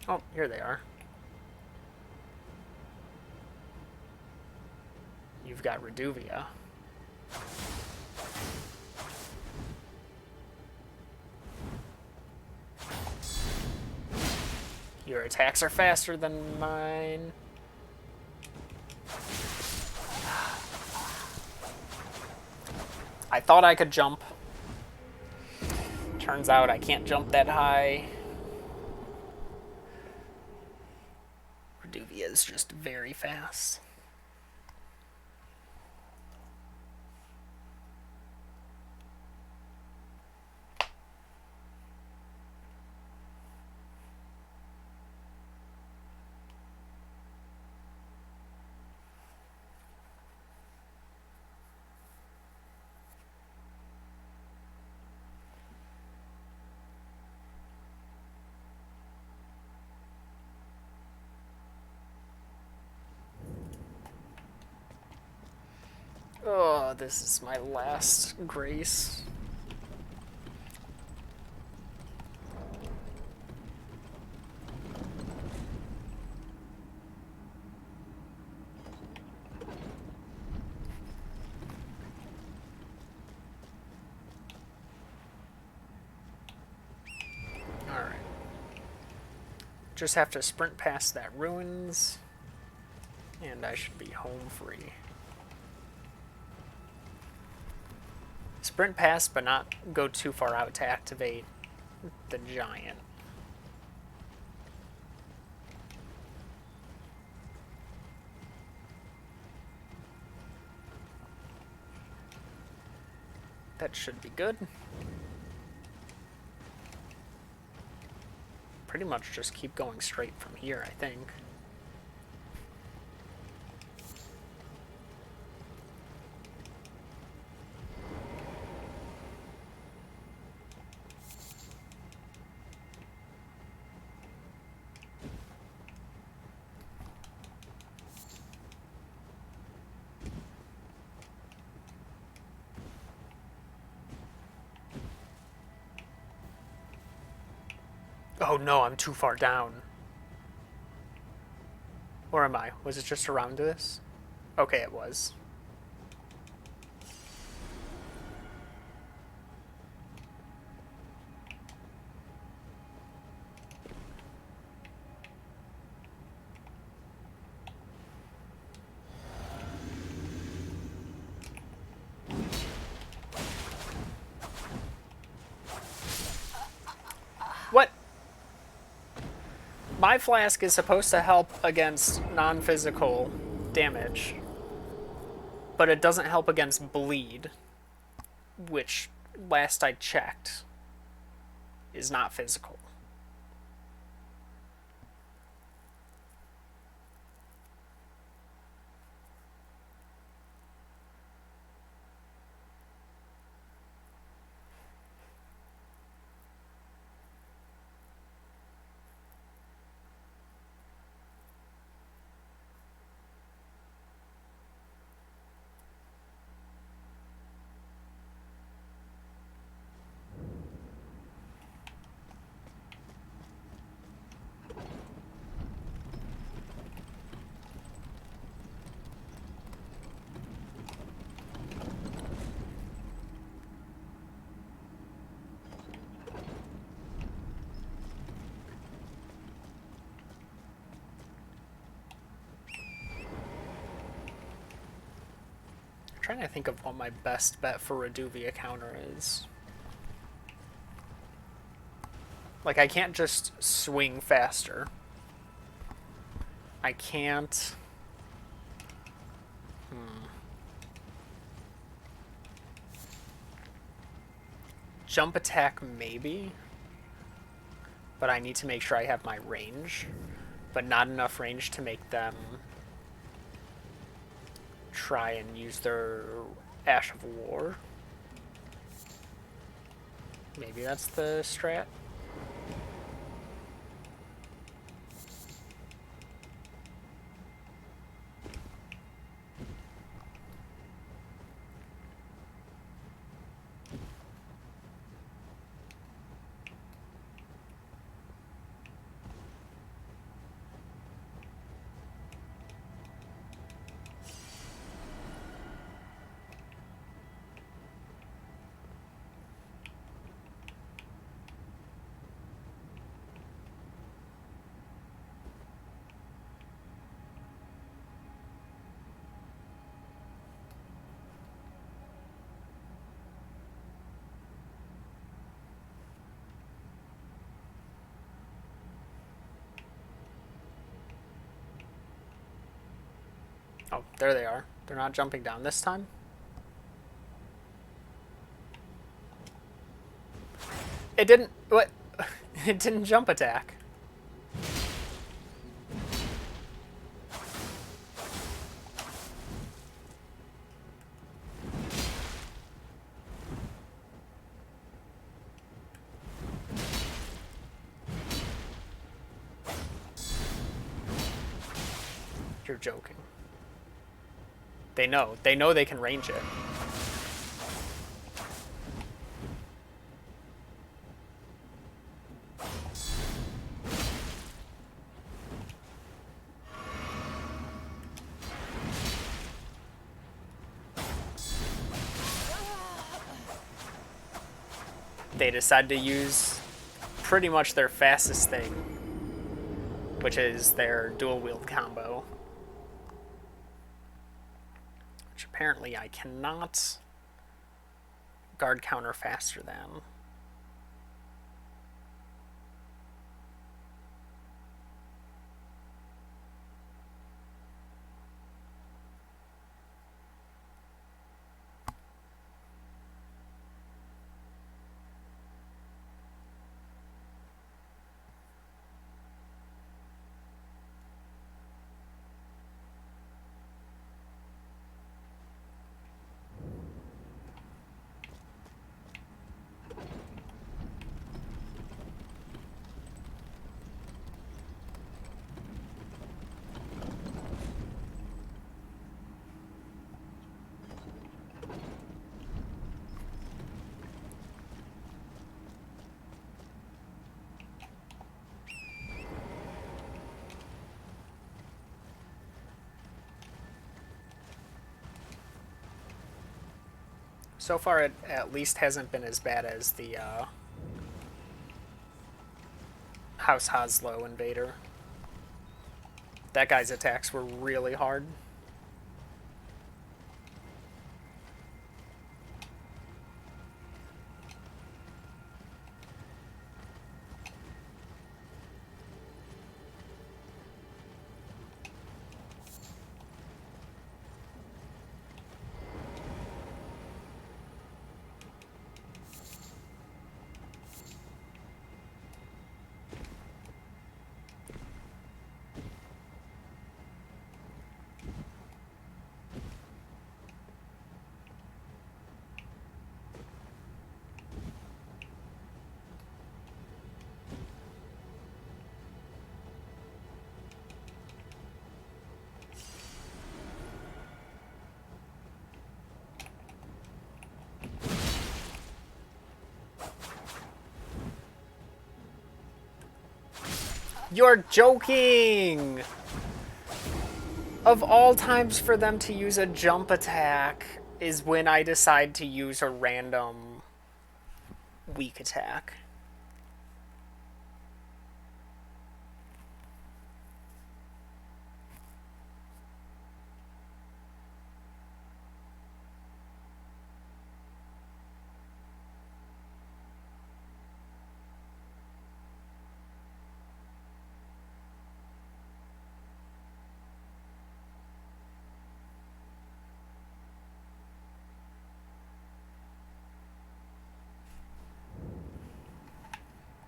Speaker 1: Oh, here they are. You've got Reduvia. Your attacks are faster than mine. I thought I could jump. Turns out I can't jump that high. Reduvia is just very fast. Oh, this is my last grace. Alright. Just have to sprint past that ruins, and I should be home free. Sprint past, but not go too far out to activate the giant. That should be good. Pretty much just keep going straight from here, I think. Oh no, I'm too far down. Or am I? Was it just around this? Okay, it was. What? My flask is supposed to help against non-physical damage, but it doesn't help against bleed, which, last I checked, is not physical. trying to think of what my best bet for Reduvia counter is. Like, I can't just swing faster. I can't... Jump attack, maybe. But I need to make sure I have my range. But not enough range to make them try and use their Ash of War. Maybe that's the strat. Oh, there they are. They're not jumping down this time. It didn't... What? It didn't jump attack. You're joking. They know. They know they can range it. They decide to use pretty much their fastest thing, which is their dual wield combo. Which apparently I cannot guard counter faster than. So far, it at least hasn't been as bad as the House Haslow invader. That guy's attacks were really hard. You're joking! Of all times for them to use a jump attack is when I decide to use a random weak attack.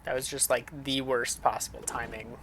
Speaker 1: That was just like the worst possible timing.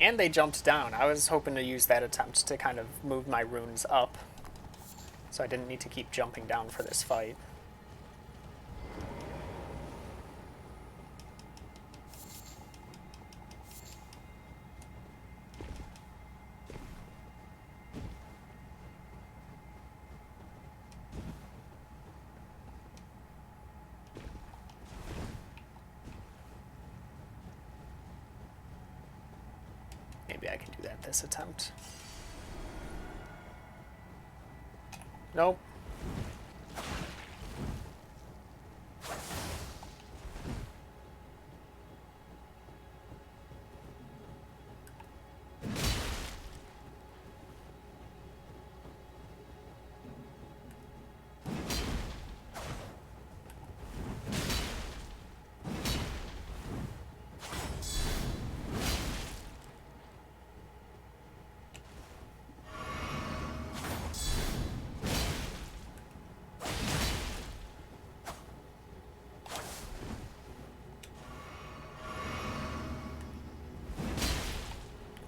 Speaker 1: And they jumped down. I was hoping to use that attempt to kind of move my runes up, so I didn't need to keep jumping down for this fight. Maybe I can do that this attempt. Nope.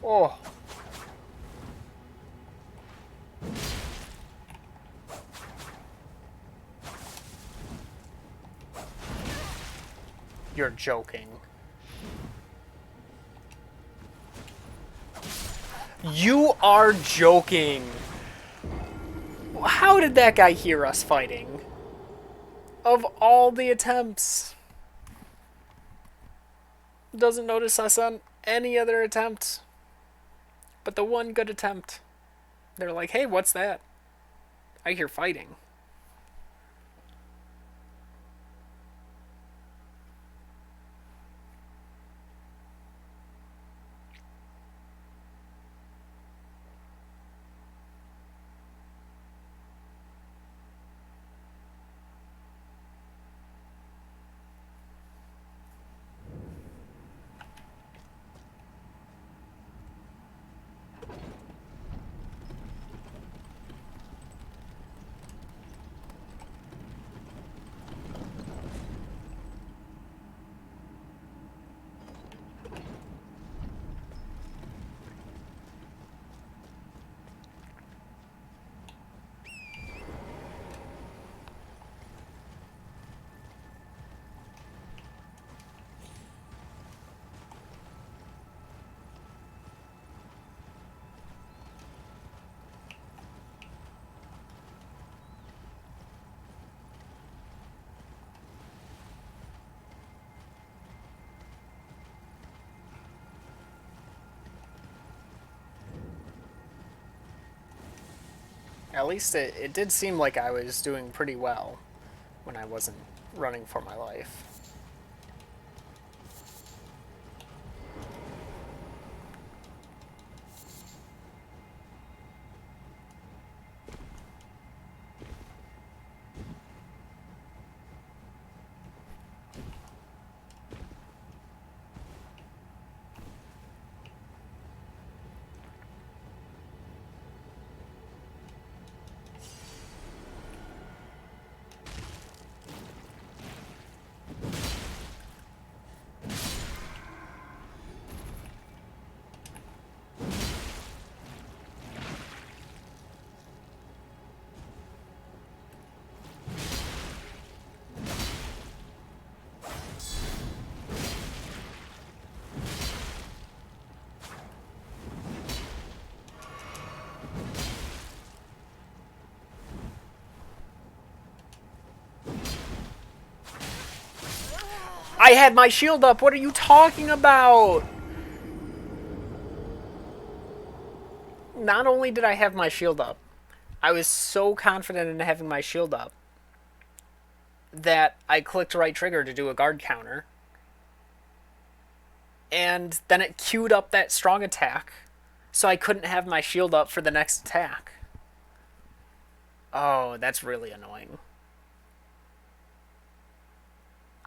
Speaker 1: Oh. You're joking. You are joking. How did that guy hear us fighting? Of all the attempts. Doesn't notice us on any other attempt. But the one good attempt. They're like, hey, what's that? I hear fighting. At least it did seem like I was doing pretty well when I wasn't running for my life. I had my shield up. What are you talking about? Not only did I have my shield up, I was so confident in having my shield up that I clicked right trigger to do a guard counter. And then it queued up that strong attack, so I couldn't have my shield up for the next attack. Oh, that's really annoying.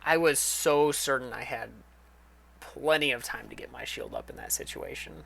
Speaker 1: I was so certain I had plenty of time to get my shield up in that situation.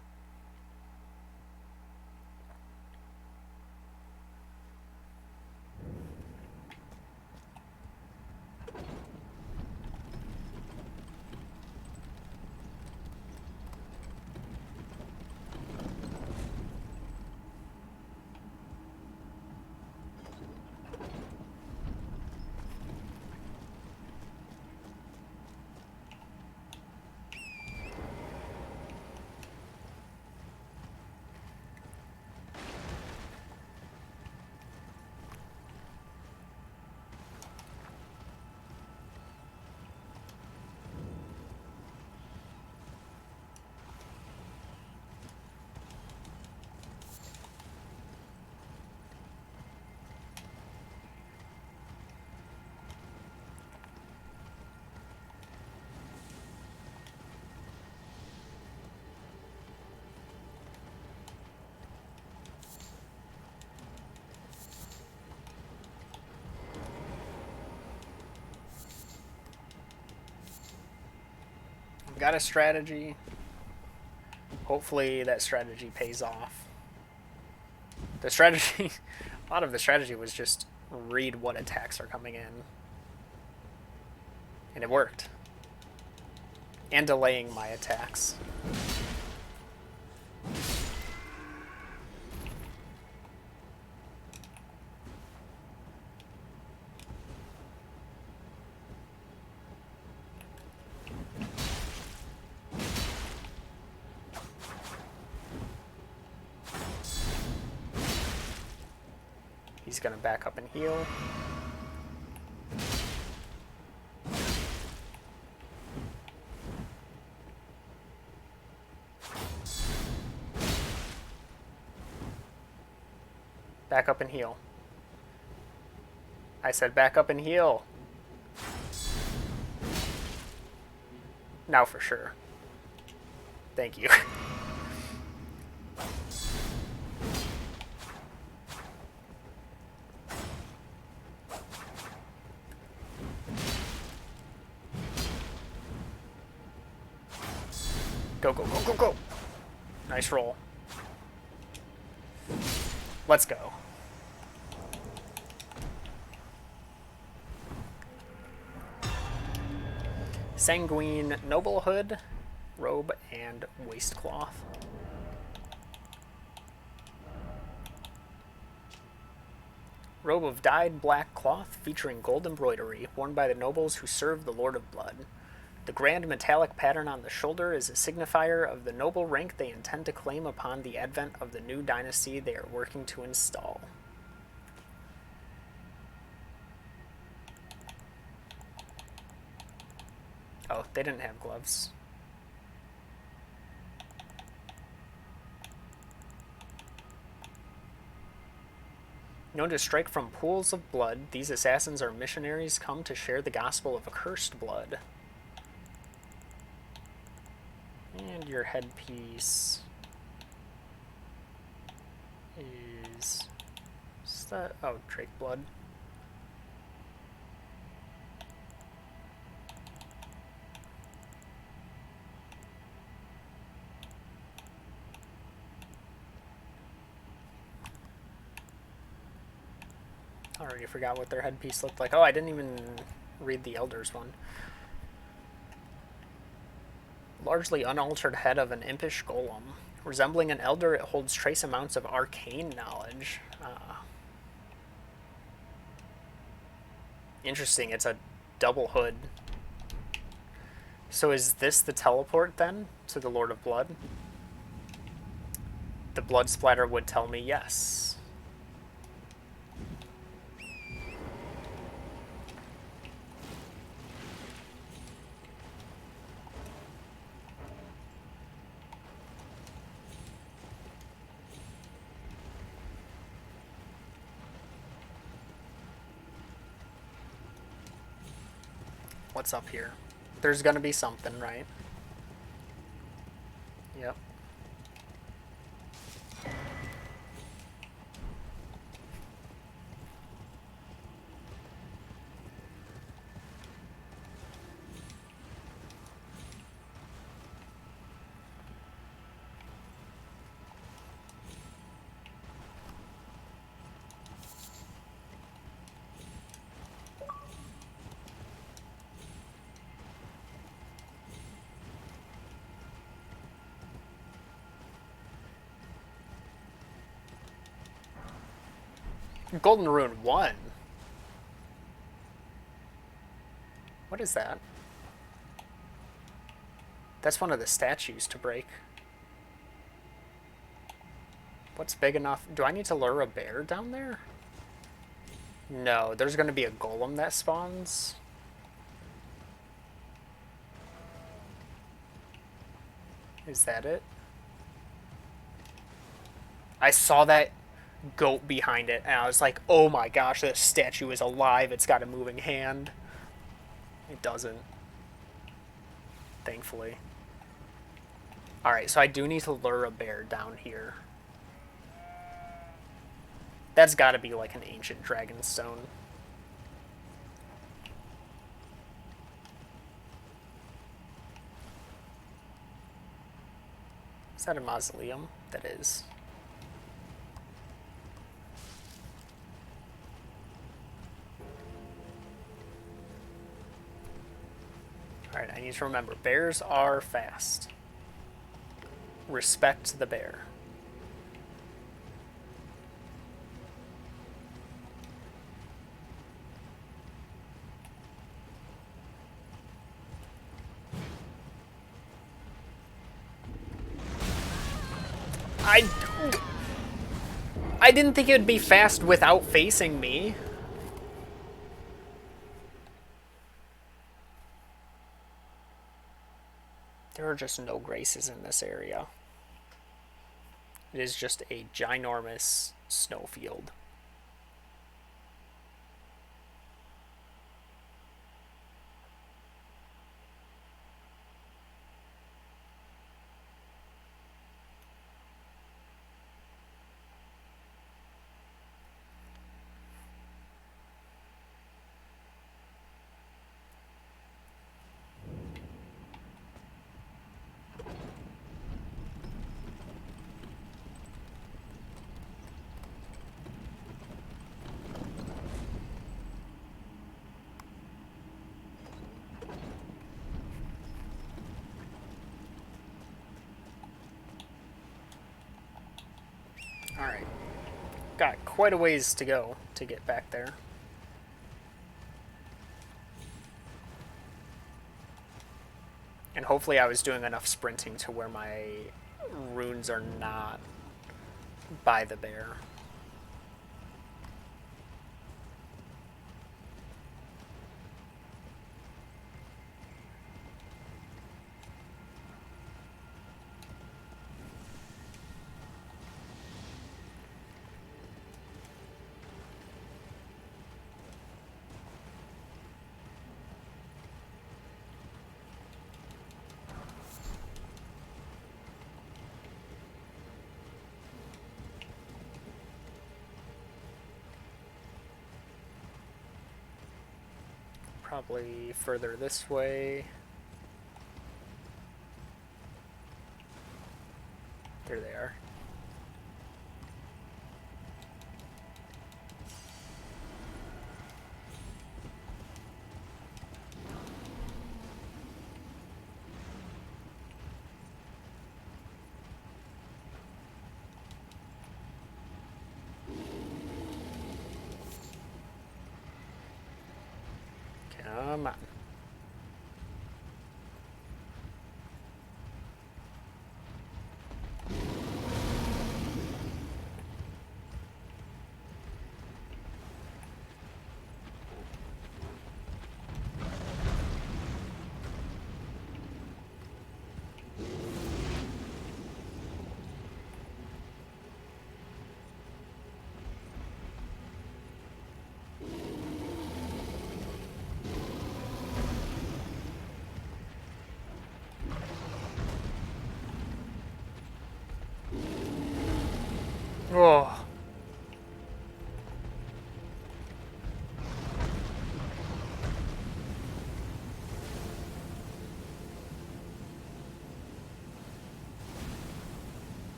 Speaker 1: Got a strategy. Hopefully that strategy pays off. The strategy, a lot of the strategy was just read what attacks are coming in. And it worked. And delaying my attacks. He's gonna back up and heal. Back up and heal. I said back up and heal. Now for sure. Thank you. Go, go, go, go, go. Nice roll. Let's go. Sanguine Noble Hood, Robe, and Waistcloth. Robe of dyed black cloth featuring gold embroidery, worn by the nobles who serve the Lord of Blood. The grand metallic pattern on the shoulder is a signifier of the noble rank they intend to claim upon the advent of the new dynasty they are working to install. Oh, they didn't have gloves. Known to strike from pools of blood, these assassins are missionaries come to share the gospel of accursed blood. And your headpiece is that? Oh, Drake blood. I already forgot what their headpiece looked like. Oh, I didn't even read the Elder's one. Largely unaltered head of an impish golem. Resembling an elder, it holds trace amounts of arcane knowledge. Interesting, it's a double hood. So is this the teleport then to the Lord of Blood? The blood splatter would tell me yes. what's up here. There's gonna be something, right? Yep. Golden Rune 1? What is that? That's one of the statues to break. What's big enough? Do I need to lure a bear down there? No, there's going to be a golem that spawns. Is that it? I saw that goat behind it, and I was like, oh my gosh, this statue is alive. It's got a moving hand. It doesn't. Thankfully. Alright, so I do need to lure a bear down here. That's got to be like an ancient dragon stone. Is that a mausoleum? That is. Alright, I need to remember, bears are fast. Respect the bear. I didn't think it would be fast without facing me. There are just no graces in this area. It is just a ginormous snowfield. Alright. Got quite a ways to go to get back there. And hopefully I was doing enough sprinting to where my runes are not by the bear. Probably further this way. There they are. Come on.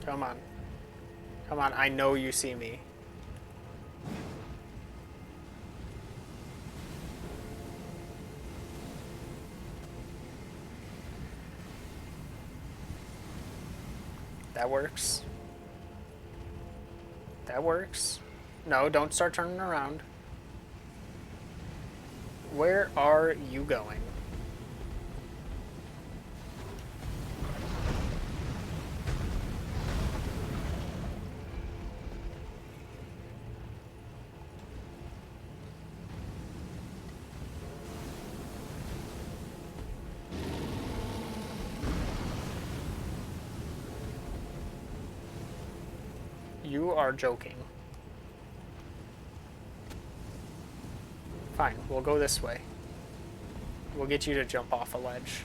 Speaker 1: Come on. Come on, I know you see me. That works. That works. No, don't start turning around. Where are you going? You are joking. Fine, we'll go this way. We'll get you to jump off a ledge.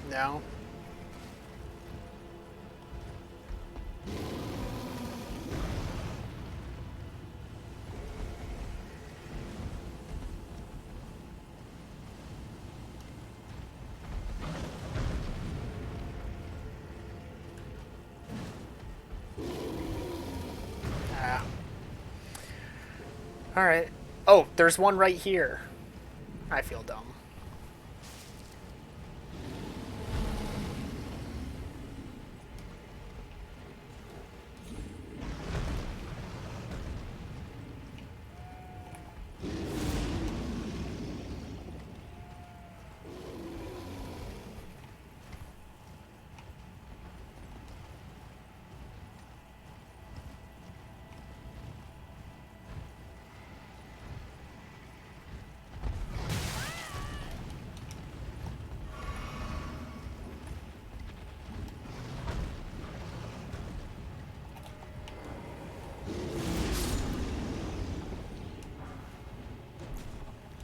Speaker 1: No. Ah. Alright. Oh, there's one right here. I feel dumb.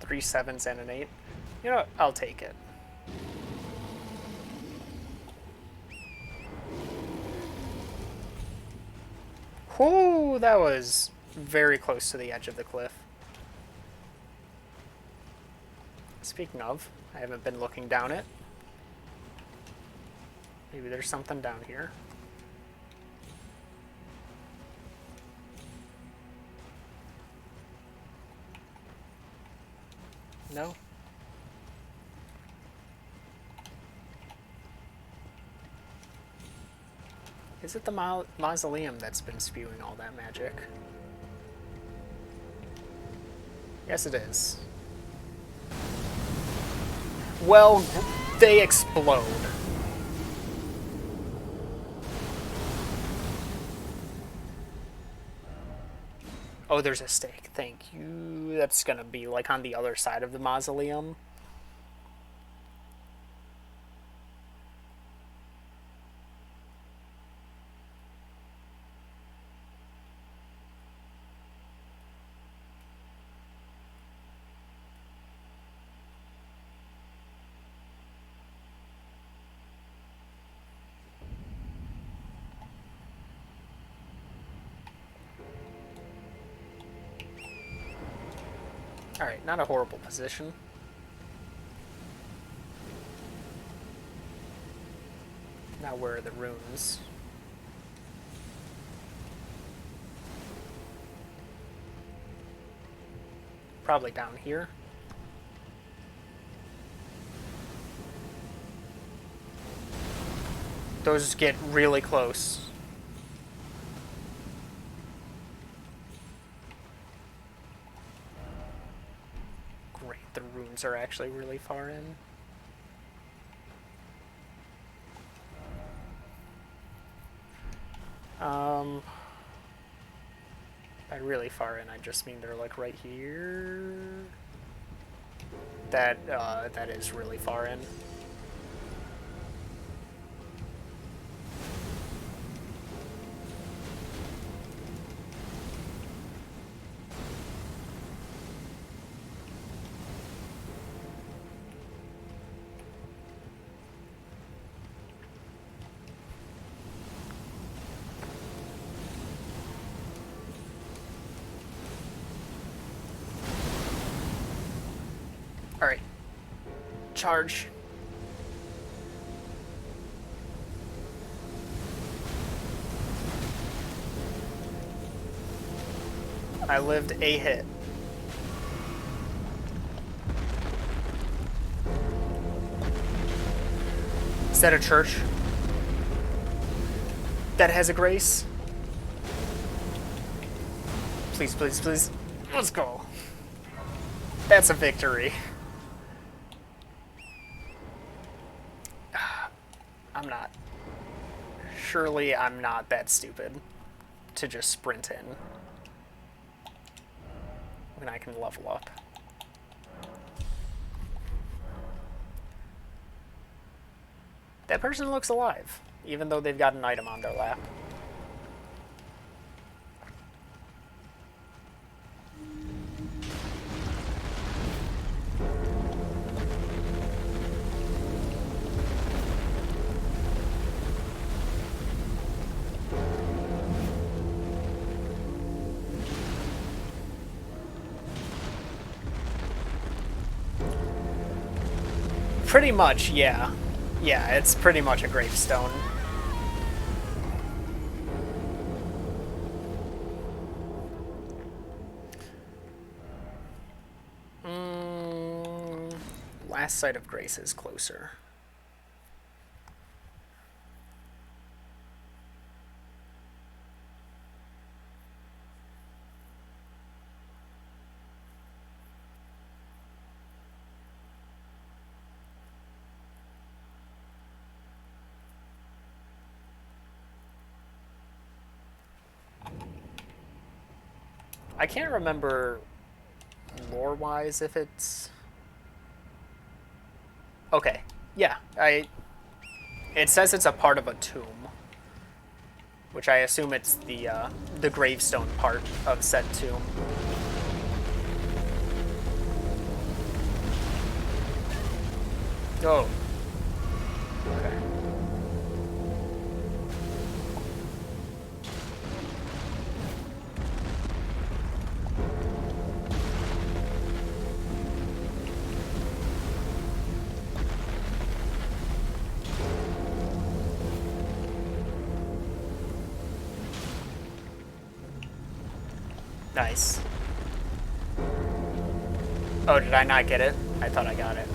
Speaker 1: Three sevens and an eight. You know what? I'll take it. Whoo, that was very close to the edge of the cliff. Speaking of, I haven't been looking down it. Maybe there's something down here. No? Is it the mausoleum that's been spewing all that magic? Yes, it is. Well, they explode. Oh, there's a stake. Thank you. That's gonna be like on the other side of the mausoleum. Alright, not a horrible position. Now where are the runes? Probably down here. Those get really close. Great, the runes are actually really far in. Um, by really far in, I just mean they're like right here. That is really far in. All right, charge. I lived a hit. Is that a church that has a grace? Please, please, please. Let's go. That's a victory. I'm not. Surely I'm not that stupid to just sprint in when I can level up. That person looks alive, even though they've got an item on their lap. Pretty much, yeah. Yeah, it's pretty much a gravestone. Last sight of grace is closer. I can't remember lore-wise if it's... Okay, yeah, it says it's a part of a tomb, which I assume it's the gravestone part of said tomb. Oh. Okay. Nice. Oh, did I not get it? I thought I got it.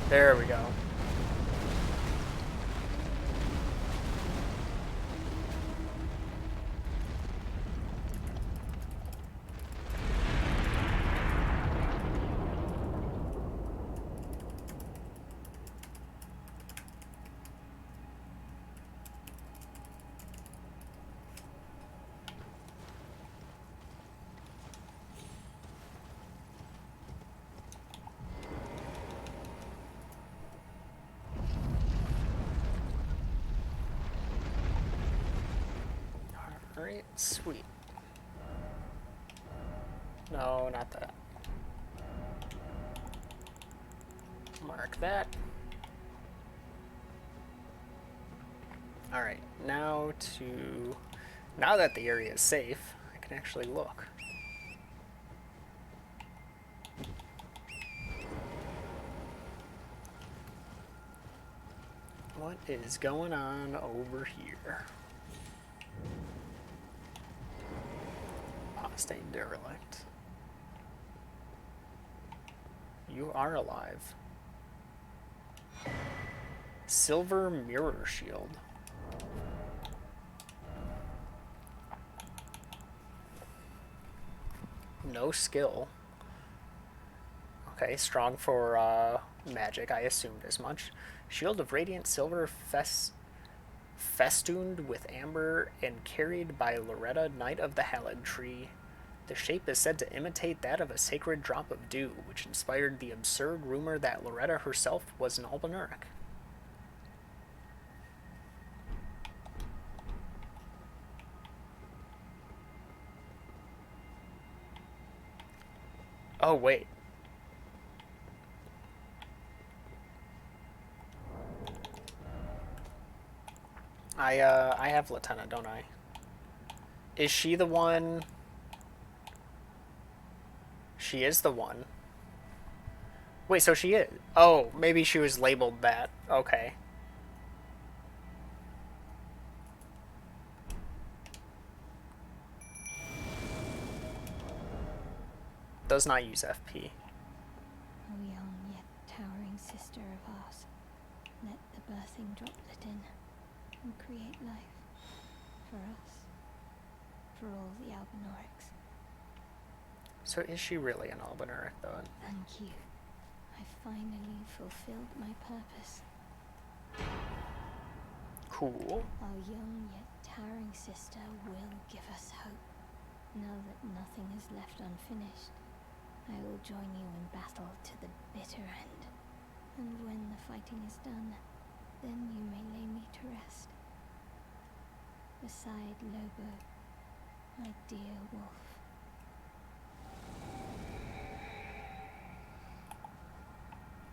Speaker 1: There we go. Alright, sweet. No, not that. Mark that. Alright, now that the area is safe, I can actually look. What is going on over here? Apostate derelict. you are alive. Silver mirror shield. No skill. Okay, strong for magic. I assumed as much. Shield of radiant silver festooned with amber and carried by Loretta, Knight of the Hallowed Tree. The shape is said to imitate that of a sacred drop of dew, which inspired the absurd rumor that Loretta herself was an Albinauric. Oh, wait. I have Latenna, don't I? Is she the one? She is the one. Wait, so she is. Oh, maybe she was labeled that. Okay. Does not use FP.
Speaker 3: O young yet towering sister of ours, let the birthing droplet in and create life for us, for all the Albinaurics.
Speaker 1: So is she really an Albinauric, though?
Speaker 3: Thank you. I finally fulfilled my purpose.
Speaker 1: Cool.
Speaker 3: Our young yet towering sister will give us hope. Now that nothing is left unfinished, I will join you in battle to the bitter end. And when the fighting is done, then you may lay me to rest. Beside Lobo, my dear wolf.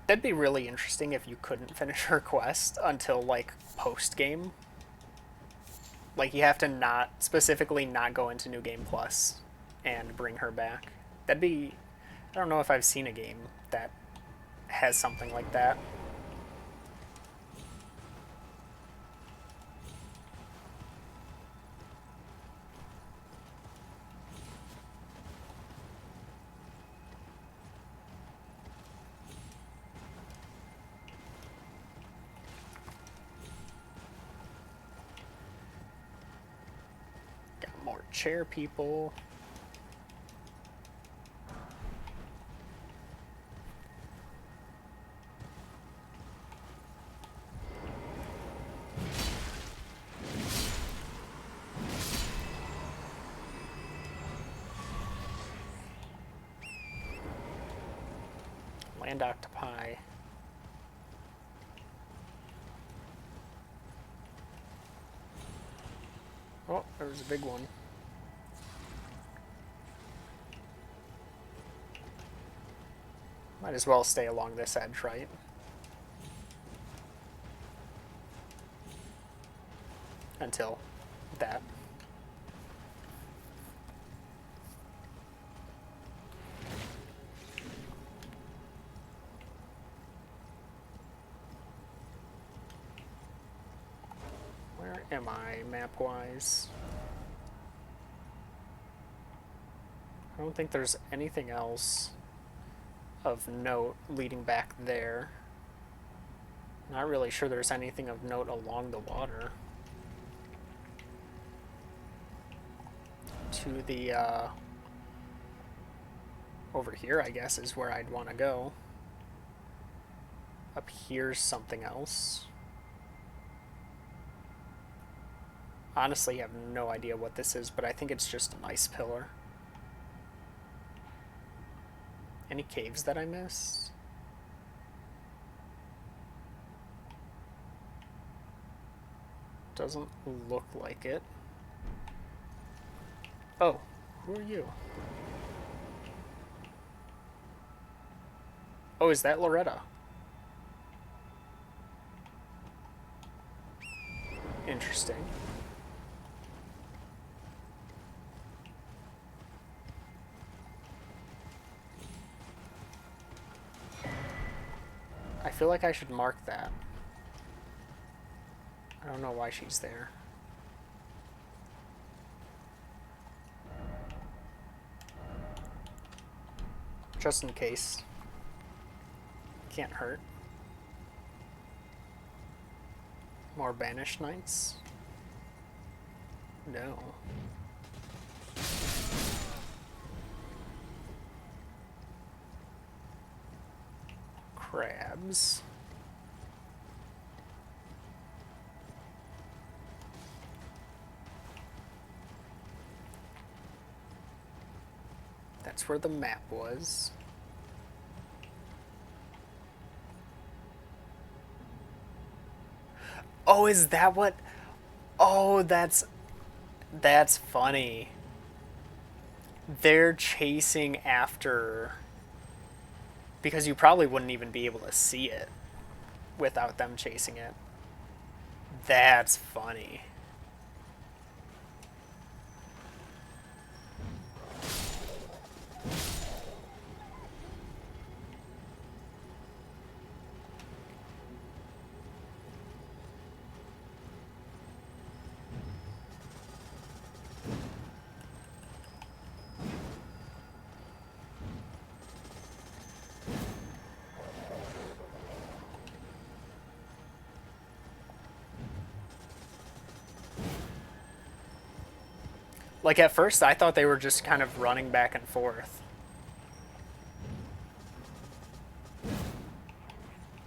Speaker 1: That'd be really interesting if you couldn't finish her quest until, like, post-game. Like, you have to specifically not go into New Game Plus and bring her back. That'd be... I don't know if I've seen a game that has something like that. Got more chair people. Land octopi. Oh, there was a big one. Might as well stay along this edge, right? Until that. Where am I, map-wise? I don't think there's anything else of note leading back there. Not really sure there's anything of note along the water. To the, over here, I guess, is where I'd want to go. Up here's something else. Honestly, I have no idea what this is, but I think it's just an ice pillar. Any caves that I missed? Doesn't look like it. Oh, who are you? Oh, is that Loretta? Interesting. I feel like I should mark that. I don't know why she's there. Just in case. can't hurt. More banished knights? No. Crabs. That's where the map was. Oh, is that what? Oh, that's funny. They're chasing after, because you probably wouldn't even be able to see it without them chasing it. That's funny. Like at first I thought they were just kind of running back and forth.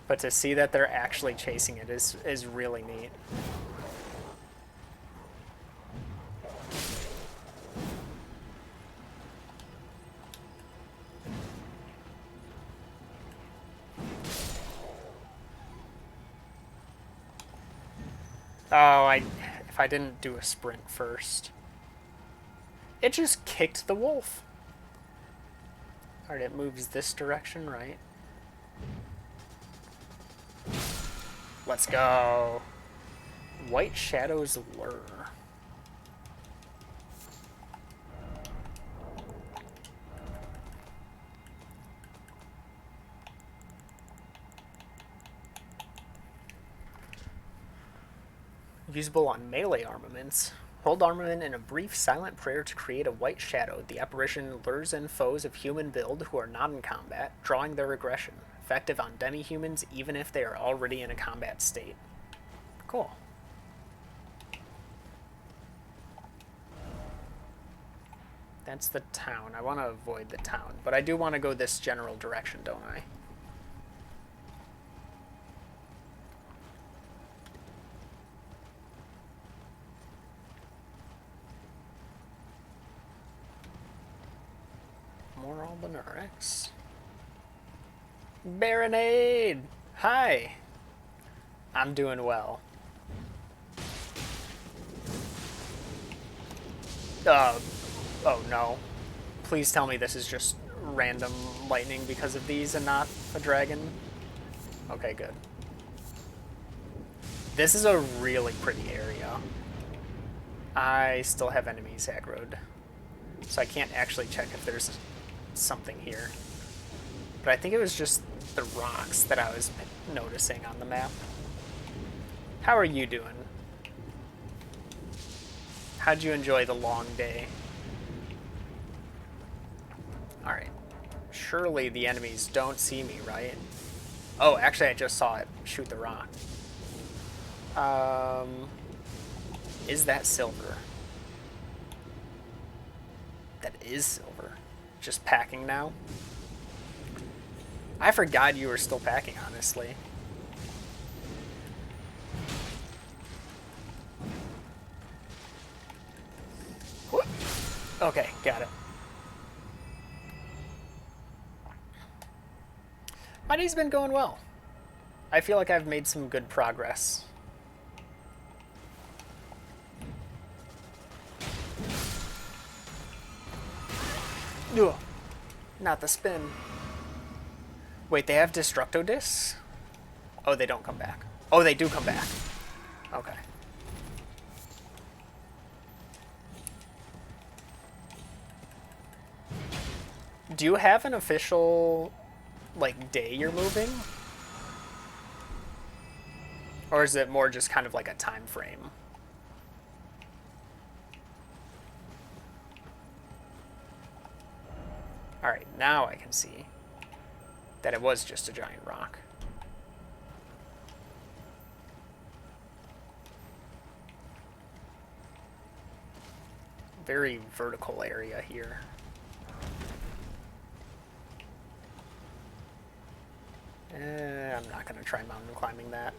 Speaker 1: But to see that they're actually chasing it is really neat. Oh, if I didn't do a sprint first. It just kicked the wolf. Alright, it moves this direction, right? Let's go. White shadows lure. Usable on melee armaments. Hold armament in a brief silent prayer to create a white shadow. The apparition lures in foes of human build who are not in combat, drawing their aggression. Effective on demi-humans even if they are already in a combat state. Cool. That's the town. I want to avoid the town, but I do want to go this general direction, don't I? More Albanurics. Baronade! Hi! I'm doing well. Oh no. Please tell me this is just random lightning because of these and not a dragon. Okay, good. This is a really pretty area. I still have enemies aggroed, so I can't actually check if there's something here. But I think it was just the rocks that I was noticing on the map. How are you doing? How'd you enjoy the long day? Alright. Surely the enemies don't see me, right? Oh, actually I just saw it shoot the rock. Is that silver? That is silver. Just packing now? I forgot you were still packing, honestly. Okay, got it. My day's been going well. I feel like I've made some good progress. Ugh. Not the spin. Wait, they have Destructo Discs? Oh, they don't come back. Oh, they do come back. Okay. Do you have an official, like, day you're moving? Or is it more just kind of like a time frame? Alright, now I can see. that it was just a giant rock. Very vertical area here. I'm not going to try mountain climbing that.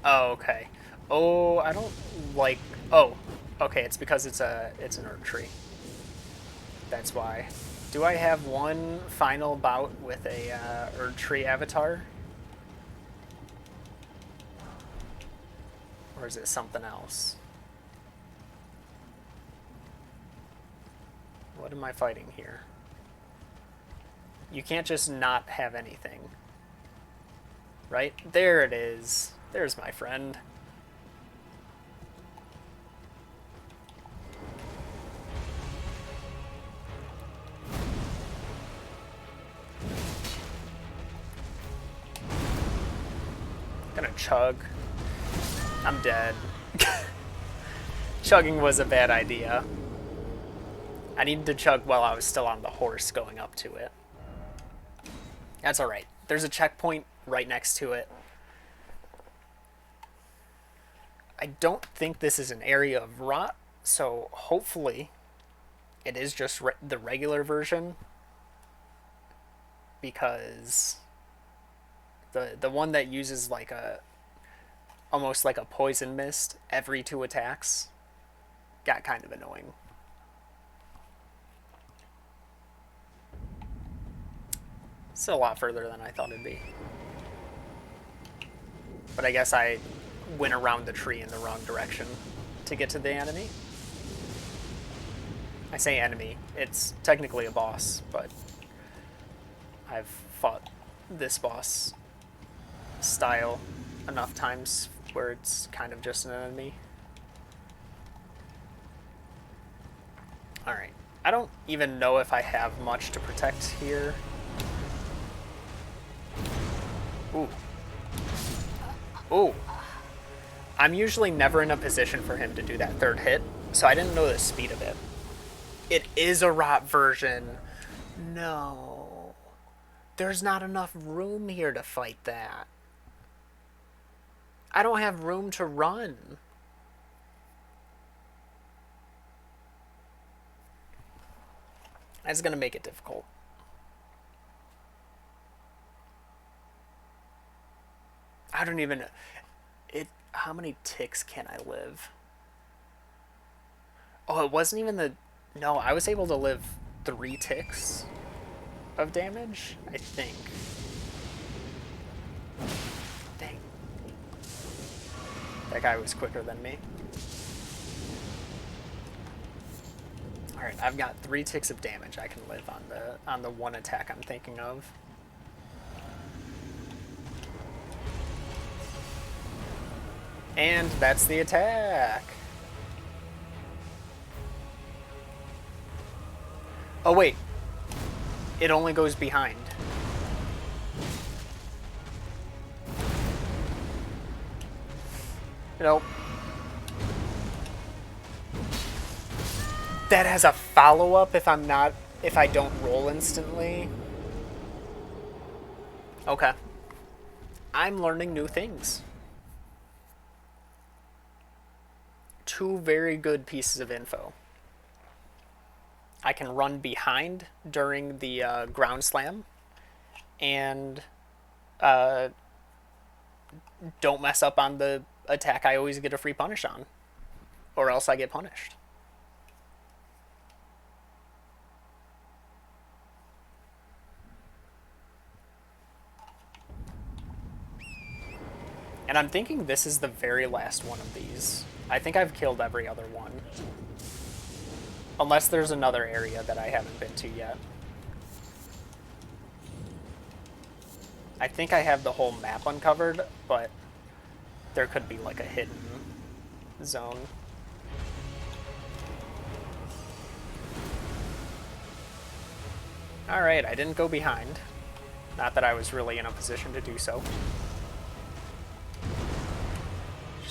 Speaker 1: Oh, okay. Oh, I don't like... Oh, okay, it's because it's an Erd tree. That's why. Do I have one final bout with a Erd tree avatar? Or is it something else? What am I fighting here? You can't just not have anything. Right? There it is. There's my friend. Gonna chug. I'm dead. Chugging was a bad idea. I needed to chug while I was still on the horse going up to it. That's alright. There's a checkpoint right next to it. I don't think this is an area of rot, so hopefully it is just the regular version, because the one that uses like almost like a poison mist every 2 attacks got kind of annoying. Still a lot further than I thought it'd be. But I guess I went around the tree in the wrong direction to get to the enemy. I say enemy, it's technically a boss, but I've fought this boss style enough times where it's kind of just an enemy. Alright, I don't even know if I have much to protect here. Ooh. Ooh. I'm usually never in a position for him to do that third hit, so I didn't know the speed of it. It is a rot version. No. There's not enough room here to fight that. I don't have room to run. That's going to make it difficult. I don't even know. How many ticks can I live? Oh, it wasn't even the... No, I was able to live 3 ticks of damage, I think. Dang. That guy was quicker than me. Alright, I've got 3 ticks of damage I can live on the one attack I'm thinking of. And that's the attack. Oh wait, it only goes behind. Nope. That has a follow-up if I don't roll instantly. Okay. I'm learning new things. 2 very good pieces of info. I can run behind during the ground slam, and don't mess up on the attack I always get a free punish on, or else I get punished. And I'm thinking this is the very last one of these. I think I've killed every other one. Unless there's another area that I haven't been to yet. I think I have the whole map uncovered, but there could be like a hidden zone. Alright, I didn't go behind. Not that I was really in a position to do so.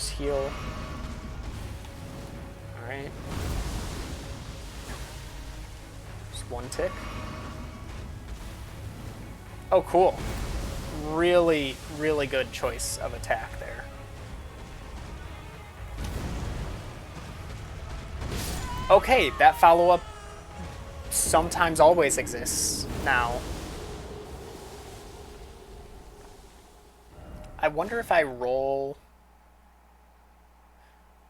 Speaker 1: Just heal. Alright. Just one tick. Oh, cool. Really, really good choice of attack there. Okay, that follow-up sometimes always exists now. I wonder if I roll...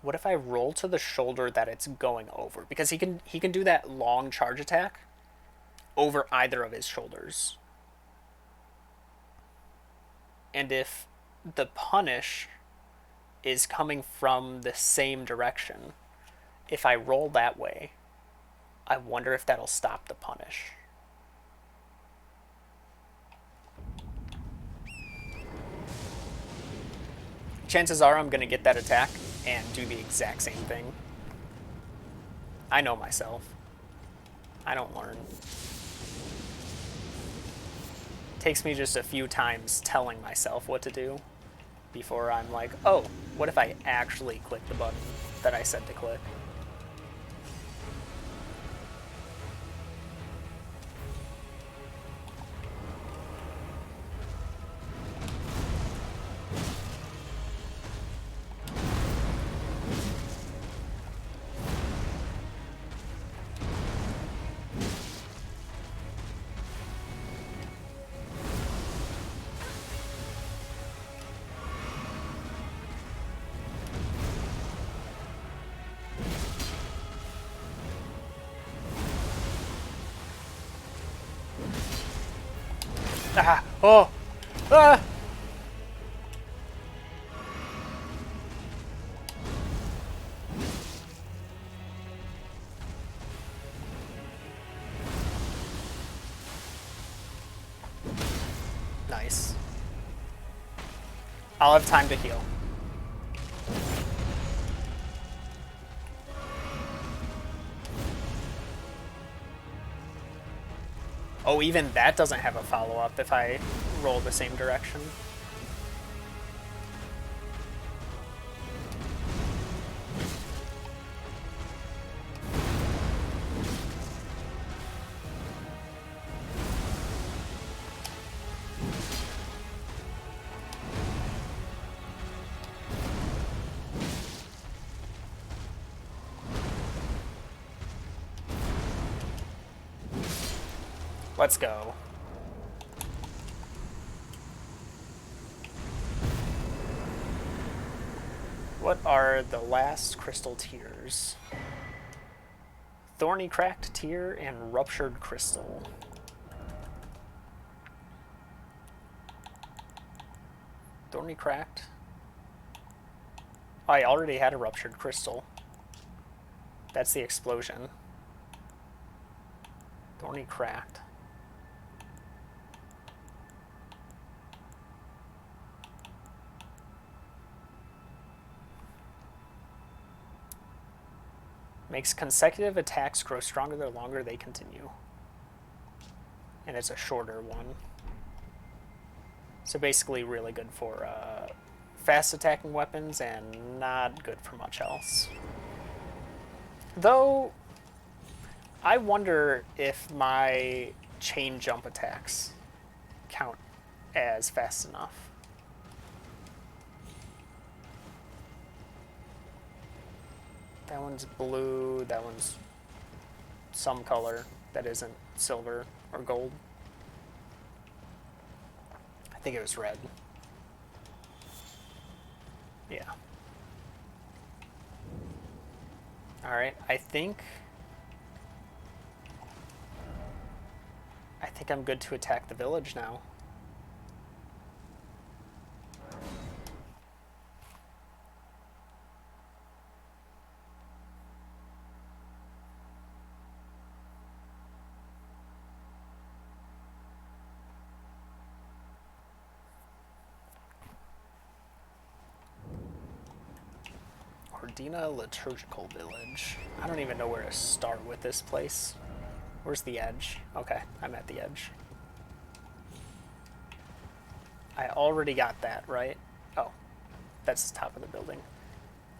Speaker 1: What if I roll to the shoulder that it's going over? Because he can do that long charge attack over either of his shoulders. And if the punish is coming from the same direction, if I roll that way, I wonder if that'll stop the punish. Chances are I'm going to get that attack and do the exact same thing. I know myself. I don't learn. Takes me just a few times telling myself what to do before I'm like, oh, what if I actually click the button that I said to click? Ah! Oh! Ah! Nice. I'll have time to heal. Oh, even that doesn't have a follow-up if I roll the same direction. Let's go. What are the last crystal tiers? Thorny Cracked Tier and Ruptured Crystal. Thorny Cracked. I already had a Ruptured Crystal. That's the explosion. Thorny Cracked. Makes consecutive attacks grow stronger the longer they continue. And it's a shorter one. So basically really good for fast attacking weapons and not good for much else. Though, I wonder if my chain jump attacks count as fast enough. That one's blue, that one's some color that isn't silver or gold. I think it was red. Yeah. Alright, I think I'm good to attack the village now. Ordina Liturgical Village. I don't even know where to start with this place. Where's the edge? Okay, I'm at the edge. I already got that, right? Oh, that's the top of the building.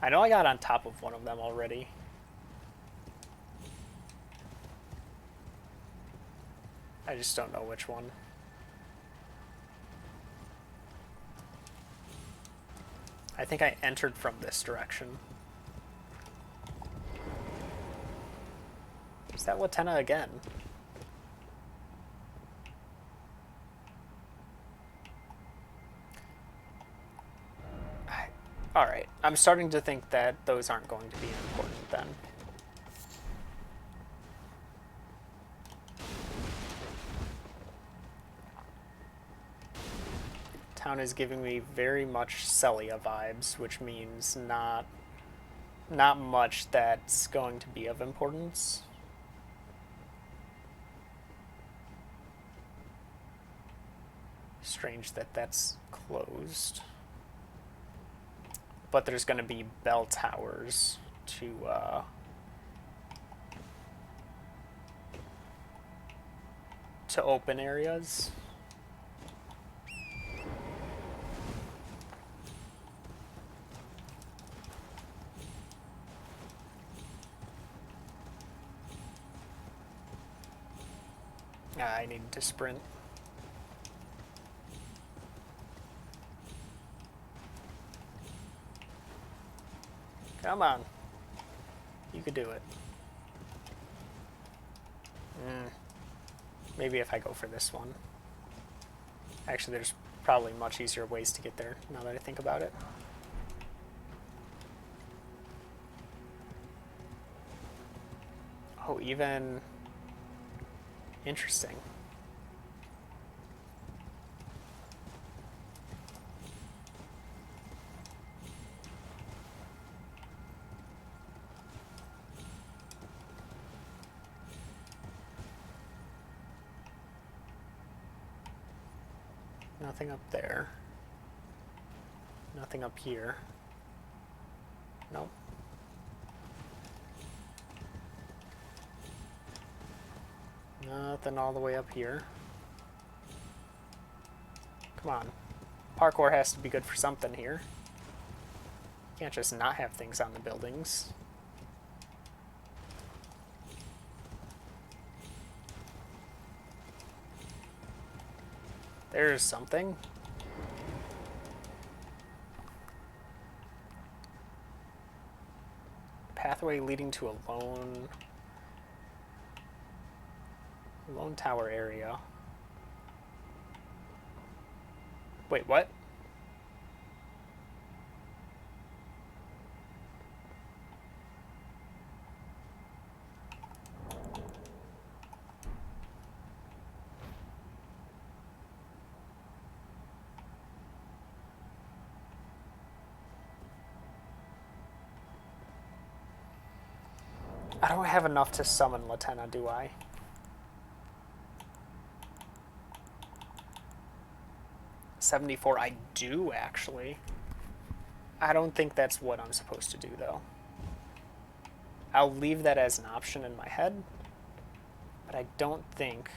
Speaker 1: I know I got on top of one of them already. I just don't know which one. I think I entered from this direction. Is that Latenna again? Alright, I'm starting to think that those aren't going to be important then. Town is giving me very much Celia vibes, which means not much that's going to be of importance. Strange that that's closed. But there's going to be bell towers to open areas. I need to sprint. Come on. You could do it. Maybe if I go for this one. Actually, there's probably much easier ways to get there, now that I think about it. Oh, even... Interesting. Nothing up there. Nothing up here. Nope. Nothing all the way up here. Come on. Parkour has to be good for something here. Can't just not have things on the buildings. There's something. Pathway leading to a lone tower area. Wait, what? I don't have enough to summon Latenna, do I? $74. I do, actually. I don't think that's what I'm supposed to do, though. I'll leave that as an option in my head, but I don't think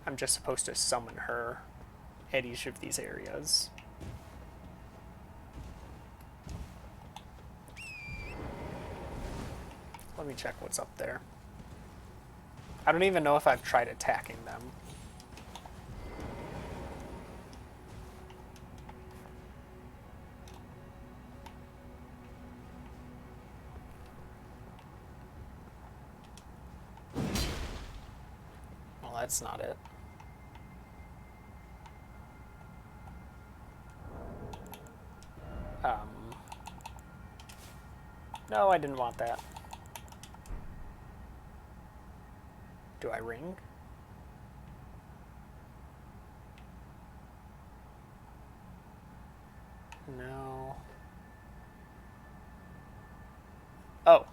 Speaker 1: I'm just supposed to summon her at each of these areas. Let me check what's up there. I don't even know if I've tried attacking them. Well, that's not it. No, I didn't want that. Do I ring? No. Oh.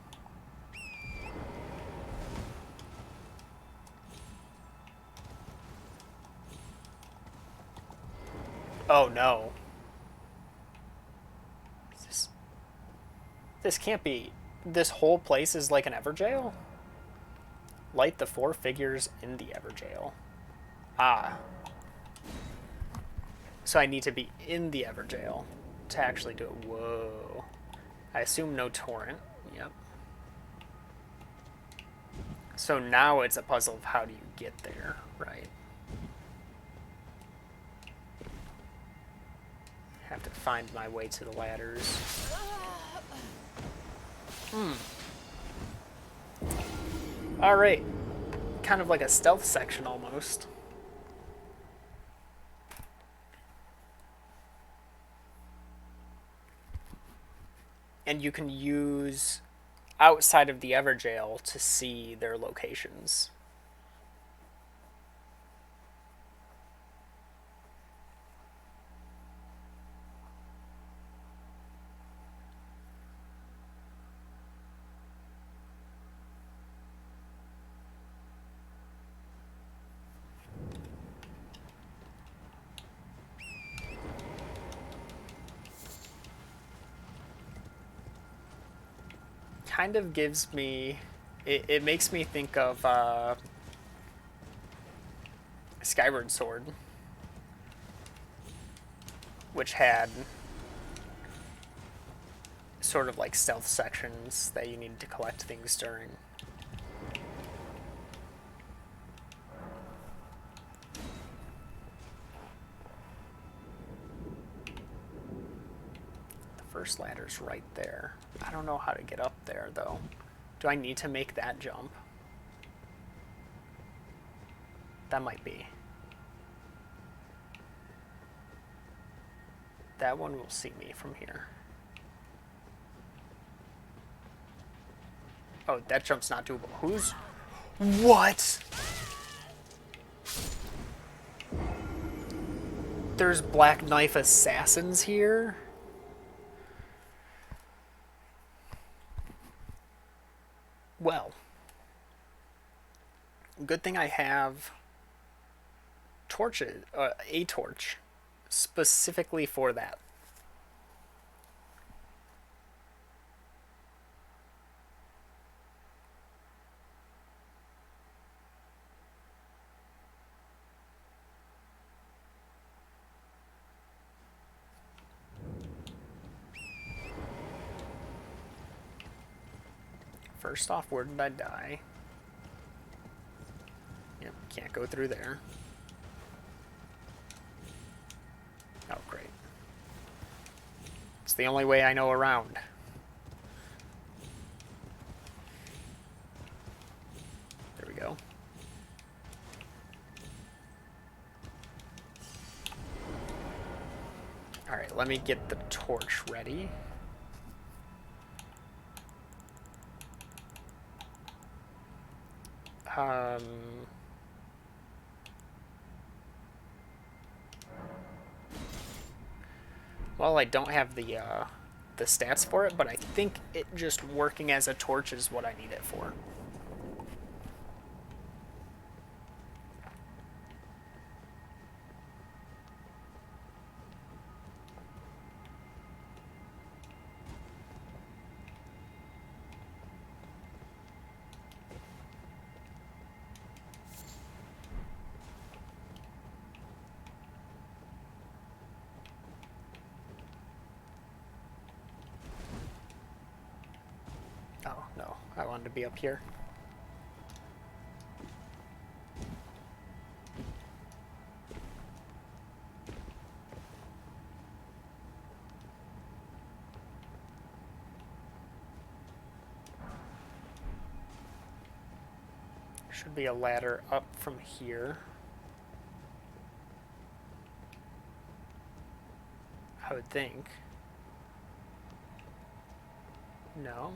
Speaker 1: Oh no. This can't be. This whole place is like an Everjail? Light the 4 figures in the Everjail. Ah. So I need to be in the Everjail to actually do it. Whoa. I assume no torrent. Yep. So now it's a puzzle of how do you get there, right? Have to find my way to the ladders. Alright. Kind of like a stealth section almost. And you can use outside of the Everjail to see their locations. Kind of gives me... It makes me think of Skyward Sword, which had sort of like stealth sections that you needed to collect things during. The first ladder's right there. I don't know how to get up there, though. Do I need to make that jump? That might be. That one will see me from here. Oh, that jump's not doable. Who's... What? There's Black Knife assassins here? Well. Good thing I have torches, a torch, specifically for that. First off, where did I die? Yep, can't go through there. Oh, great. It's the only way I know around. There we go. Alright, let me get the torch ready. Well, I don't have the stats for it, but I think it just working as a torch is what I need it for. Oh, no. I wanted to be up here. Should be a ladder up from here. I would think. No.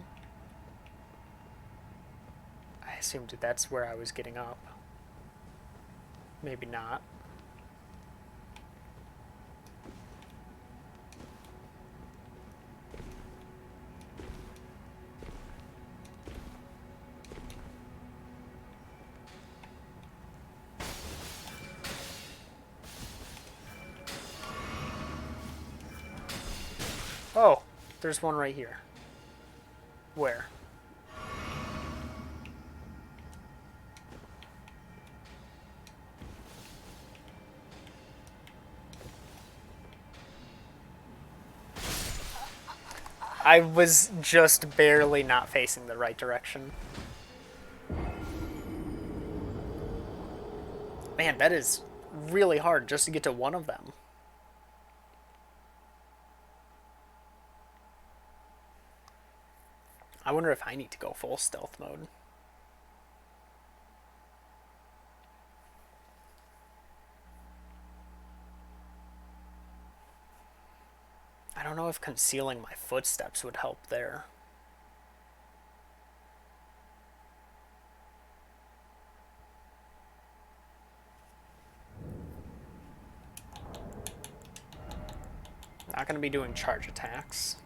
Speaker 1: I assumed that's where I was getting up. Maybe not. Oh, there's one right here. Where? I was just barely not facing the right direction. Man, that is really hard just to get to one of them. I wonder if I need to go full stealth mode. I don't know if concealing my footsteps would help there. Not going to be doing charge attacks.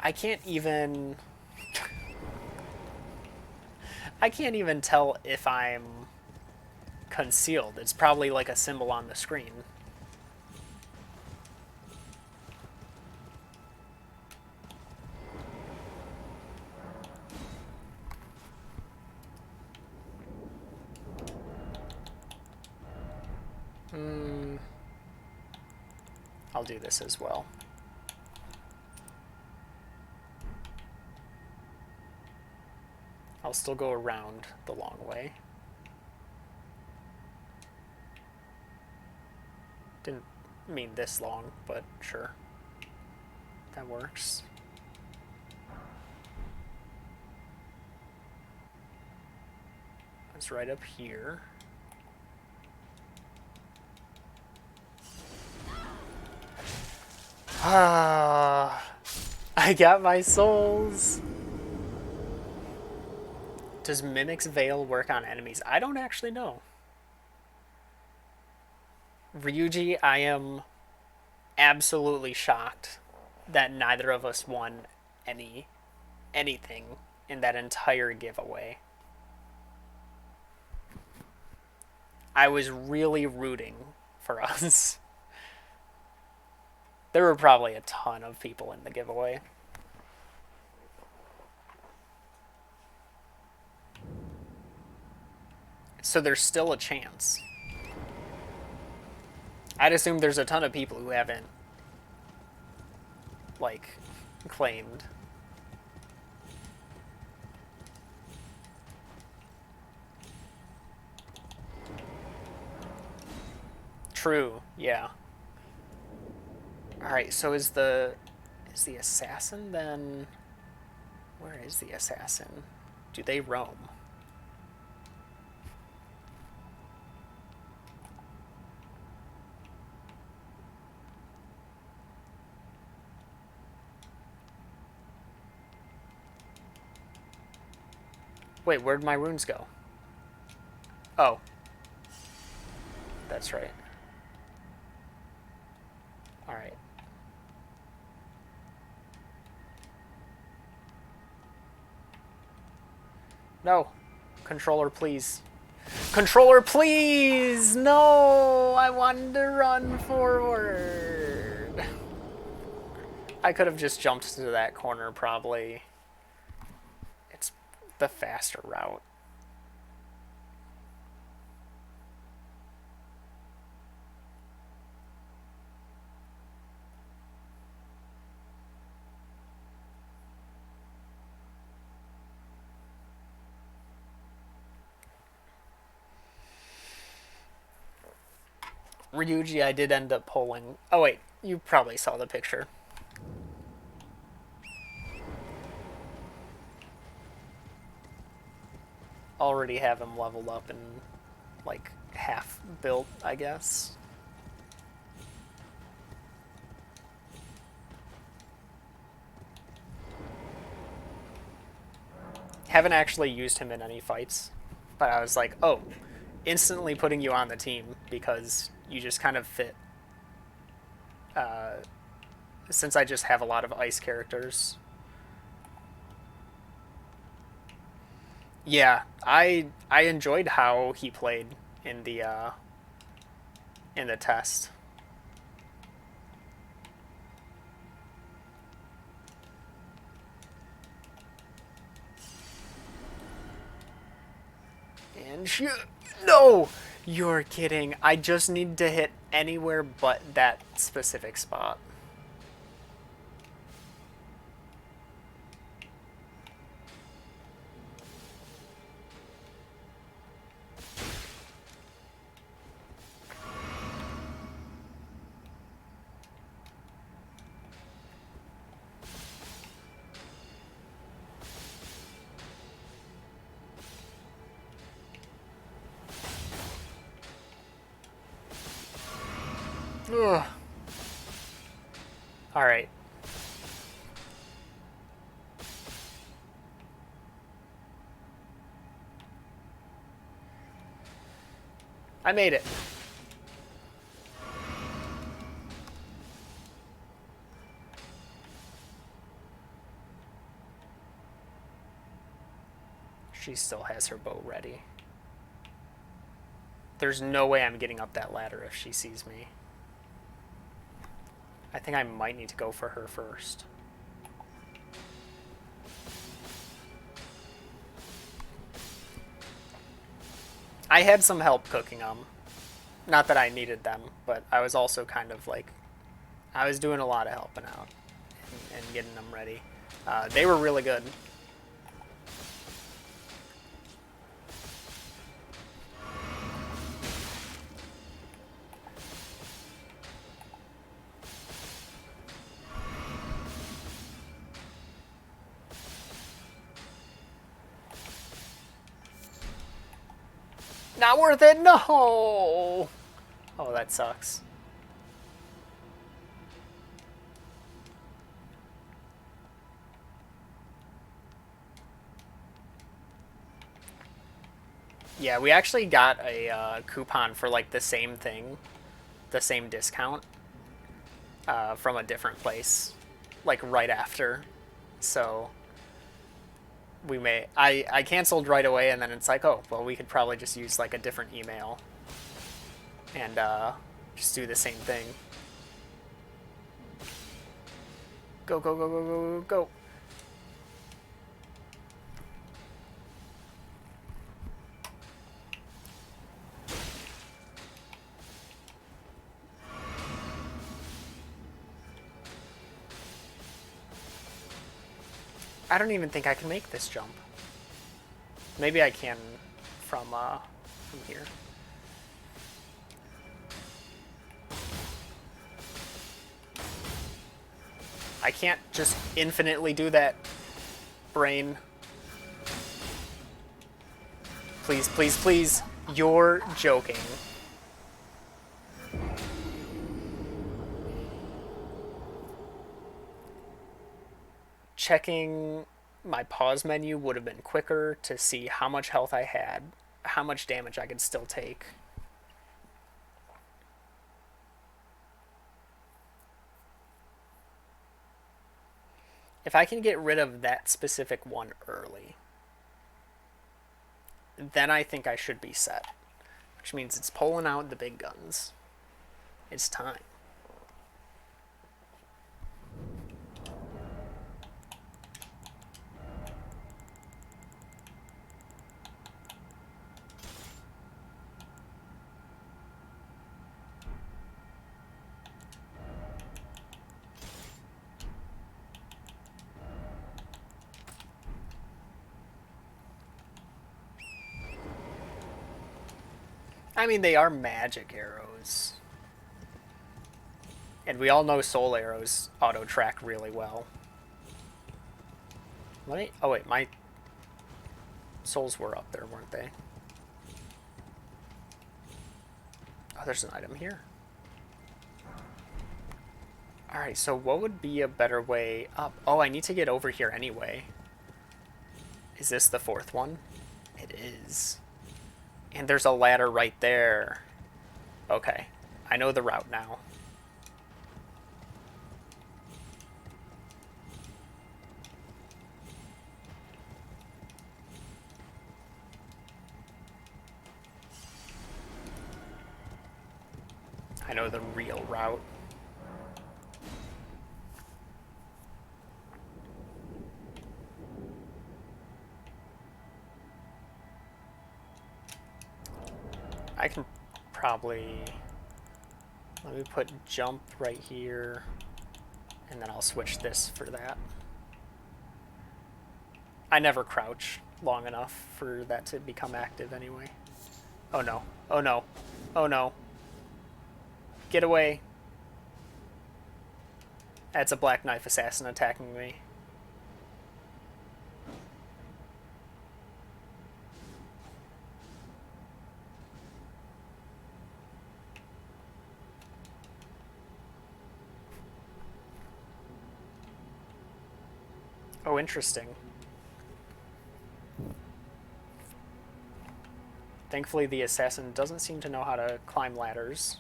Speaker 1: I can't even... I can't even tell if I'm concealed. It's probably like a symbol on the screen. I'll do this as well. I'll still go around the long way. Didn't mean this long, but sure. That works. It's right up here. Ah, I got my souls. Does Mimic's Veil work on enemies? I don't actually know. Ryuji, I am absolutely shocked that neither of us won anything in that entire giveaway. I was really rooting for us. There were probably a ton of people in the giveaway. So there's still a chance. I'd assume there's a ton of people who haven't, like, claimed. True, yeah. Alright, so is the assassin then... Where is the assassin? Do they roam? Wait, where'd my runes go? Oh. That's right. Alright. No. Controller, please. Controller, please! No! I wanted to run forward. I could have just jumped to that corner, probably. It's the faster route. Ryuji, I did end up pulling... Oh, wait. You probably saw the picture. Already have him leveled up and, like, half built, I guess. Haven't actually used him in any fights. But I was like, oh, instantly putting you on the team because you just kind of fit. Since I just have a lot of ice characters. Yeah, I enjoyed how he played in the test. on. No! You're kidding. I just need to hit anywhere but that specific spot. Ugh. All right. I made it. She still has her bow ready. There's no way I'm getting up that ladder if she sees me. I think I might need to go for her first. I had some help cooking them. Not that I needed them, but I was also kind of like, I was doing a lot of helping out and getting them ready. They were really good. Not worth it, no! Oh, that sucks. Yeah, we actually got a coupon for like the same thing, the same discount, from a different place, like right after. So I canceled right away, and then it's like, oh, well, we could probably just use like a different email and just do the same thing. Go, go, go, go, go, go. I don't even think I can make this jump. Maybe I can from here. I can't just infinitely do that, brain. Please, please, please. You're joking. Checking my pause menu would have been quicker to see how much health I had, how much damage I could still take. If I can get rid of that specific one early, then I think I should be set. Which means it's pulling out the big guns. It's time. I mean, they are magic arrows. And we all know soul arrows auto-track really well. Oh wait, my souls were up there, weren't they? Oh, there's an item here. Alright, so what would be a better way up? Oh, I need to get over here anyway. Is this the fourth one? It is. And there's a ladder right there. Okay, I know the route now. I know the real route. I can probably... Let me put jump right here, and then I'll switch this for that. I never crouch long enough for that to become active anyway. Oh no. Oh no. Oh no. Get away. That's a Black Knife Assassin attacking me. Oh, interesting. Thankfully, the assassin doesn't seem to know how to climb ladders.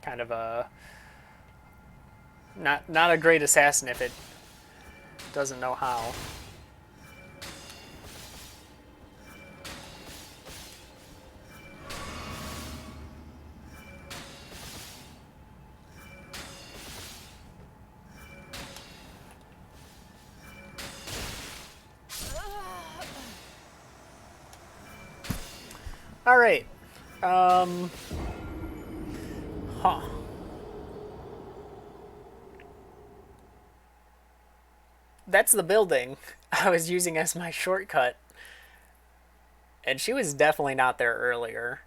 Speaker 1: Kind of a... Not a great assassin if it doesn't know how. All right. Huh. That's the building I was using as my shortcut. And she was definitely not there earlier.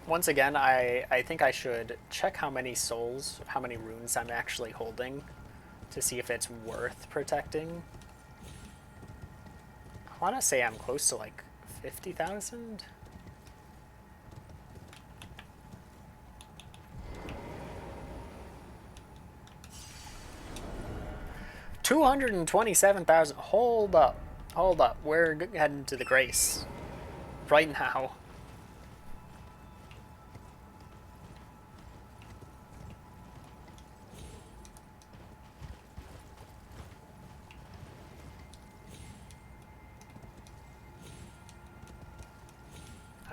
Speaker 1: Once again, I think I should check how many souls, how many runes I'm actually holding to see if it's worth protecting. I want to say I'm close to like 50,000. $227,000. Hold up. Hold up. We're heading to the Grace. Right now.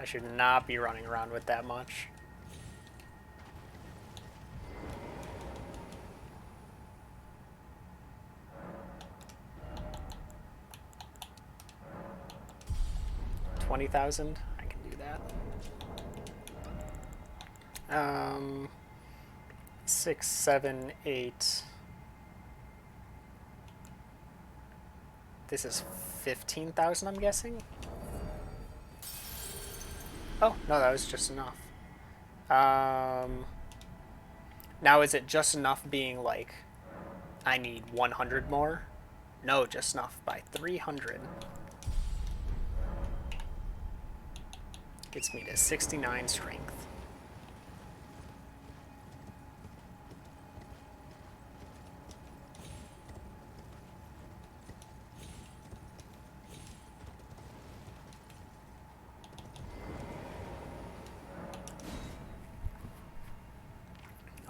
Speaker 1: I should not be running around with that much. $20,000. I can do that. 6, 7, 8. This is 15,000. I'm guessing. Oh no, that was just enough. Now is it just enough being like, I need 100 more? No, just enough by 300. Gets me to 69 strength.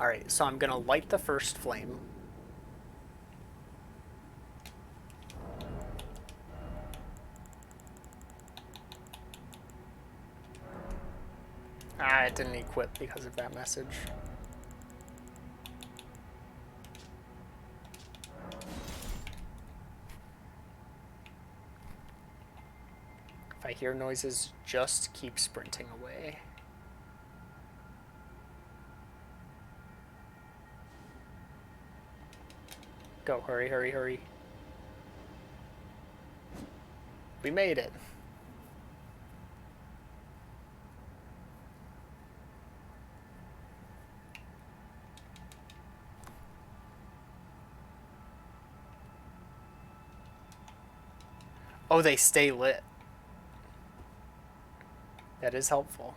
Speaker 1: Alright, so I'm gonna light the first flame. Ah, it didn't equip because of that message. If I hear noises, just keep sprinting away. Go, hurry, hurry, hurry. We made it. Oh, they stay lit. That is helpful.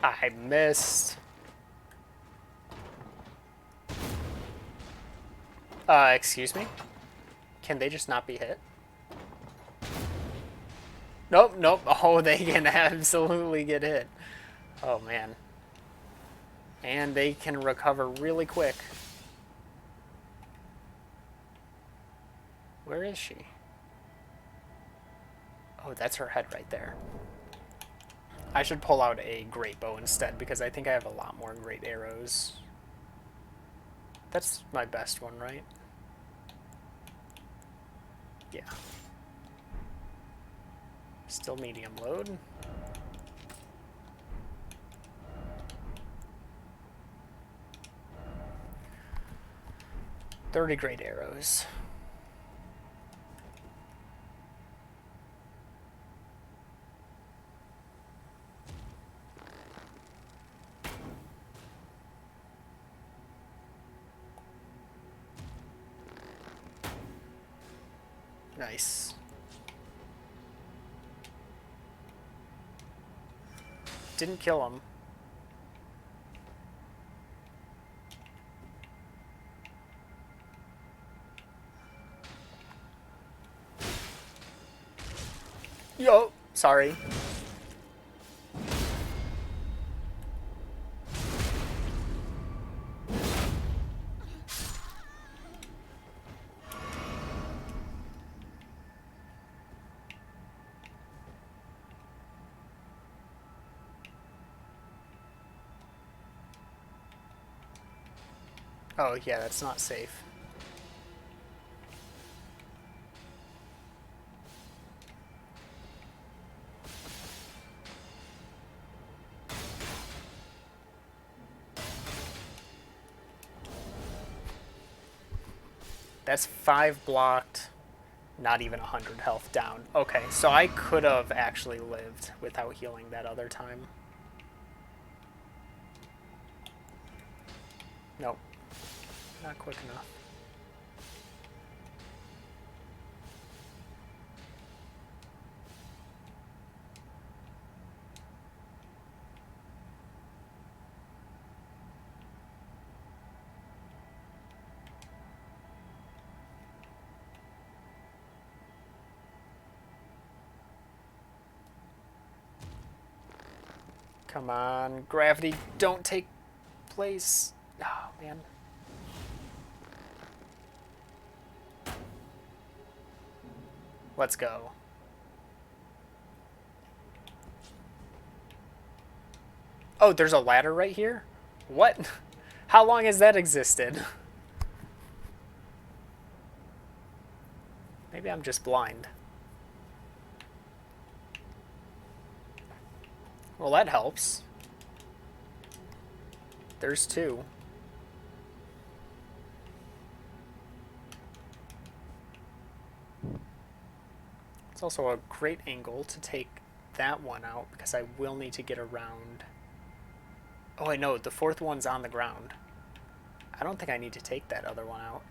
Speaker 1: I missed. Excuse me? Can they just not be hit? Nope, nope. Oh, they can absolutely get hit. Oh, man. And they can recover really quick. Where is she? Oh, that's her head right there. I should pull out a great bow instead because I think I have a lot more great arrows. That's my best one, right? Yeah. Still medium load. 30 great arrows. Nice. Didn't kill him. Yo, sorry. Oh, yeah, that's not safe. That's 5 blocked, not even 100 health down. Okay, so I could have actually lived without healing that other time. Nope, not quick enough. Come on, gravity, don't take place. Oh, man. Let's go. Oh, there's a ladder right here? What? How long has that existed? Maybe I'm just blind. Well, that helps. There's 2. It's also a great angle to take that one out because I will need to get around. Oh, I know, the 4th one's on the ground. I don't think I need to take that other one out.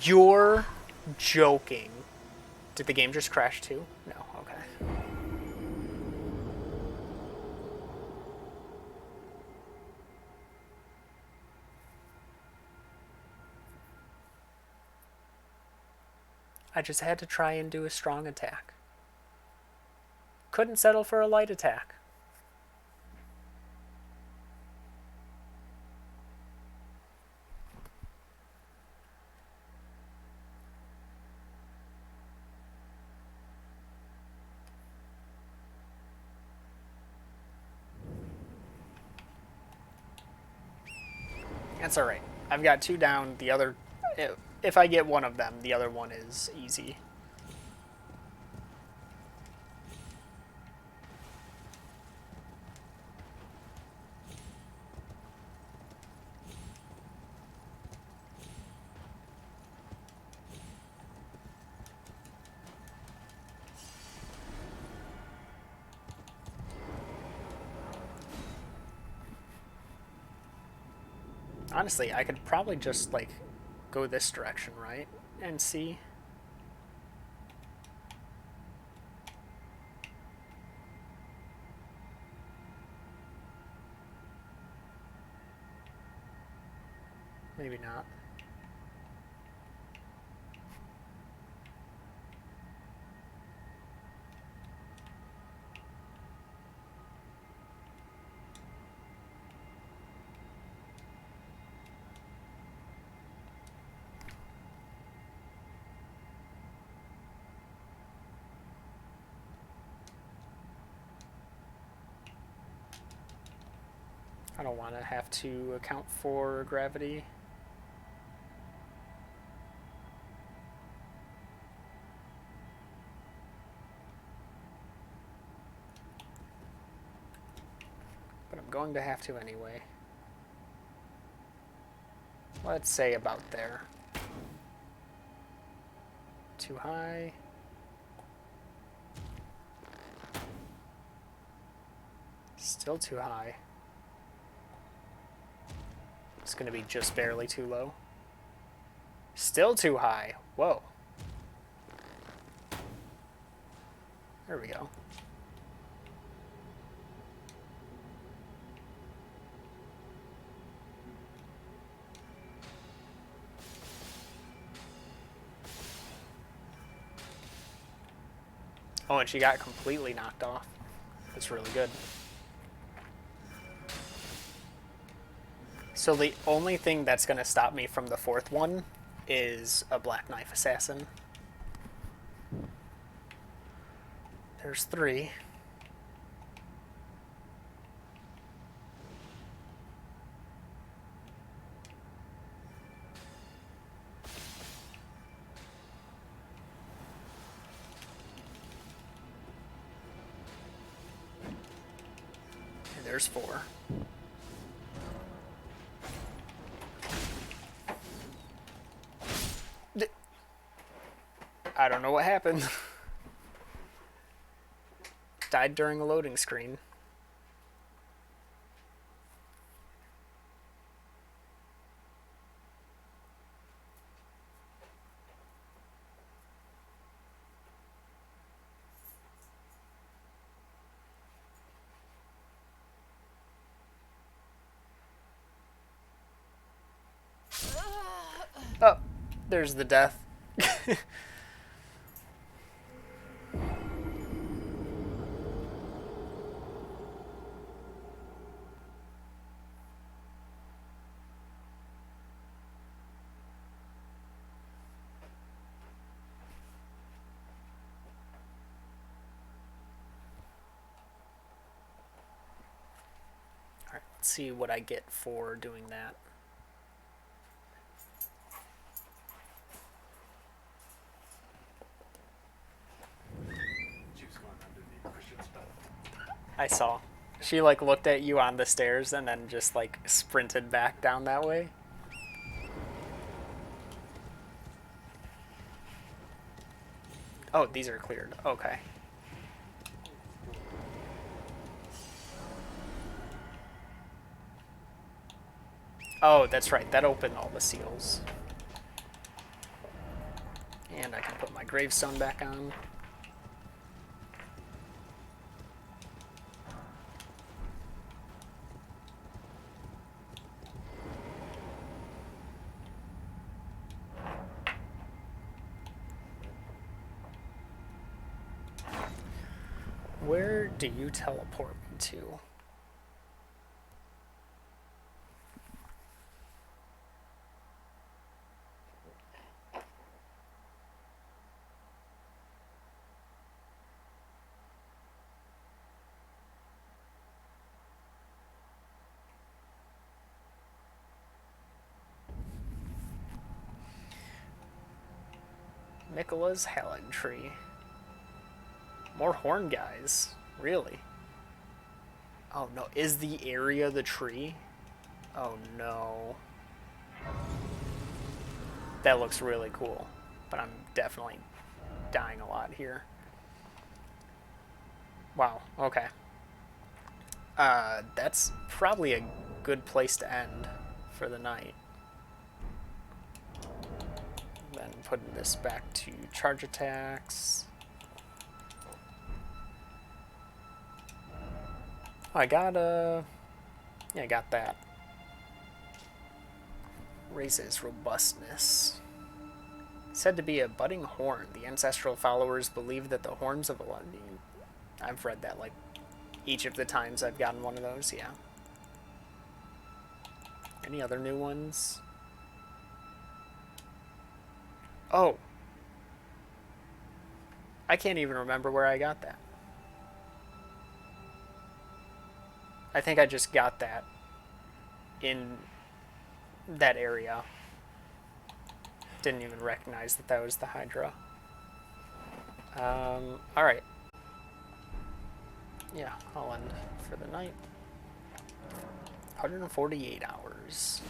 Speaker 1: You're joking. Did the game just crash too? No, okay. I just had to try and do a strong attack. Couldn't settle for a light attack. That's alright. I've got 2 down. The other... If I get one of them, the other one is easy. Honestly, I could probably just, like, go this direction, right? And see. Maybe not. I don't want to have to account for gravity. But I'm going to have to anyway. Let's say about there. Too high. Still too high. It's going to be just barely too low. Still too high. Whoa. There we go. Oh, and she got completely knocked off. That's really good. So the only thing that's going to stop me from the fourth one is a Black Knife Assassin. There's 3. And there's 4. I don't know what happened. Died during a loading screen. Oh, there's the death. Alright, let's see what I get for doing that. I saw. She like looked at you on the stairs and then just like sprinted back down that way. Oh, these are cleared. Okay. Oh, that's right. That opened all the seals. And I can put my gravestone back on. Where do you teleport me to? Nicola's Helen Tree. More horn guys. Really? Oh no, is the area the tree? Oh no. That looks really cool, but I'm definitely dying a lot here. Wow, okay. That's probably a good place to end for the night. Then putting this back to charge attacks. Oh, I got yeah, I got that. Raises robustness. Said to be a budding horn. The ancestral followers believe that the horns of Elden. I've read that like each of the times I've gotten one of those, yeah. Any other new ones? Oh. I can't even remember where I got that. I think I just got that in that area. Didn't even recognize that that was the Hydra. Alright. Yeah, I'll end for the night. 148 hours.